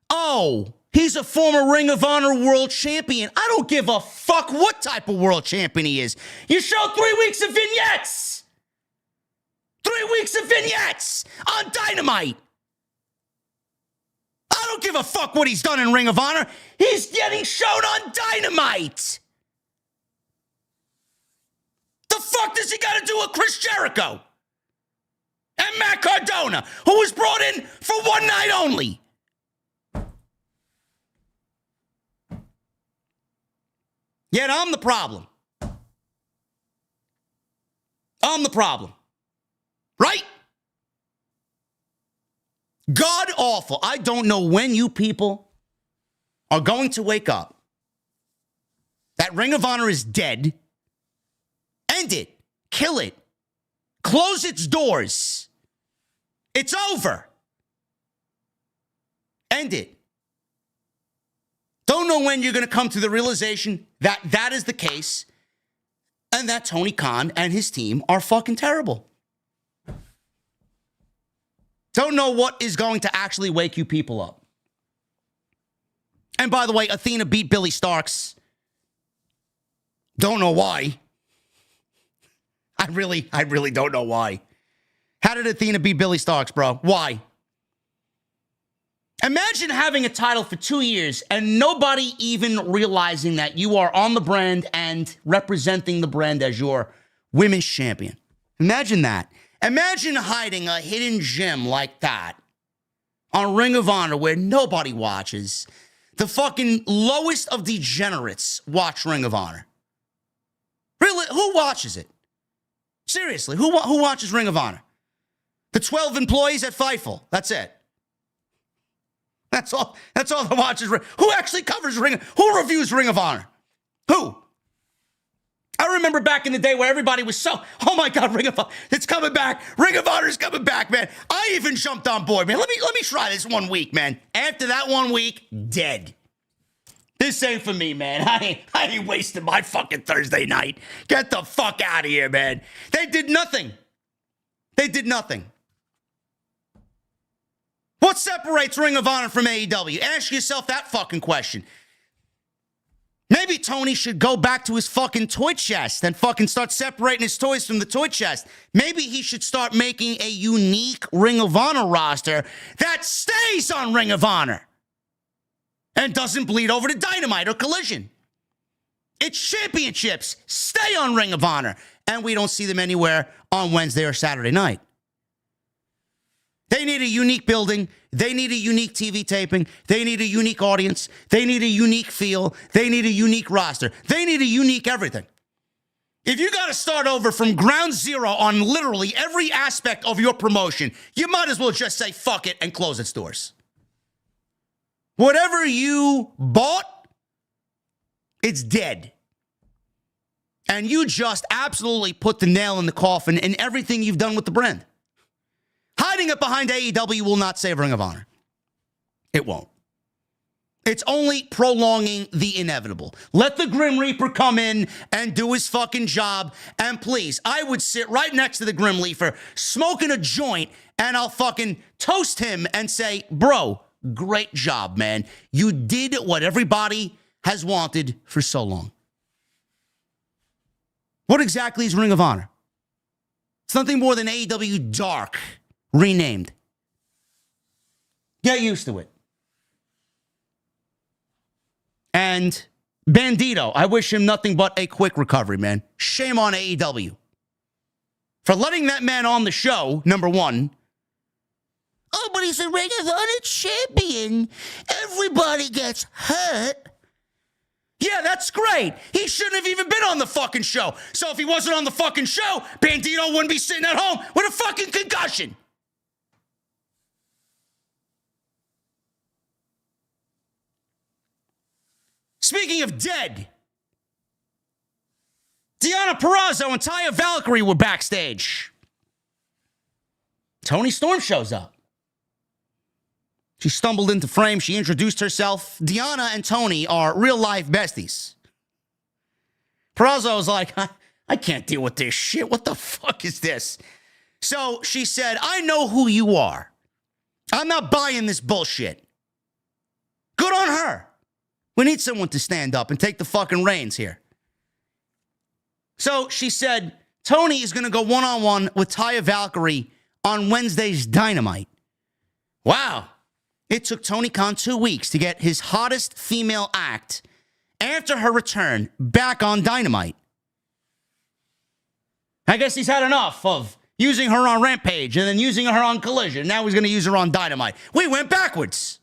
Oh, he's a former Ring of Honor world champion. I don't give a fuck what type of world champion he is. You show 3 weeks of vignettes. 3 weeks of vignettes on Dynamite. I don't give a fuck what he's done in Ring of Honor. He's getting shown on Dynamite. The fuck does he got to do with Chris Jericho and Matt Cardona, who was brought in for one night only? Yet I'm the problem. I'm the problem. Right? God awful. I don't know when you people are going to wake up. That Ring of Honor is dead. End it. Kill it. Close its doors. It's over. End it. Don't know when you're going to come to the realization that that is the case and that Tony Khan and his team are fucking terrible. Don't know what is going to actually wake you people up. And by the way, Athena beat Billy Starks. Don't know why. I really don't know why. How did Athena beat Billy Starks, bro? Why? Imagine having a title for 2 years and nobody even realizing that you are on the brand and representing the brand as your women's champion. Imagine that. Imagine hiding a hidden gem like that on Ring of Honor where nobody watches. The fucking lowest of degenerates watch Ring of Honor. Really? Who watches it? Seriously, who watches Ring of Honor? The 12 employees at Fightful. That's it. That's all the watchers. Who actually covers who reviews Ring of Honor? Who? I remember back in the day where everybody was so, oh my God, Ring of Honor, it's coming back. Ring of Honor's coming back, man. I even jumped on board, man. Let me try this 1 week, man. After that 1 week, dead. This ain't for me, man. I ain't wasting my fucking Thursday night. Get the fuck out of here, man. They did nothing. What separates Ring of Honor from AEW? Ask yourself that fucking question. Maybe Tony should go back to his fucking toy chest and fucking start separating his toys from the toy chest. Maybe he should start making a unique Ring of Honor roster that stays on Ring of Honor and doesn't bleed over to Dynamite or Collision. Its championships stay on Ring of Honor, and we don't see them anywhere on Wednesday or Saturday night. They need a unique building. They need a unique TV taping. They need a unique audience. They need a unique feel. They need a unique roster. They need a unique everything. If you got to start over from ground zero on literally every aspect of your promotion, you might as well just say fuck it and close its doors. Whatever you bought, it's dead. And you just absolutely put the nail in the coffin in everything you've done with the brand. Hiding it behind AEW will not save Ring of Honor. It won't. It's only prolonging the inevitable. Let the Grim Reaper come in and do his fucking job. And please, I would sit right next to the Grim Reaper, smoking a joint, and I'll fucking toast him and say, bro, great job, man. You did what everybody has wanted for so long. What exactly is Ring of Honor? It's nothing more than AEW Dark renamed. Get used to it. And Bandito, I wish him nothing but a quick recovery, man. Shame on AEW for letting that man on the show, number one. Oh, but he's a Ring of Honor champion. Everybody gets hurt. Yeah, that's great. He shouldn't have even been on the fucking show. So if he wasn't on the fucking show, Bandito wouldn't be sitting at home with a fucking concussion. Speaking of dead, Deonna Purrazzo and Taya Valkyrie were backstage. Toni Storm shows up. She stumbled into frame. She introduced herself. Deonna and Toni are real-life besties. Purrazzo was like, I can't deal with this shit. What the fuck is this? So she said, I know who you are. I'm not buying this bullshit. Good on her. We need someone to stand up and take the fucking reins here. So she said, Toni is going to go one-on-one with Taya Valkyrie on Wednesday's Dynamite. Wow. It took Tony Khan 2 weeks to get his hottest female act after her return back on Dynamite. I guess he's had enough of using her on Rampage and then using her on Collision. Now he's going to use her on Dynamite. We went backwards.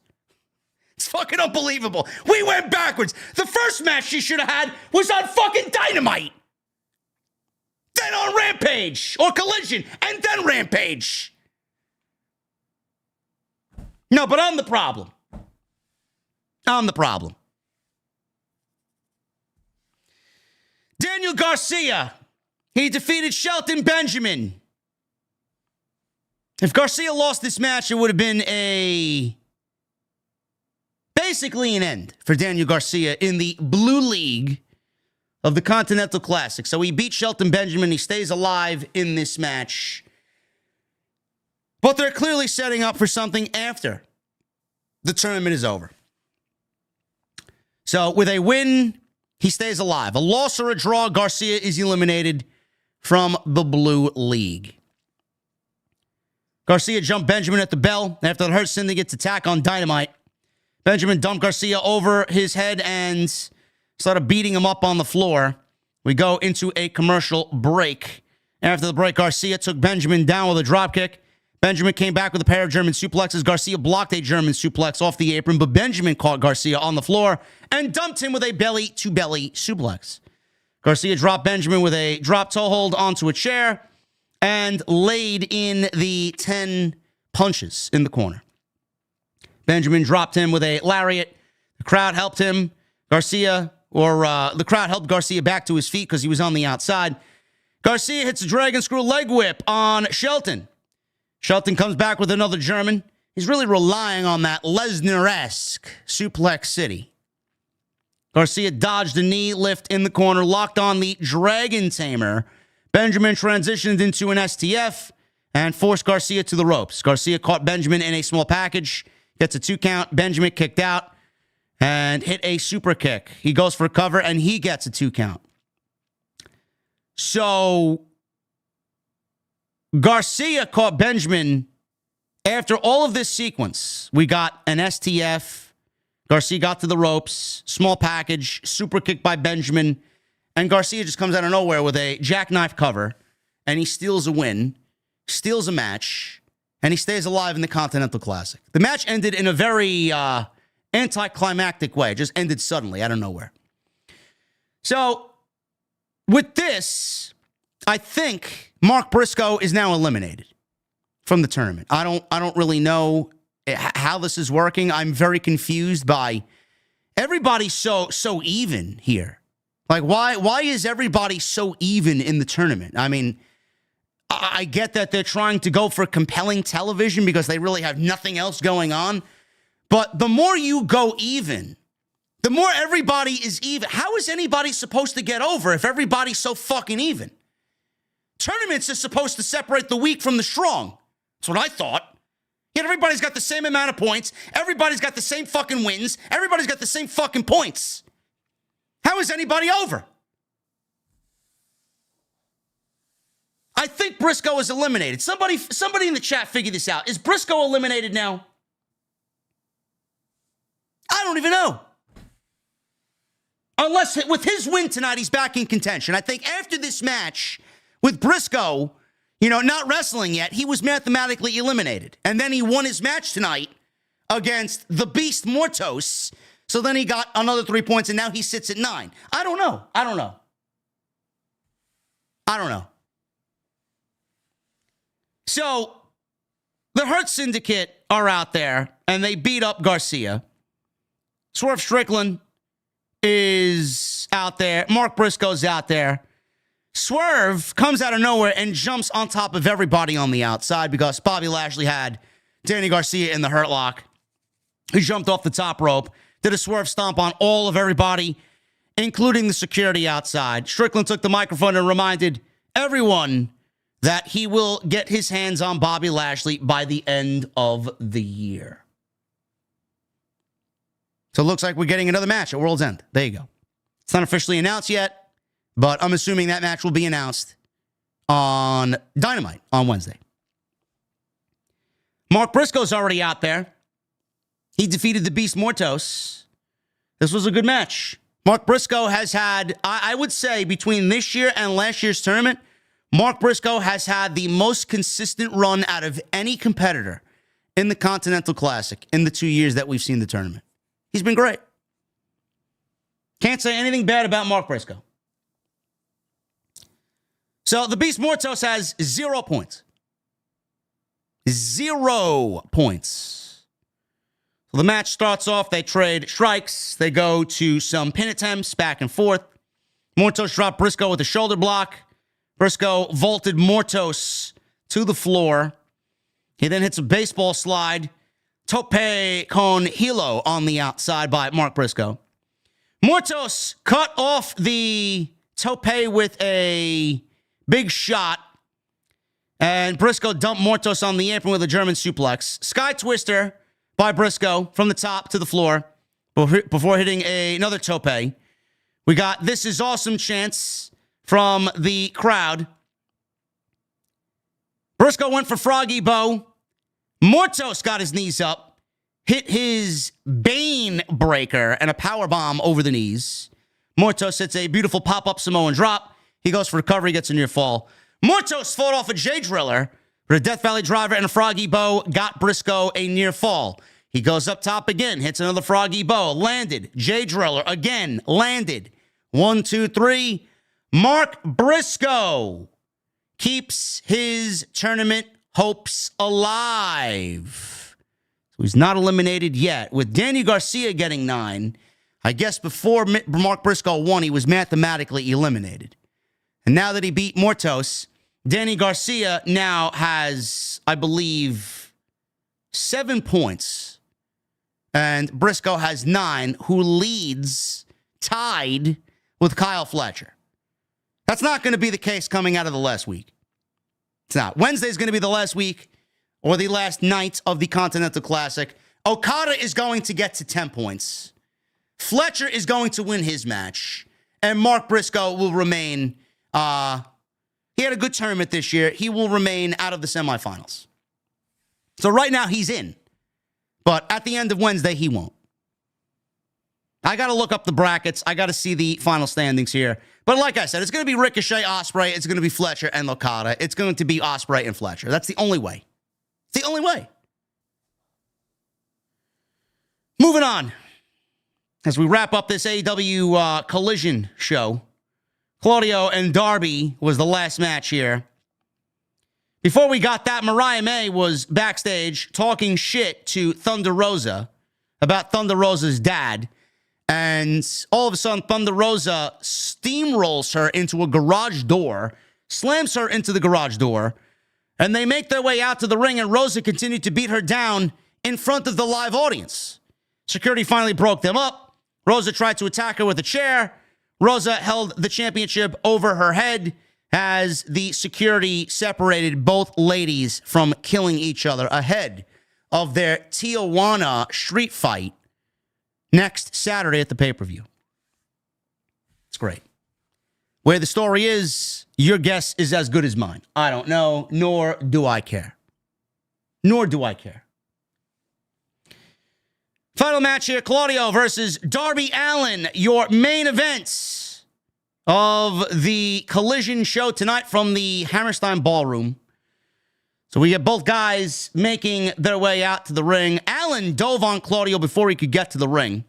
It's fucking unbelievable. We went backwards. The first match she should have had was on fucking Dynamite. Then on Rampage or Collision and then Rampage. No, but I'm the problem. I'm the problem. Daniel Garcia. He defeated Shelton Benjamin. If Garcia lost this match, it would have been basically an end for Daniel Garcia in the Blue League of the Continental Classic. So he beat Shelton Benjamin. He stays alive in this match. But they're clearly setting up for something after the tournament is over. So with a win, he stays alive. A loss or a draw, Garcia is eliminated from the Blue League. Garcia jumped Benjamin at the bell after the Hurt Syndicate's attack on Dynamite. Benjamin dumped Garcia over his head and started beating him up on the floor. We go into a commercial break. After the break, Garcia took Benjamin down with a dropkick. Benjamin came back with a pair of German suplexes. Garcia blocked a German suplex off the apron, but Benjamin caught Garcia on the floor and dumped him with a belly-to-belly suplex. Garcia dropped Benjamin with a drop toe hold onto a chair. and laid in the 10 punches in the corner. Benjamin dropped him with a lariat. The crowd helped him. The crowd helped Garcia back to his feet because he was on the outside. Garcia hits a dragon screw leg whip on Shelton. Shelton comes back with another German. He's really relying on that Lesnar-esque suplex city. Garcia dodged a knee lift in the corner, locked on the Dragon Tamer. Benjamin transitioned into an STF and forced Garcia to the ropes. Garcia caught Benjamin in a small package, gets a 2 count. Benjamin kicked out and hit a super kick. He goes for a cover and he gets a 2 count. So Garcia caught Benjamin after all of this sequence. We got an STF. Garcia got to the ropes. Small package. Super kick by Benjamin. And Garcia just comes out of nowhere with a jackknife cover. And he steals a win. Steals a match. And he stays alive in the Continental Classic. The match ended in a very anticlimactic way. It just ended suddenly out of nowhere. So with this, I think Mark Briscoe is now eliminated from the tournament. I don't really know how this is working. I'm very confused by everybody's so even here. Like, why is everybody so even in the tournament? I mean, I get that they're trying to go for compelling television because they really have nothing else going on. But the more you go even, the more everybody is even. How is anybody supposed to get over if everybody's so fucking even? Tournaments are supposed to separate the weak from the strong. That's what I thought. Yet everybody's got the same amount of points. Everybody's got the same fucking wins. Everybody's got the same fucking points. How is anybody over? I think Briscoe is eliminated. Somebody in the chat figure this out. Is Briscoe eliminated now? I don't even know. Unless with his win tonight, he's back in contention. I think after this match with Briscoe, not wrestling yet, he was mathematically eliminated. And then he won his match tonight against the Beast Mortos. So then he got another 3 points, and now he sits at 9. I don't know. So the Hurt Syndicate are out there, and they beat up Garcia. Swerve Strickland is out there. Mark Briscoe's out there. Swerve comes out of nowhere and jumps on top of everybody on the outside because Bobby Lashley had Danny Garcia in the Hurt Lock. He jumped off the top rope, did a swerve stomp on all of everybody, including the security outside. Strickland took the microphone and reminded everyone that he will get his hands on Bobby Lashley by the end of the year. So it looks like we're getting another match at World's End. There you go. It's not officially announced yet, but I'm assuming that match will be announced on Dynamite on Wednesday. Mark Briscoe's already out there. He defeated the Beast Mortos. This was a good match. Mark Briscoe has had, I would say, between this year and last year's tournament, Mark Briscoe has had the most consistent run out of any competitor in the Continental Classic in the 2 years that we've seen the tournament. He's been great. Can't say anything bad about Mark Briscoe. So the Beast Mortos has 0 points. 0 points. So the match starts off, they trade strikes. They go to some pin attempts back and forth. Mortos dropped Briscoe with a shoulder block. Briscoe vaulted Mortos to the floor. He then hits a baseball slide. Tope con hilo on the outside by Mark Briscoe. Mortos cut off the tope with a big shot. And Briscoe dumped Mortos on the apron with a German suplex. Sky Twister by Briscoe from the top to the floor before hitting another tope. We got This Is Awesome chants from the crowd. Briscoe went for Froggy Bow. Mortos got his knees up, hit his Bane Breaker and a powerbomb over the knees. Mortos hits a beautiful pop-up Samoan drop. He goes for recovery, gets a near fall. Mortos fought off a J-Driller, but a Death Valley Driver and a Froggy Bow got Briscoe a near fall. He goes up top again, hits another Froggy Bow, landed. J-Driller again, landed. 1, 2, 3. Mark Briscoe keeps his tournament hopes alive. So he's not eliminated yet. With Danny Garcia getting 9, I guess before Mark Briscoe won, he was mathematically eliminated. And now that he beat Mortos, Danny Garcia now has, I believe, 7 points. And Briscoe has 9, who leads tied with Kyle Fletcher. That's not going to be the case coming out of the last week. It's not. Wednesday's going to be the last week or the last night of the Continental Classic. Okada is going to get to 10 points. Fletcher is going to win his match. And Mark Briscoe will remain... he had a good tournament this year. He will remain out of the semifinals. So right now he's in. But at the end of Wednesday, he won't. I got to look up the brackets. I got to see the final standings here. But like I said, it's going to be Ricochet, Ospreay. It's going to be Fletcher and Okada. It's going to be Ospreay and Fletcher. That's the only way. It's the only way. Moving on. As we wrap up this AEW Collision show, Claudio and Darby was the last match here. Before we got that, Mariah May was backstage talking shit to Thunder Rosa about Thunder Rosa's dad. And all of a sudden, Thunder Rosa steamrolls her into a garage door, slams her into the garage door, and they make their way out to the ring, and Rosa continued to beat her down in front of the live audience. Security finally broke them up. Rosa tried to attack her with a chair. Rosa held the championship over her head as the security separated both ladies from killing each other ahead of their Tijuana street fight next Saturday at the pay-per-view. It's great. Where the story is, your guess is as good as mine. I don't know, nor do I care. Nor do I care. Final match here, Claudio versus Darby Allin, your main events of the Collision show tonight from the Hammerstein Ballroom. So we get both guys making their way out to the ring. Allin dove on Claudio before he could get to the ring.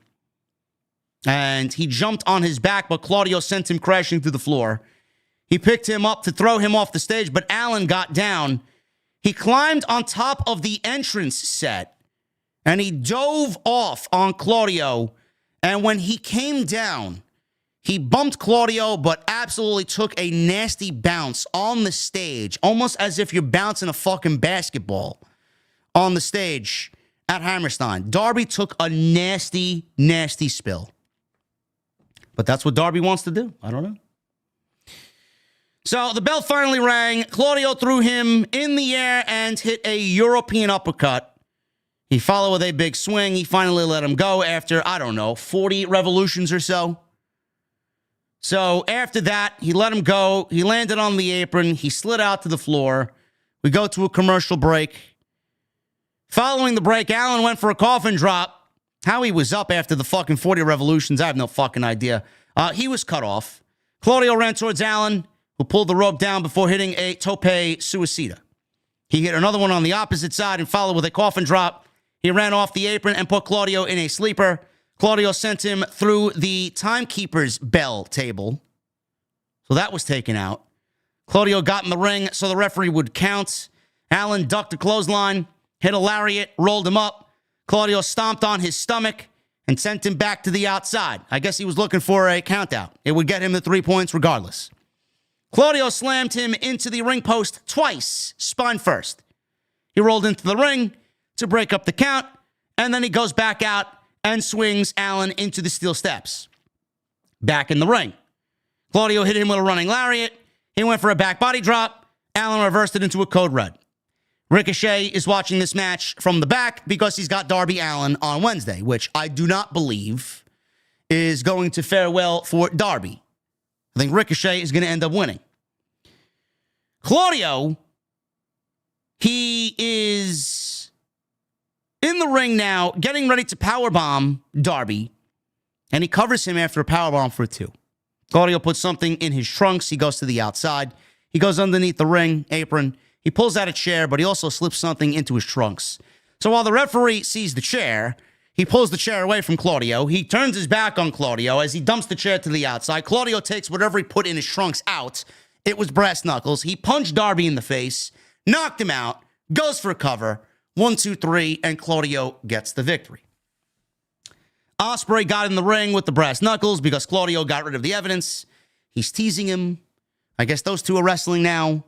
And he jumped on his back, but Claudio sent him crashing through the floor. He picked him up to throw him off the stage, but Allin got down. He climbed on top of the entrance set, and he dove off on Claudio. And when he came down, he bumped Claudio, but absolutely took a nasty bounce on the stage, almost as if you're bouncing a fucking basketball on the stage at Hammerstein. Darby took a nasty, nasty spill. But that's what Darby wants to do. I don't know. So the bell finally rang. Claudio threw him in the air and hit a European uppercut. He followed with a big swing. He finally let him go after, 40 revolutions or so. So after that, he let him go. He landed on the apron. He slid out to the floor. We go to a commercial break. Following the break, Allin went for a coffin drop. How he was up after the fucking 40 revolutions, I have no fucking idea. He was cut off. Claudio ran towards Allin, who pulled the rope down before hitting a tope suicida. He hit another one on the opposite side and followed with a coffin drop. He ran off the apron and put Claudio in a sleeper. Claudio sent him through the timekeeper's bell table. So that was taken out. Claudio got in the ring so the referee would count. Allin ducked a clothesline, hit a lariat, rolled him up. Claudio stomped on his stomach and sent him back to the outside. I guess he was looking for a countout. It would get him the 3 points regardless. Claudio slammed him into the ring post twice, spine first. He rolled into the ring to break up the count, and then he goes back out and swings Allin into the steel steps. Back in the ring. Claudio hit him with a running lariat. He went for a back body drop. Allin reversed it into a code red. Ricochet is watching this match from the back because he's got Darby Allin on Wednesday, which I do not believe is going to fare well for Darby. I think Ricochet is going to end up winning. Claudio, he is in the ring now, getting ready to powerbomb Darby, and he covers him after a powerbomb for 2. Claudio puts something in his trunks. He goes to the outside. He goes underneath the ring apron. He pulls out a chair, but he also slips something into his trunks. So while the referee sees the chair, he pulls the chair away from Claudio. He turns his back on Claudio as he dumps the chair to the outside. Claudio takes whatever he put in his trunks out It was brass knuckles. He punched Darby in the face, knocked him out, goes for a cover. 1, 2, 3, and Claudio gets the victory. Ospreay got in the ring with the brass knuckles because Claudio got rid of the evidence. He's teasing him. I guess those two are wrestling now.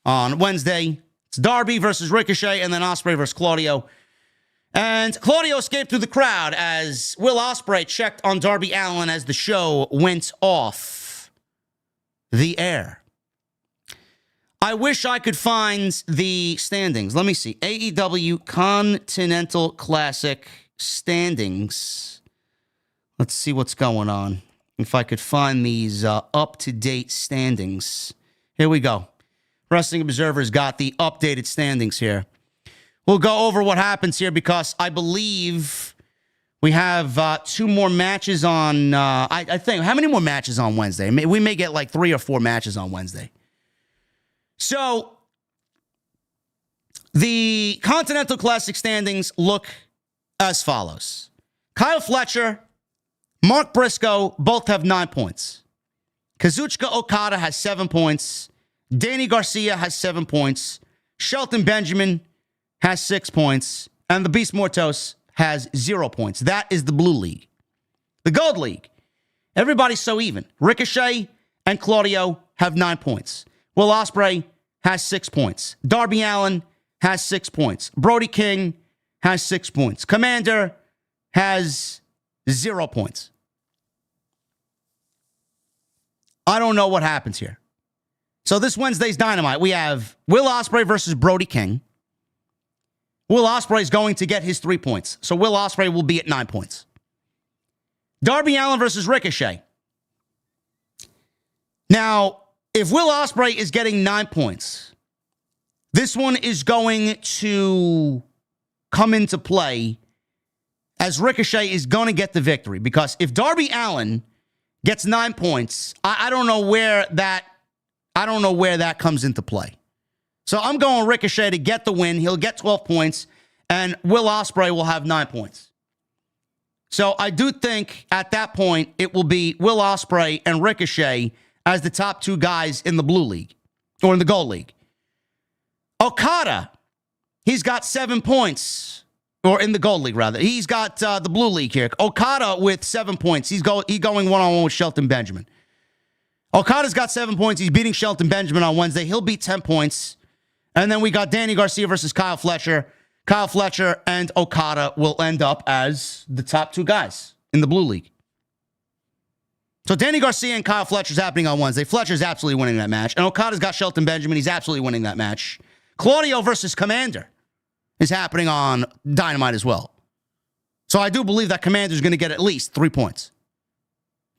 On Wednesday, it's Darby versus Ricochet, and then Ospreay versus Claudio. And Claudio escaped through the crowd as Will Ospreay checked on Darby Allin as the show went off the air. I wish I could find the standings. Let me see. AEW Continental Classic standings. Let's see what's going on. If I could find these up-to-date standings. Here we go. Wrestling Observer's got the updated standings here. We'll go over what happens here because I believe we have 2 more matches on, I think, how many more matches on Wednesday? We may get like 3 or 4 matches on Wednesday. So, the Continental Classic standings look as follows. Kyle Fletcher, Mark Briscoe both have 9 points. Kazuchika Okada has 7 points. Danny Garcia has 7 points. Shelton Benjamin has 6 points. And the Beast Mortos has 0 points. That is the Blue League. The Gold League. Everybody's so even. Ricochet and Claudio have 9 points. Will Ospreay has 6 points. Darby Allin has 6 points. Brody King has 6 points. Commander has 0 points. I don't know what happens here. So this Wednesday's Dynamite, we have Will Ospreay versus Brody King. Will Ospreay is going to get his 3 points. So Will Ospreay will be at 9 points. Darby Allin versus Ricochet. Now, if Will Ospreay is getting 9 points, this one is going to come into play as Ricochet is going to get the victory. Because if Darby Allin gets 9 points, I don't know where that comes into play. So I'm going Ricochet to get the win. He'll get 12 points, and Will Ospreay will have 9 points. So I do think at that point it will be Will Ospreay and Ricochet as the top 2 guys in the Blue League, or in the Gold League. Okada, he's got 7 points, or in the Gold League, rather. He's got the Blue League here. Okada with 7 points. He's going one-on-one with Shelton Benjamin. Okada's got 7 points. He's beating Shelton Benjamin on Wednesday. He'll beat 10 points. And then we got Danny Garcia versus Kyle Fletcher. Kyle Fletcher and Okada will end up as the top 2 guys in the Blue League. So Danny Garcia and Kyle Fletcher's happening on Wednesday. Fletcher's absolutely winning that match. And Okada's got Shelton Benjamin. He's absolutely winning that match. Claudio versus Commander is happening on Dynamite as well. So I do believe that Commander's going to get at least 3 points.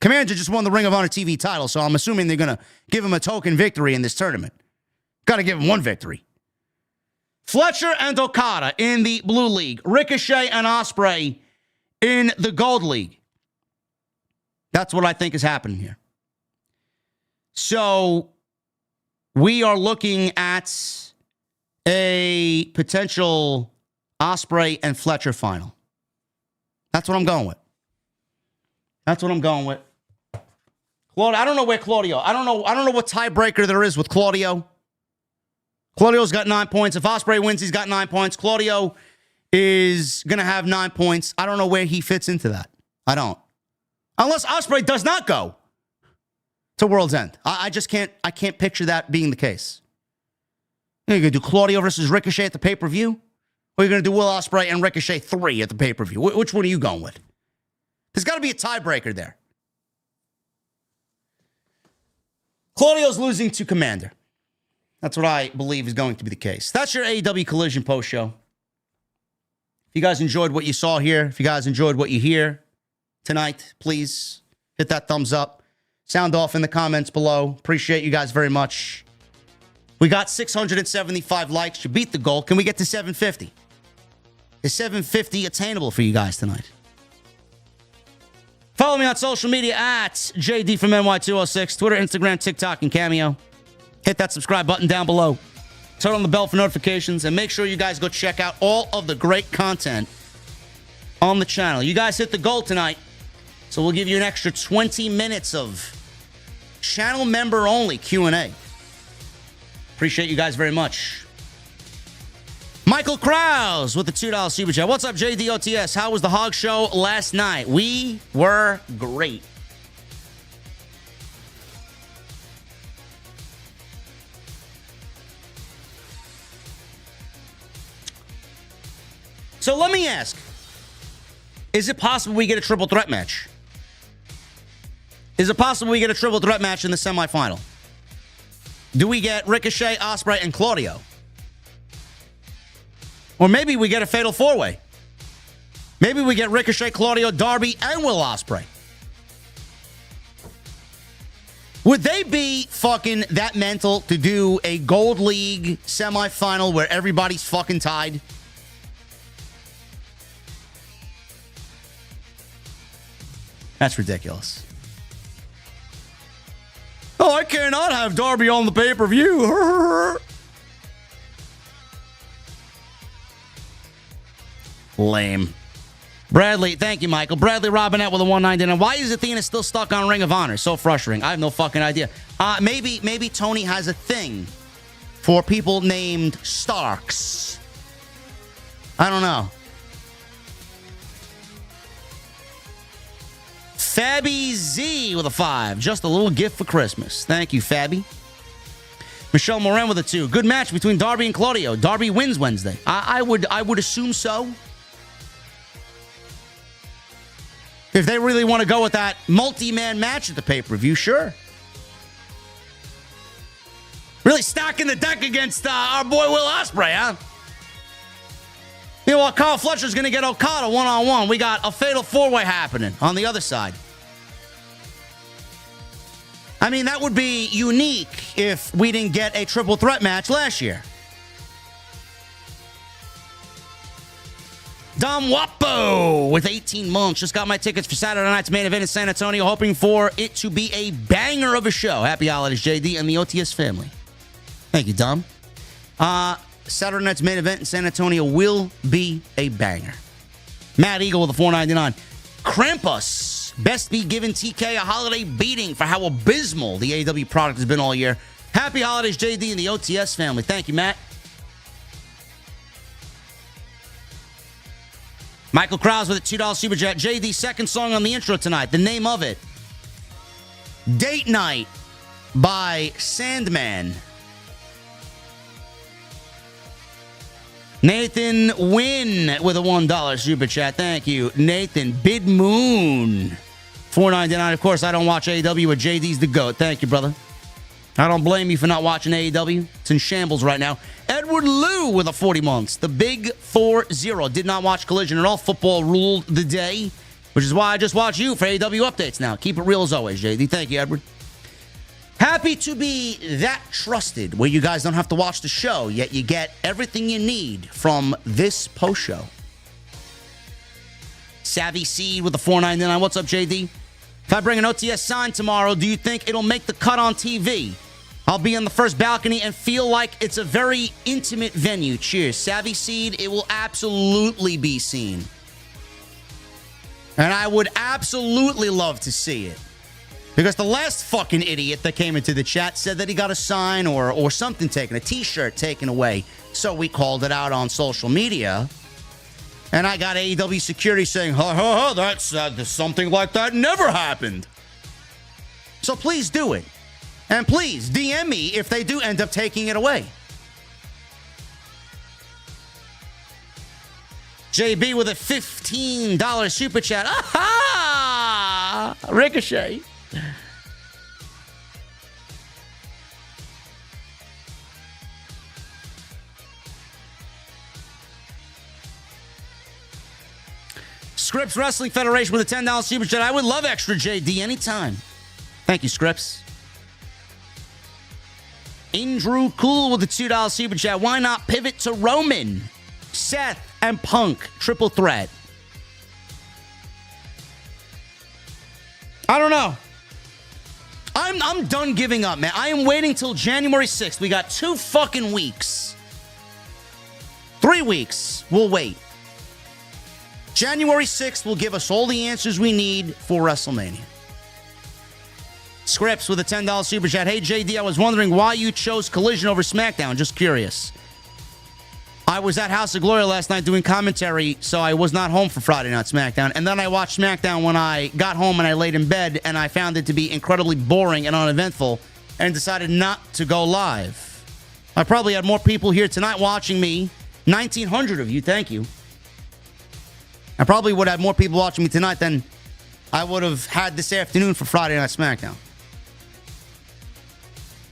Commander just won the Ring of Honor TV title, so I'm assuming they're going to give him a token victory in this tournament. Got to give him 1 victory. Fletcher and Okada in the Blue League. Ricochet and Ospreay in the Gold League. That's what I think is happening here. So we are looking at a potential Ospreay and Fletcher final. That's what I'm going with. Claudio, I don't know where Claudio. I don't know what tiebreaker there is with Claudio. Claudio's got 9 points. If Ospreay wins, he's got 9 points. Claudio is going to have 9 points. I don't know where he fits into that. I don't. Unless Ospreay does not go to World's End. I just can't picture that being the case. You're going to do Claudio versus Ricochet at the pay-per-view? Or you're going to do Will Ospreay and Ricochet 3 at the pay-per-view? Which one are you going with? There's got to be a tiebreaker there. Claudio's losing to Commander. That's what I believe is going to be the case. That's your AEW Collision post-show. If you guys enjoyed what you saw here, if you guys enjoyed what you hear tonight, please hit that thumbs up. Sound off in the comments below. Appreciate you guys very much. We got 675 likes to beat the goal. Can we get to 750? Is 750 attainable for you guys tonight? Follow me on social media at JD from NY206, Twitter, Instagram, TikTok, and Cameo. Hit that subscribe button down below. Turn on the bell for notifications, and make sure you guys go check out all of the great content on the channel. You guys hit the goal tonight, so we'll give you an extra 20 minutes of channel member only Q&A. Appreciate you guys very much. Michael Krause with the $2 super chat. What's up, JDOTS? How was the Hog Show last night? We were great. So let me ask, is it possible we get a triple threat match? Is it possible we get a triple threat match in the semifinal? Do we get Ricochet, Ospreay, and Claudio? Or maybe we get a fatal four-way. Maybe we get Ricochet, Claudio, Darby, and Will Ospreay. Would they be fucking that mental to do a Gold League semifinal where everybody's fucking tied? That's ridiculous. Oh, I cannot have Darby on the pay-per-view. Lame. Bradley, thank you, Michael. Bradley Robinette with a 199. Why is Athena still stuck on Ring of Honor? So frustrating. I have no fucking idea. Maybe Tony has a thing for people named Starks. I don't know. Fabby Z with a 5. Just a little gift for Christmas. Thank you, Fabby. Michelle Moran with a 2. Good match between Darby and Claudio. Darby wins Wednesday. I would assume so. If they really want to go with that multi-man match at the pay-per-view, sure. Really stacking the deck against our boy Will Ospreay, huh? You know what? Carl Fletcher's going to get Okada one-on-one. We got a fatal four-way happening on the other side. I mean, that would be unique if we didn't get a triple threat match last year. Dom Wapo with 18 months. Just got my tickets for Saturday night's main event in San Antonio, hoping for it to be a banger of a show. Happy holidays, JD and the OTS family. Thank you, Dom. Saturday night's main event in San Antonio will be a banger. Matt Eagle with a 499. Krampus. Best be giving TK a holiday beating for how abysmal the AEW product has been all year. Happy holidays, JD and the OTS family. Thank you, Matt. Michael Krause with a $2 super chat. JD, second song on the intro tonight. The name of it, Date Night by Sandman. Nathan Wynn with a $1 super chat. Thank you, Nathan. Bid Moon, $4.99. Of course, I don't watch AEW, but JD's the GOAT. Thank you, brother. I don't blame you for not watching AEW. It's in shambles right now. Edward Liu with a 40 months. The big 4-0. Did not watch Collision at all. Football ruled the day, which is why I just watch you for AEW updates now. Keep it real as always, JD. Thank you, Edward. Happy to be that trusted where you guys don't have to watch the show, yet you get everything you need from this post show. Savvy Seed with a 499. What's up, JD? If I bring an OTS sign tomorrow, do you think it'll make the cut on TV? I'll be on the first balcony and feel like it's a very intimate venue. Cheers. Savvy Seed, it will absolutely be seen. And I would absolutely love to see it. Because the last fucking idiot that came into the chat said that he got a sign or something taken, a t-shirt taken away. So we called it out on social media. And I got AEW security saying, that's something like that never happened. So please do it. And please DM me if they do end up taking it away. JB with a $15 super chat. Aha! Ricochet. Scripps Wrestling Federation with a $10 super chat. I would love extra JD anytime. Thank you, Scripps. Andrew Cool with a $2 super chat. Why not pivot to Roman, Seth, and Punk triple threat? I don't know. I'm done giving up, man. I am waiting till January 6th. We got 2 fucking weeks. 3 weeks. We'll wait. January 6th will give us all the answers we need for WrestleMania. Scripps with a $10 super chat. Hey, JD, I was wondering why you chose Collision over SmackDown. Just curious. I was at House of Glory last night doing commentary, so I was not home for Friday Night SmackDown. And then I watched SmackDown when I got home and I laid in bed, and I found it to be incredibly boring and uneventful and decided not to go live. I probably had more people here tonight watching me. 1,900 of you, thank you. I probably would have more people watching me tonight than I would have had this afternoon for Friday Night SmackDown.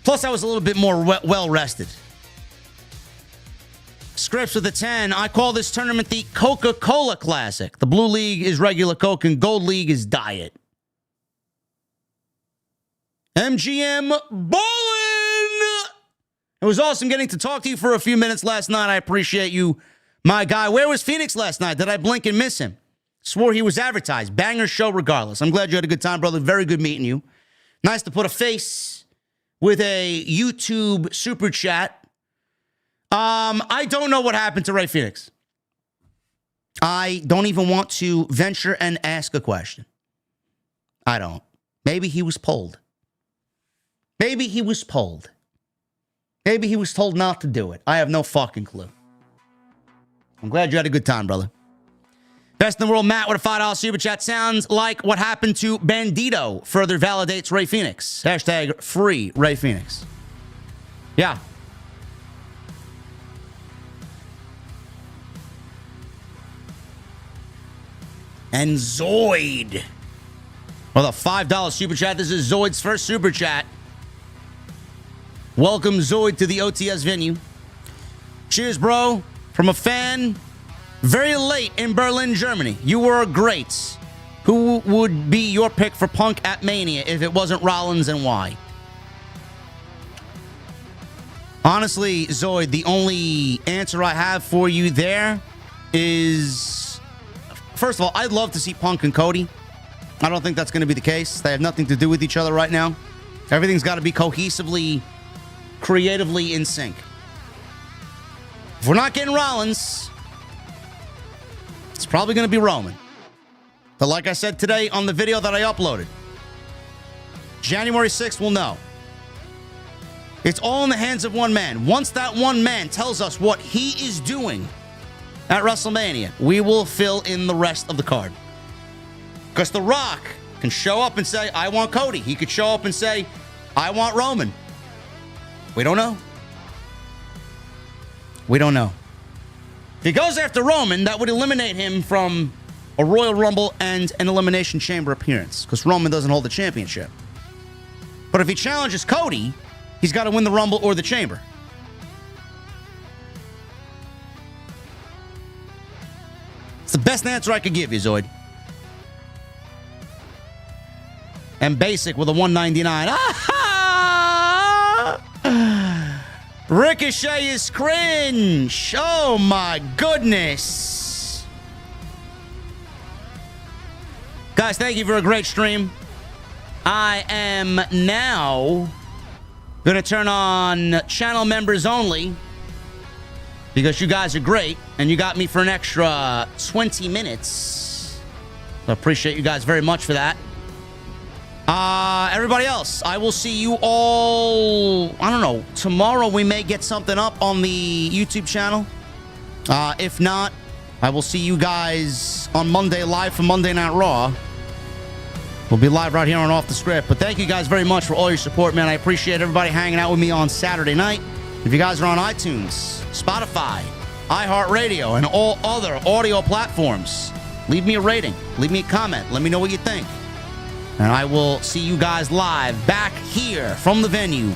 Plus, I was a little bit more well-rested. Scripts with a 10. I call this tournament the Coca-Cola Classic. The Blue League is regular Coke and Gold League is Diet. MGM Ballin'! It was awesome getting to talk to you for a few minutes last night. I appreciate you, my guy. Where was Phoenix last night? Did I blink and miss him? Swore he was advertised. Banger show regardless. I'm glad you had a good time, brother. Very good meeting you. Nice to put a face with a YouTube super chat. I don't know what happened to Rey Fenix. I don't even want to venture and ask a question. I don't. Maybe he was pulled. Maybe he was pulled. Maybe he was told not to do it. I have no fucking clue. I'm glad you had a good time, brother. Best in the world, Matt, with a $5 super chat. Sounds like what happened to Bandito further validates Rey Fenix. Hashtag free Rey Fenix. Yeah. And Zoid. Well, the $5 super chat. This is Zoid's first super chat. Welcome, Zoid, to the OTS venue. Cheers, bro. From a fan very late in Berlin, Germany. You were great. Who would be your pick for Punk at Mania if it wasn't Rollins, and why? Honestly, Zoid, the only answer I have for you there is, first of all, I'd love to see Punk and Cody. I don't think that's going to be the case. They have nothing to do with each other right now. Everything's got to be cohesively, creatively in sync. If we're not getting Rollins, it's probably going to be Roman. But like I said today on the video that I uploaded, January 6th, we'll know. It's all in the hands of one man. Once that one man tells us what he is doing at WrestleMania, we will fill in the rest of the card. Because The Rock can show up and say, I want Cody. He could show up and say, I want Roman. We don't know. We don't know. If he goes after Roman, that would eliminate him from a Royal Rumble and an Elimination Chamber appearance, because Roman doesn't hold the championship. But if he challenges Cody, he's got to win the Rumble or the Chamber. It's the best answer I could give you, Zoid. And Basic with a 199. Ricochet is cringe. Oh my goodness. Guys, thank you for a great stream. I am now going to turn on channel members only because you guys are great and you got me for an extra 20 minutes. I appreciate you guys very much for that. Everybody else, I will see you all, I don't know, tomorrow we may get something up on the YouTube channel. If not, I will see you guys on Monday live for Monday Night Raw. We'll be live right here on Off the Script. But thank you guys very much for all your support, man. I appreciate everybody hanging out with me on Saturday night. If you guys are on iTunes, Spotify, iHeartRadio, and all other audio platforms, leave me a rating, leave me a comment, let me know what you think. And I will see you guys live back here from the venue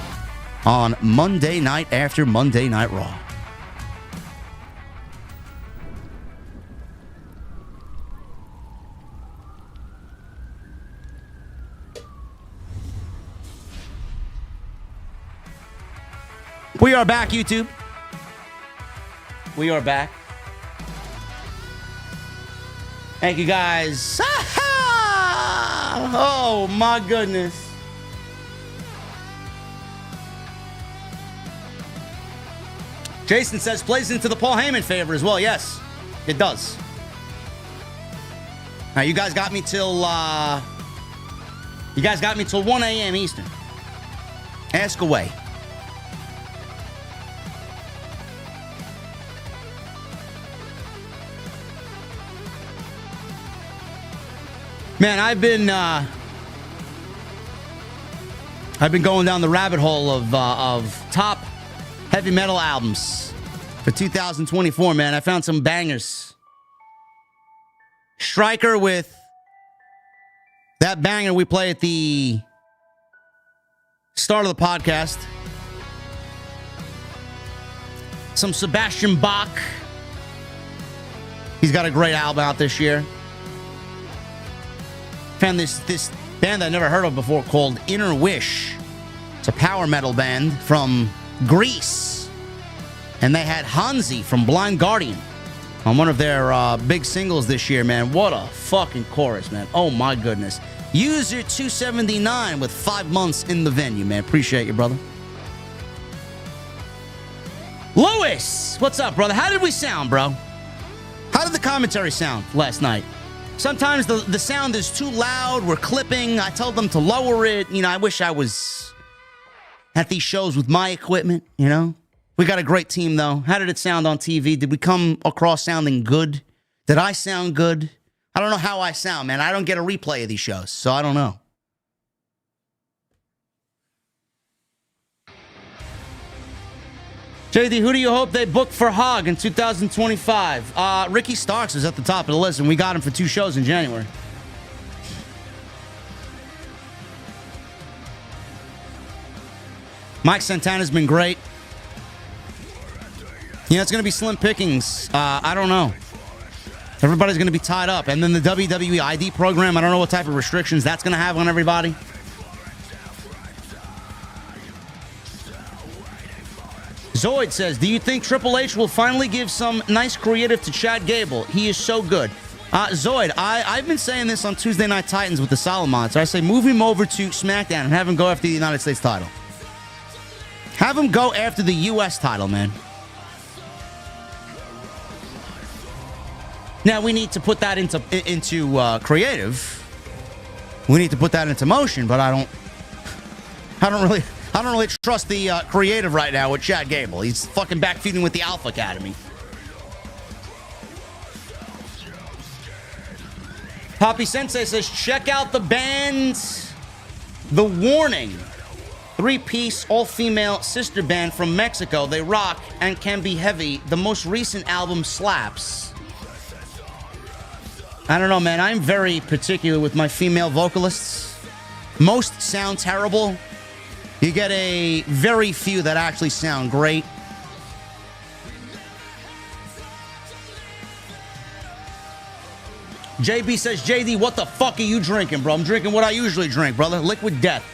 on Monday night after Monday Night Raw. We are back, YouTube. We are back. Thank you, guys. Oh, my goodness. Jason says plays into the Paul Heyman favor as well. Yes, it does. Now, you guys got me till You guys got me till 1 a.m. Eastern. Ask away. Man, I've been going down the rabbit hole of top heavy metal albums for 2024, man. I found some bangers. Stryker with that banger we play at the start of the podcast. Some Sebastian Bach. He's got a great album out this year. Found this band I never heard of before called Inner Wish. It's a power metal band from Greece. And they had Hansi from Blind Guardian on one of their big singles this year, man. What a fucking chorus, man. Oh, my goodness. User 279 with 5 months in the venue, man. Appreciate you, brother. Lewis, what's up, brother? How did we sound, bro? How did the commentary sound last night? Sometimes the sound is too loud. We're clipping. I told them to lower it. You know, I wish I was at these shows with my equipment, you know? We got a great team, though. How did it sound on TV? Did we come across sounding good? Did I sound good? I don't know how I sound, man. I don't get a replay of these shows, so I don't know. JD, who do you hope they book for Hog in 2025? Ricky Starks is at the top of the list, and we got him for 2 shows in January. Mike Santana's been great. You know, it's going to be slim pickings. I don't know. Everybody's going to be tied up. And then the WWE ID program, I don't know what type of restrictions that's going to have on everybody. Zoid says, do you think Triple H will finally give some nice creative to Chad Gable? He is so good. Zoid, I've been saying this on Tuesday Night Titans with the Solomons. I say move him over to SmackDown and have him go after the United States title. Have him go after the U.S. title, man. Now, we need to put that into creative. We need to put that into motion, but I don't really trust the creative right now with Chad Gable. He's fucking back feuding with the Alpha Academy. Poppy Sensei says, check out the band The Warning. 3-piece, all-female sister band from Mexico. They rock and can be heavy. The most recent album slaps. I don't know, man. I'm very particular with my female vocalists. Most sound terrible. You get a very few that actually sound great. JB says, JD, what the fuck are you drinking, bro? I'm drinking what I usually drink, brother. Liquid Death.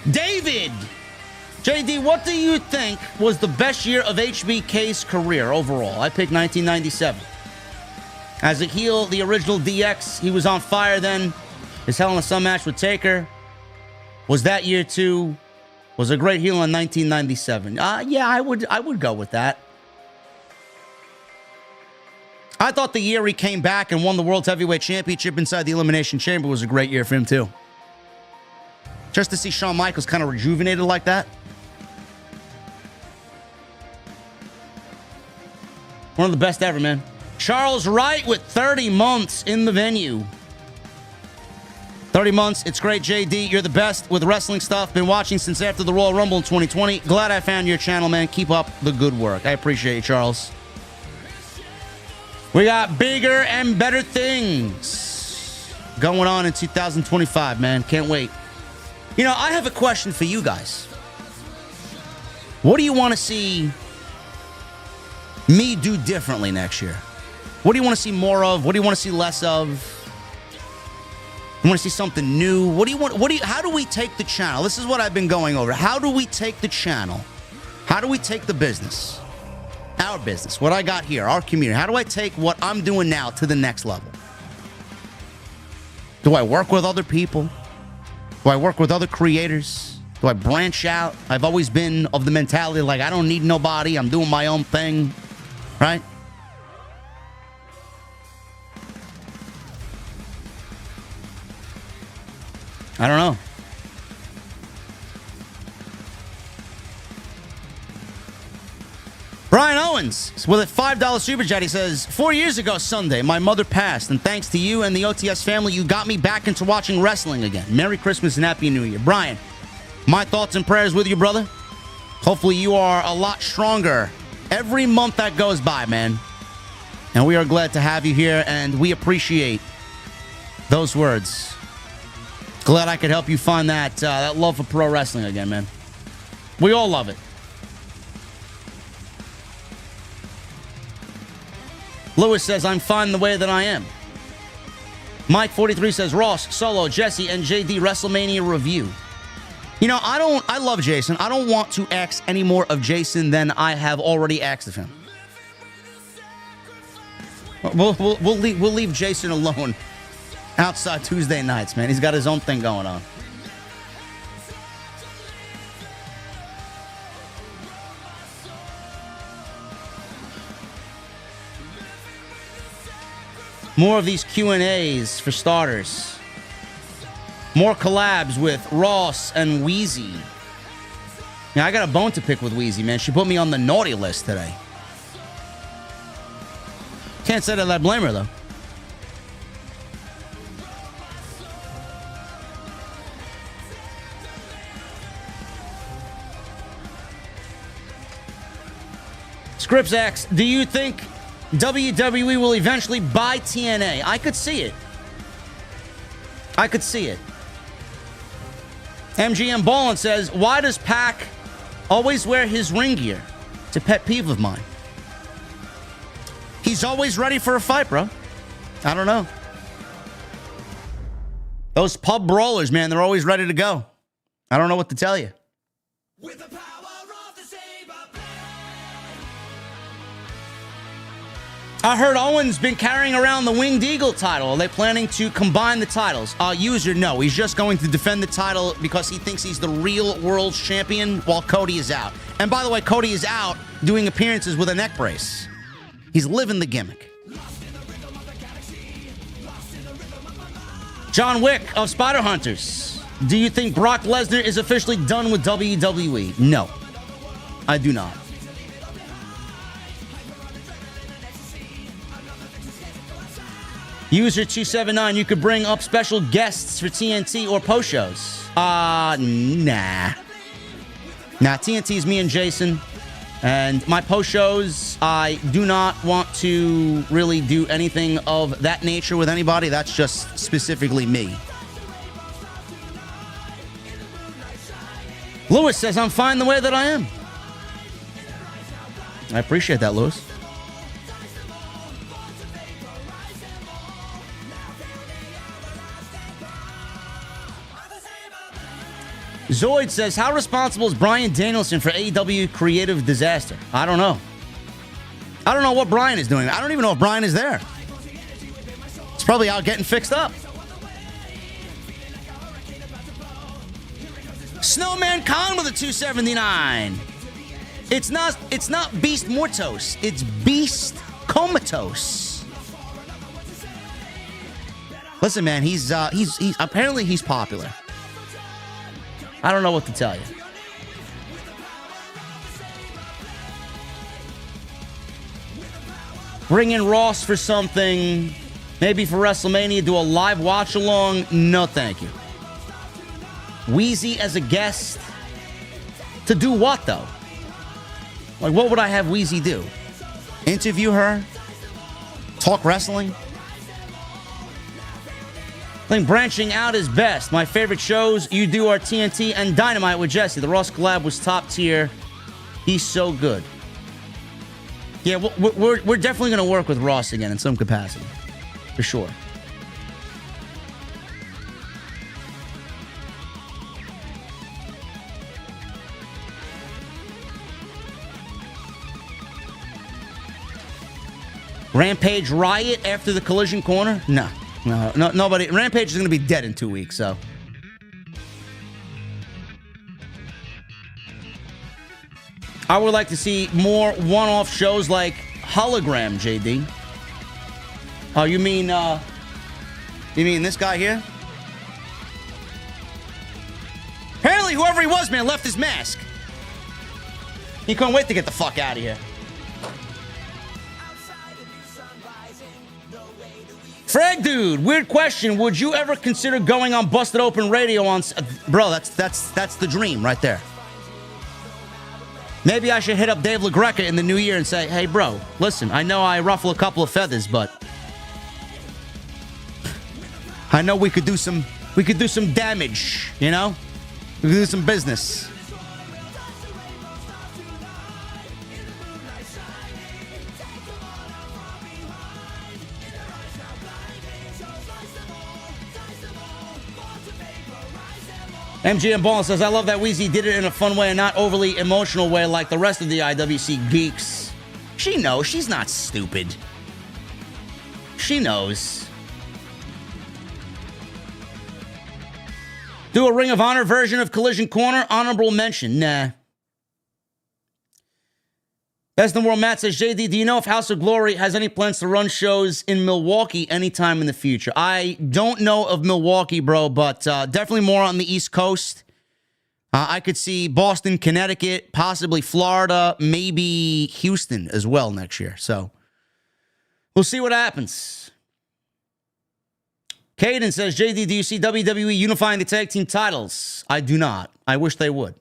David! JD, what do you think was the best year of HBK's career overall? I picked 1997. As a heel, the original DX, he was on fire then. His Hell in a Cell match with Taker was that year too. Was a great heel in 1997. Yeah, I would go with that. I thought the year he came back and won the World Heavyweight Championship inside the Elimination Chamber was a great year for him too. Just to see Shawn Michaels kind of rejuvenated like that. One of the best ever, man. Charles Wright with 30 months in the venue. 30 months. It's great, JD. You're the best with wrestling stuff. Been watching since after the Royal Rumble in 2020. Glad I found your channel, man. Keep up the good work. I appreciate you, Charles. We got bigger and better things going on in 2025, man. Can't wait. You know, I have a question for you guys. What do you want to see me do differently next year? What do you want to see more of? What do you want to see less of? You want to see something new? How do we take the channel? This is what I've been going over. How do we take the channel? How do we take the business? Our business, what I got here, our community. How do I take what I'm doing now to the next level? Do I work with other people? Do I work with other creators? Do I branch out? I've always been of the mentality like I don't need nobody. I'm doing my own thing, right? I don't know. Brian Owens with a $5 super chat. He says, 4 years ago Sunday, my mother passed, and thanks to you and the OTS family, you got me back into watching wrestling again. Merry Christmas and Happy New Year. Brian, my thoughts and prayers with you, brother. Hopefully you are a lot stronger every month that goes by, man. And we are glad to have you here, and we appreciate those words. Glad I could help you find that love for pro wrestling again, man. We all love it. Lewis says, I'm fine the way that I am. Mike43 says, Ross, Solo, Jesse, and JD WrestleMania review. You know, I love Jason. I don't want to ask any more of Jason than I have already asked of him. We'll leave Jason alone outside Tuesday nights, man. He's got his own thing going on. More of these Q&As for starters. More collabs with Ross and Wheezy. Now, I got a bone to pick with Wheezy, man. She put me on the naughty list today. Can't say that I blame her, though. Scripps asks, do you think WWE will eventually buy TNA? I could see it. I could see it. MGM Ballin says, why does Pac always wear his ring gear? It's a pet peeve of mine. He's always ready for a fight, bro. I don't know. Those pub brawlers, man, they're always ready to go. I don't know what to tell you. With the power of the saber blade. I heard Owen's been carrying around the Winged Eagle title. Are they planning to combine the titles? User, no. He's just going to defend the title because he thinks he's the real world champion while Cody is out. And by the way, Cody is out doing appearances with a neck brace. He's living the gimmick. John Wick of Spider Hunters. Do you think Brock Lesnar is officially done with WWE? No, I do not. User 279, you could bring up special guests for TNT or post shows. Nah. Nah, TNT is me and Jason. And my post shows, I do not want to really do anything of that nature with anybody. That's just specifically me. Lewis says, I'm fine the way that I am. I appreciate that, Lewis. Zoid says, how responsible is Bryan Danielson for AEW creative disaster? I don't know. I don't know what Bryan is doing. I don't even know if Bryan is there. He's probably out getting fixed up. Snowman Khan with a 279. It's not Beast Mortos. It's Beast Comatose. Listen, man, he's apparently he's popular. I don't know what to tell you. Bring in Ross for something. Maybe for WrestleMania, do a live watch along. No, thank you. Wheezy as a guest. To do what, though? Like, what would I have Wheezy do? Interview her? Talk wrestling? I think branching out is best. My favorite shows you do are TNT and Dynamite with Jesse. The Ross collab was top tier. He's so good. Yeah, we're definitely going to work with Ross again in some capacity. For sure. Rampage Riot after the Collision Corner? No, nobody. Rampage is going to be dead in 2 weeks, so. I would like to see more one-off shows like Hologram, JD. Oh, you mean this guy here? Apparently, whoever he was, man, left his mask. He couldn't wait to get the fuck out of here. Frag dude, weird question. Would you ever consider going on Busted Open Radio on... Bro, that's the dream right there. Maybe I should hit up Dave LaGreca in the new year and say, hey, bro, listen, I know I ruffle a couple of feathers, but I know we could do some damage, you know? We could do some business. MGM Ball says, I love that Weezy did it in a fun way and not overly emotional way like the rest of the IWC geeks. She knows. She's not stupid. She knows. Do a Ring of Honor version of Collision Corner? Honorable mention. Nah. Best in the World Matt says, JD, do you know if House of Glory has any plans to run shows in Milwaukee anytime in the future? I don't know of Milwaukee, bro, but definitely more on the East Coast. I could see Boston, Connecticut, possibly Florida, maybe Houston as well next year. So we'll see what happens. Caden says, JD, do you see WWE unifying the tag team titles? I do not. I wish they would.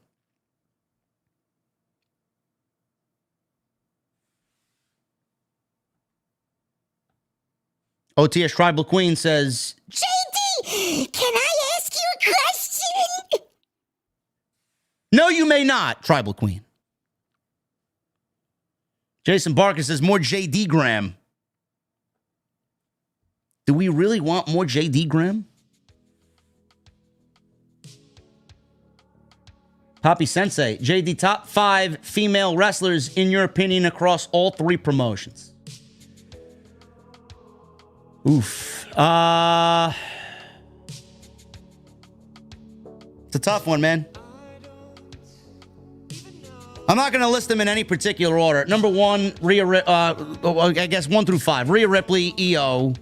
OTS Tribal Queen says, JD, can I ask you a question? No, you may not, Tribal Queen. Jason Barker says, more JD Graham. Do we really want more JD Graham? Poppy Sensei, JD, top 5 female wrestlers in your opinion across all 3 promotions. Oof. It's a tough one, man. I'm not going to list them in any particular order. Number 1, I guess 1 through 5. Rhea Ripley, EO.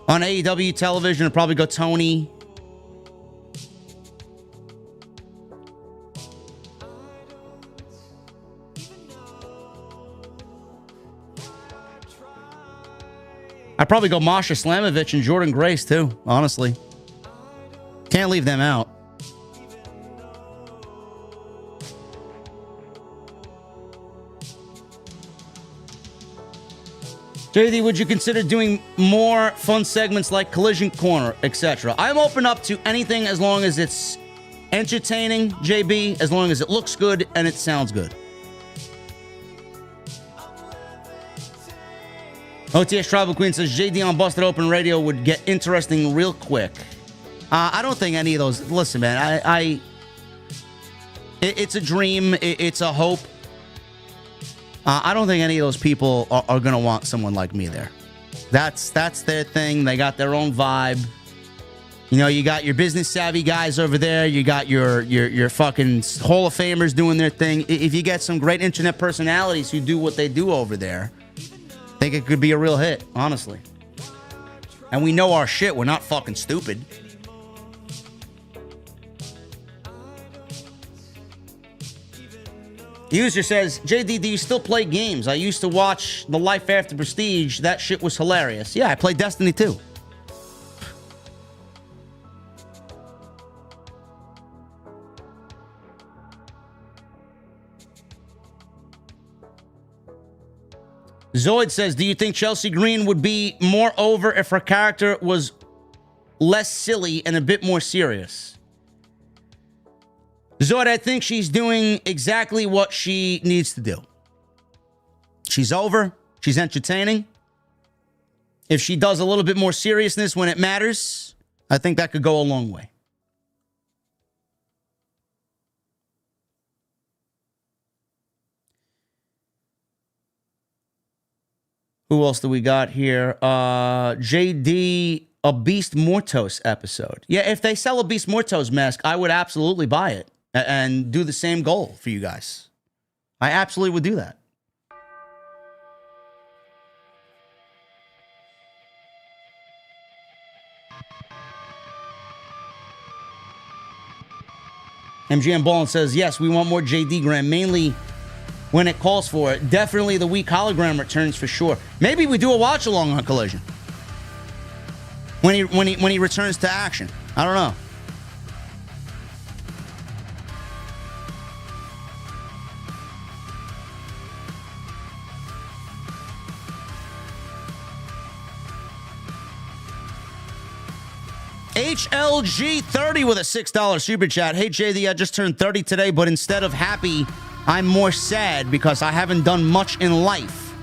On AEW television, it'll probably go Tony. I'd probably go Masha Slamovich and Jordan Grace, too, honestly. Can't leave them out. JD, would you consider doing more fun segments like Collision Corner, etc.? I'm open up to anything as long as it's entertaining, JB, as long as it looks good and it sounds good. OTS Tribal Queen says, JD on Busted Open Radio would get interesting real quick. I don't think any of those... Listen, man, it's a dream. It's a hope. I don't think any of those people are going to want someone like me there. That's their thing. They got their own vibe. You know, you got your business savvy guys over there. You got your fucking Hall of Famers doing their thing. If you get some great internet personalities who do what they do over there, I think it could be a real hit, honestly. And we know our shit. We're not fucking stupid. User says, JD, do you still play games? I used to watch The Life After Prestige. That shit was hilarious. Yeah, I play Destiny too. Zoid says, do you think Chelsea Green would be more over if her character was less silly and a bit more serious? Zoid, I think she's doing exactly what she needs to do. She's over. She's entertaining. If she does a little bit more seriousness when it matters, I think that could go a long way. Who else do we got here? JD, a Beast Mortos episode. Yeah, if they sell a Beast Mortos mask, I would absolutely buy it and do the same goal for you guys. I absolutely would do that. MGM Ballin says, yes, we want more JD Graham, mainly when it calls for it. Definitely the week hologram returns for sure. Maybe we do a watch along on Collision when he returns to action. I don't know. HLG30 with a $6 super chat. Hey, JD, I just turned 30 today, but instead of happy, I'm more sad because I haven't done much in life.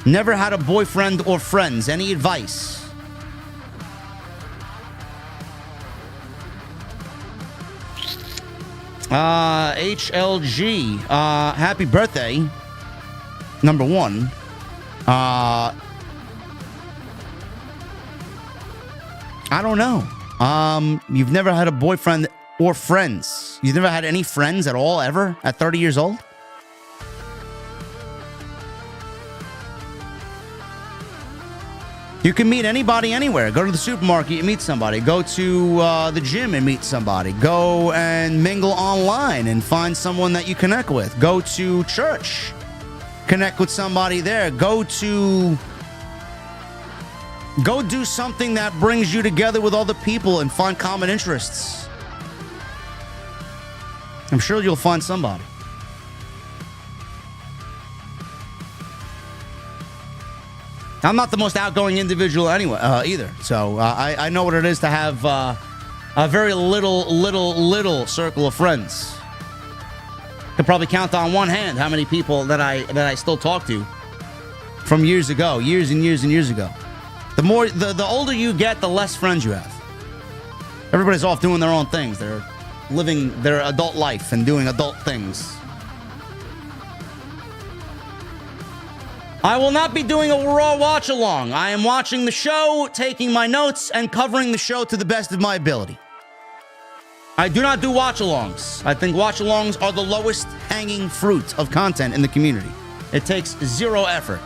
Never had a boyfriend or friends. Any advice? HLG, happy birthday. Number one. I don't know. You've never had a boyfriend or friends. You've never had any friends at all, ever, at 30 years old? You can meet anybody anywhere. Go to the supermarket and meet somebody. Go to the gym and meet somebody. Go and mingle online and find someone that you connect with. Go to church. Connect with somebody there. Go do something that brings you together with other people and find common interests. I'm sure you'll find somebody. I'm not the most outgoing individual anyway, either. So I know what it is to have a very little circle of friends. Could probably count on one hand how many people that I still talk to from years ago, years and years ago. The older you get, the less friends you have. Everybody's off doing their own things. They're living their adult life and doing adult things. I will not be doing a Raw watch along. I am watching the show, taking my notes, and covering the show to the best of my ability. I do not do watch alongs. I think watch alongs are the lowest hanging fruit of content in the community. It takes zero effort.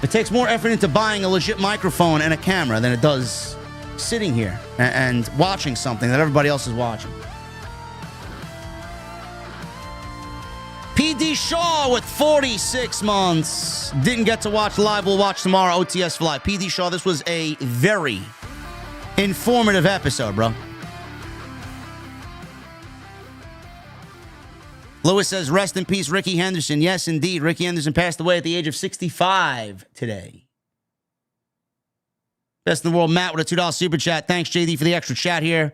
It takes more effort into buying a legit microphone and a camera than it does sitting here and watching something that everybody else is watching. PD Shaw with 46 months. Didn't get to watch live. We'll watch tomorrow. OTS for live. PD Shaw, this was a very informative episode, bro. Lewis says, rest in peace, Ricky Henderson. Yes, indeed. Ricky Henderson passed away at the age of 65 today. Best in the world, Matt, with a $2 super chat. Thanks, JD, for the extra chat here.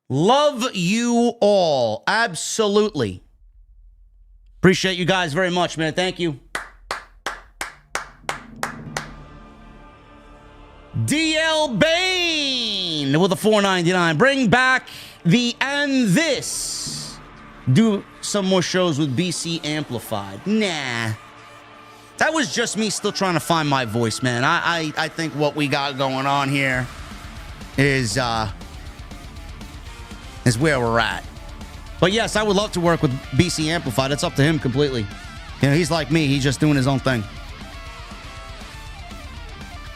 Love you all. Absolutely. Appreciate you guys very much, man. Thank you. DL Bain with a $4.99. Bring back the and this. Do some more shows with BC Amplified. Nah. That was just me still trying to find my voice, man. I think what we got going on here is where we're at. But yes, I would love to work with BC Amplified. It's up to him completely. You know, he's like me. He's just doing his own thing.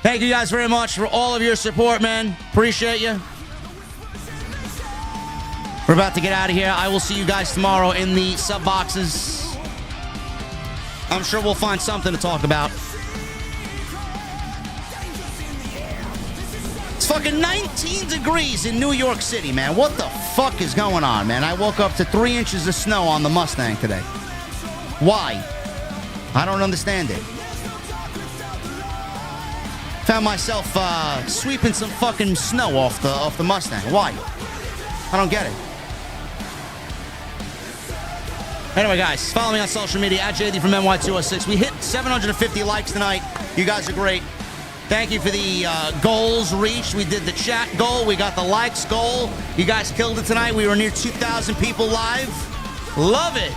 Thank you guys very much for all of your support, man. Appreciate you. We're about to get out of here. I will see you guys tomorrow in the sub boxes. I'm sure we'll find something to talk about. It's fucking 19 degrees in New York City, man. What the fuck is going on, man? I woke up to 3 inches of snow on the Mustang today. Why? I don't understand it. Found myself sweeping some fucking snow off the Mustang. Why? I don't get it. Anyway, guys, follow me on social media at JD from NY206. We hit 750 likes tonight. You guys are great. Thank you for the goals reached. We did the chat goal. We got the likes goal. You guys killed it tonight. We were near 2,000 people live. Love it.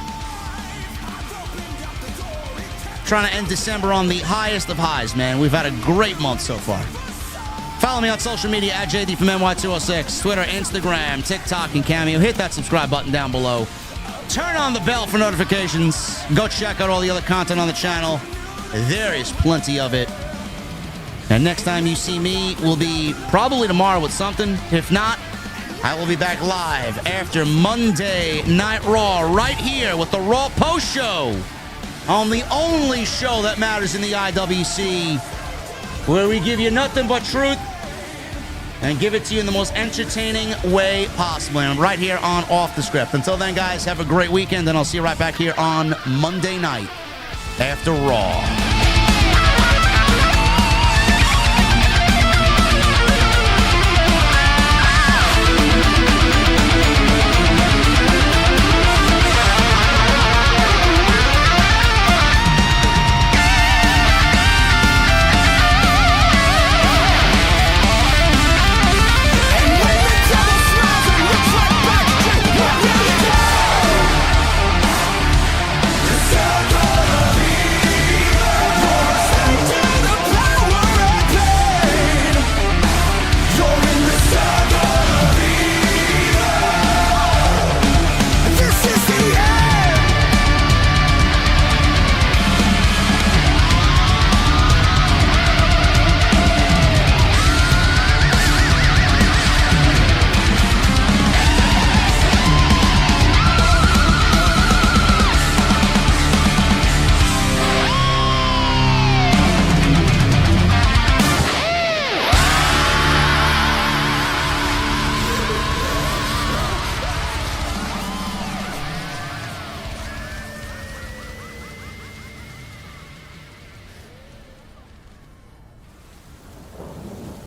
Trying to end December on the highest of highs, man. We've had a great month so far. Follow me on social media at JD from NY206. Twitter, Instagram, TikTok, and Cameo. Hit that subscribe button down below. Turn on the bell for notifications. Go check out all the other content on the channel. There is plenty of it. And next time you see me will be probably tomorrow with something. If not, I will be back live after Monday Night Raw right here with the Raw Post Show on the only show that matters in the IWC, where we give you nothing but truth and give it to you in the most entertaining way possible. And I'm right here on Off the Script. Until then, guys, have a great weekend, and I'll see you right back here on Monday night after Raw.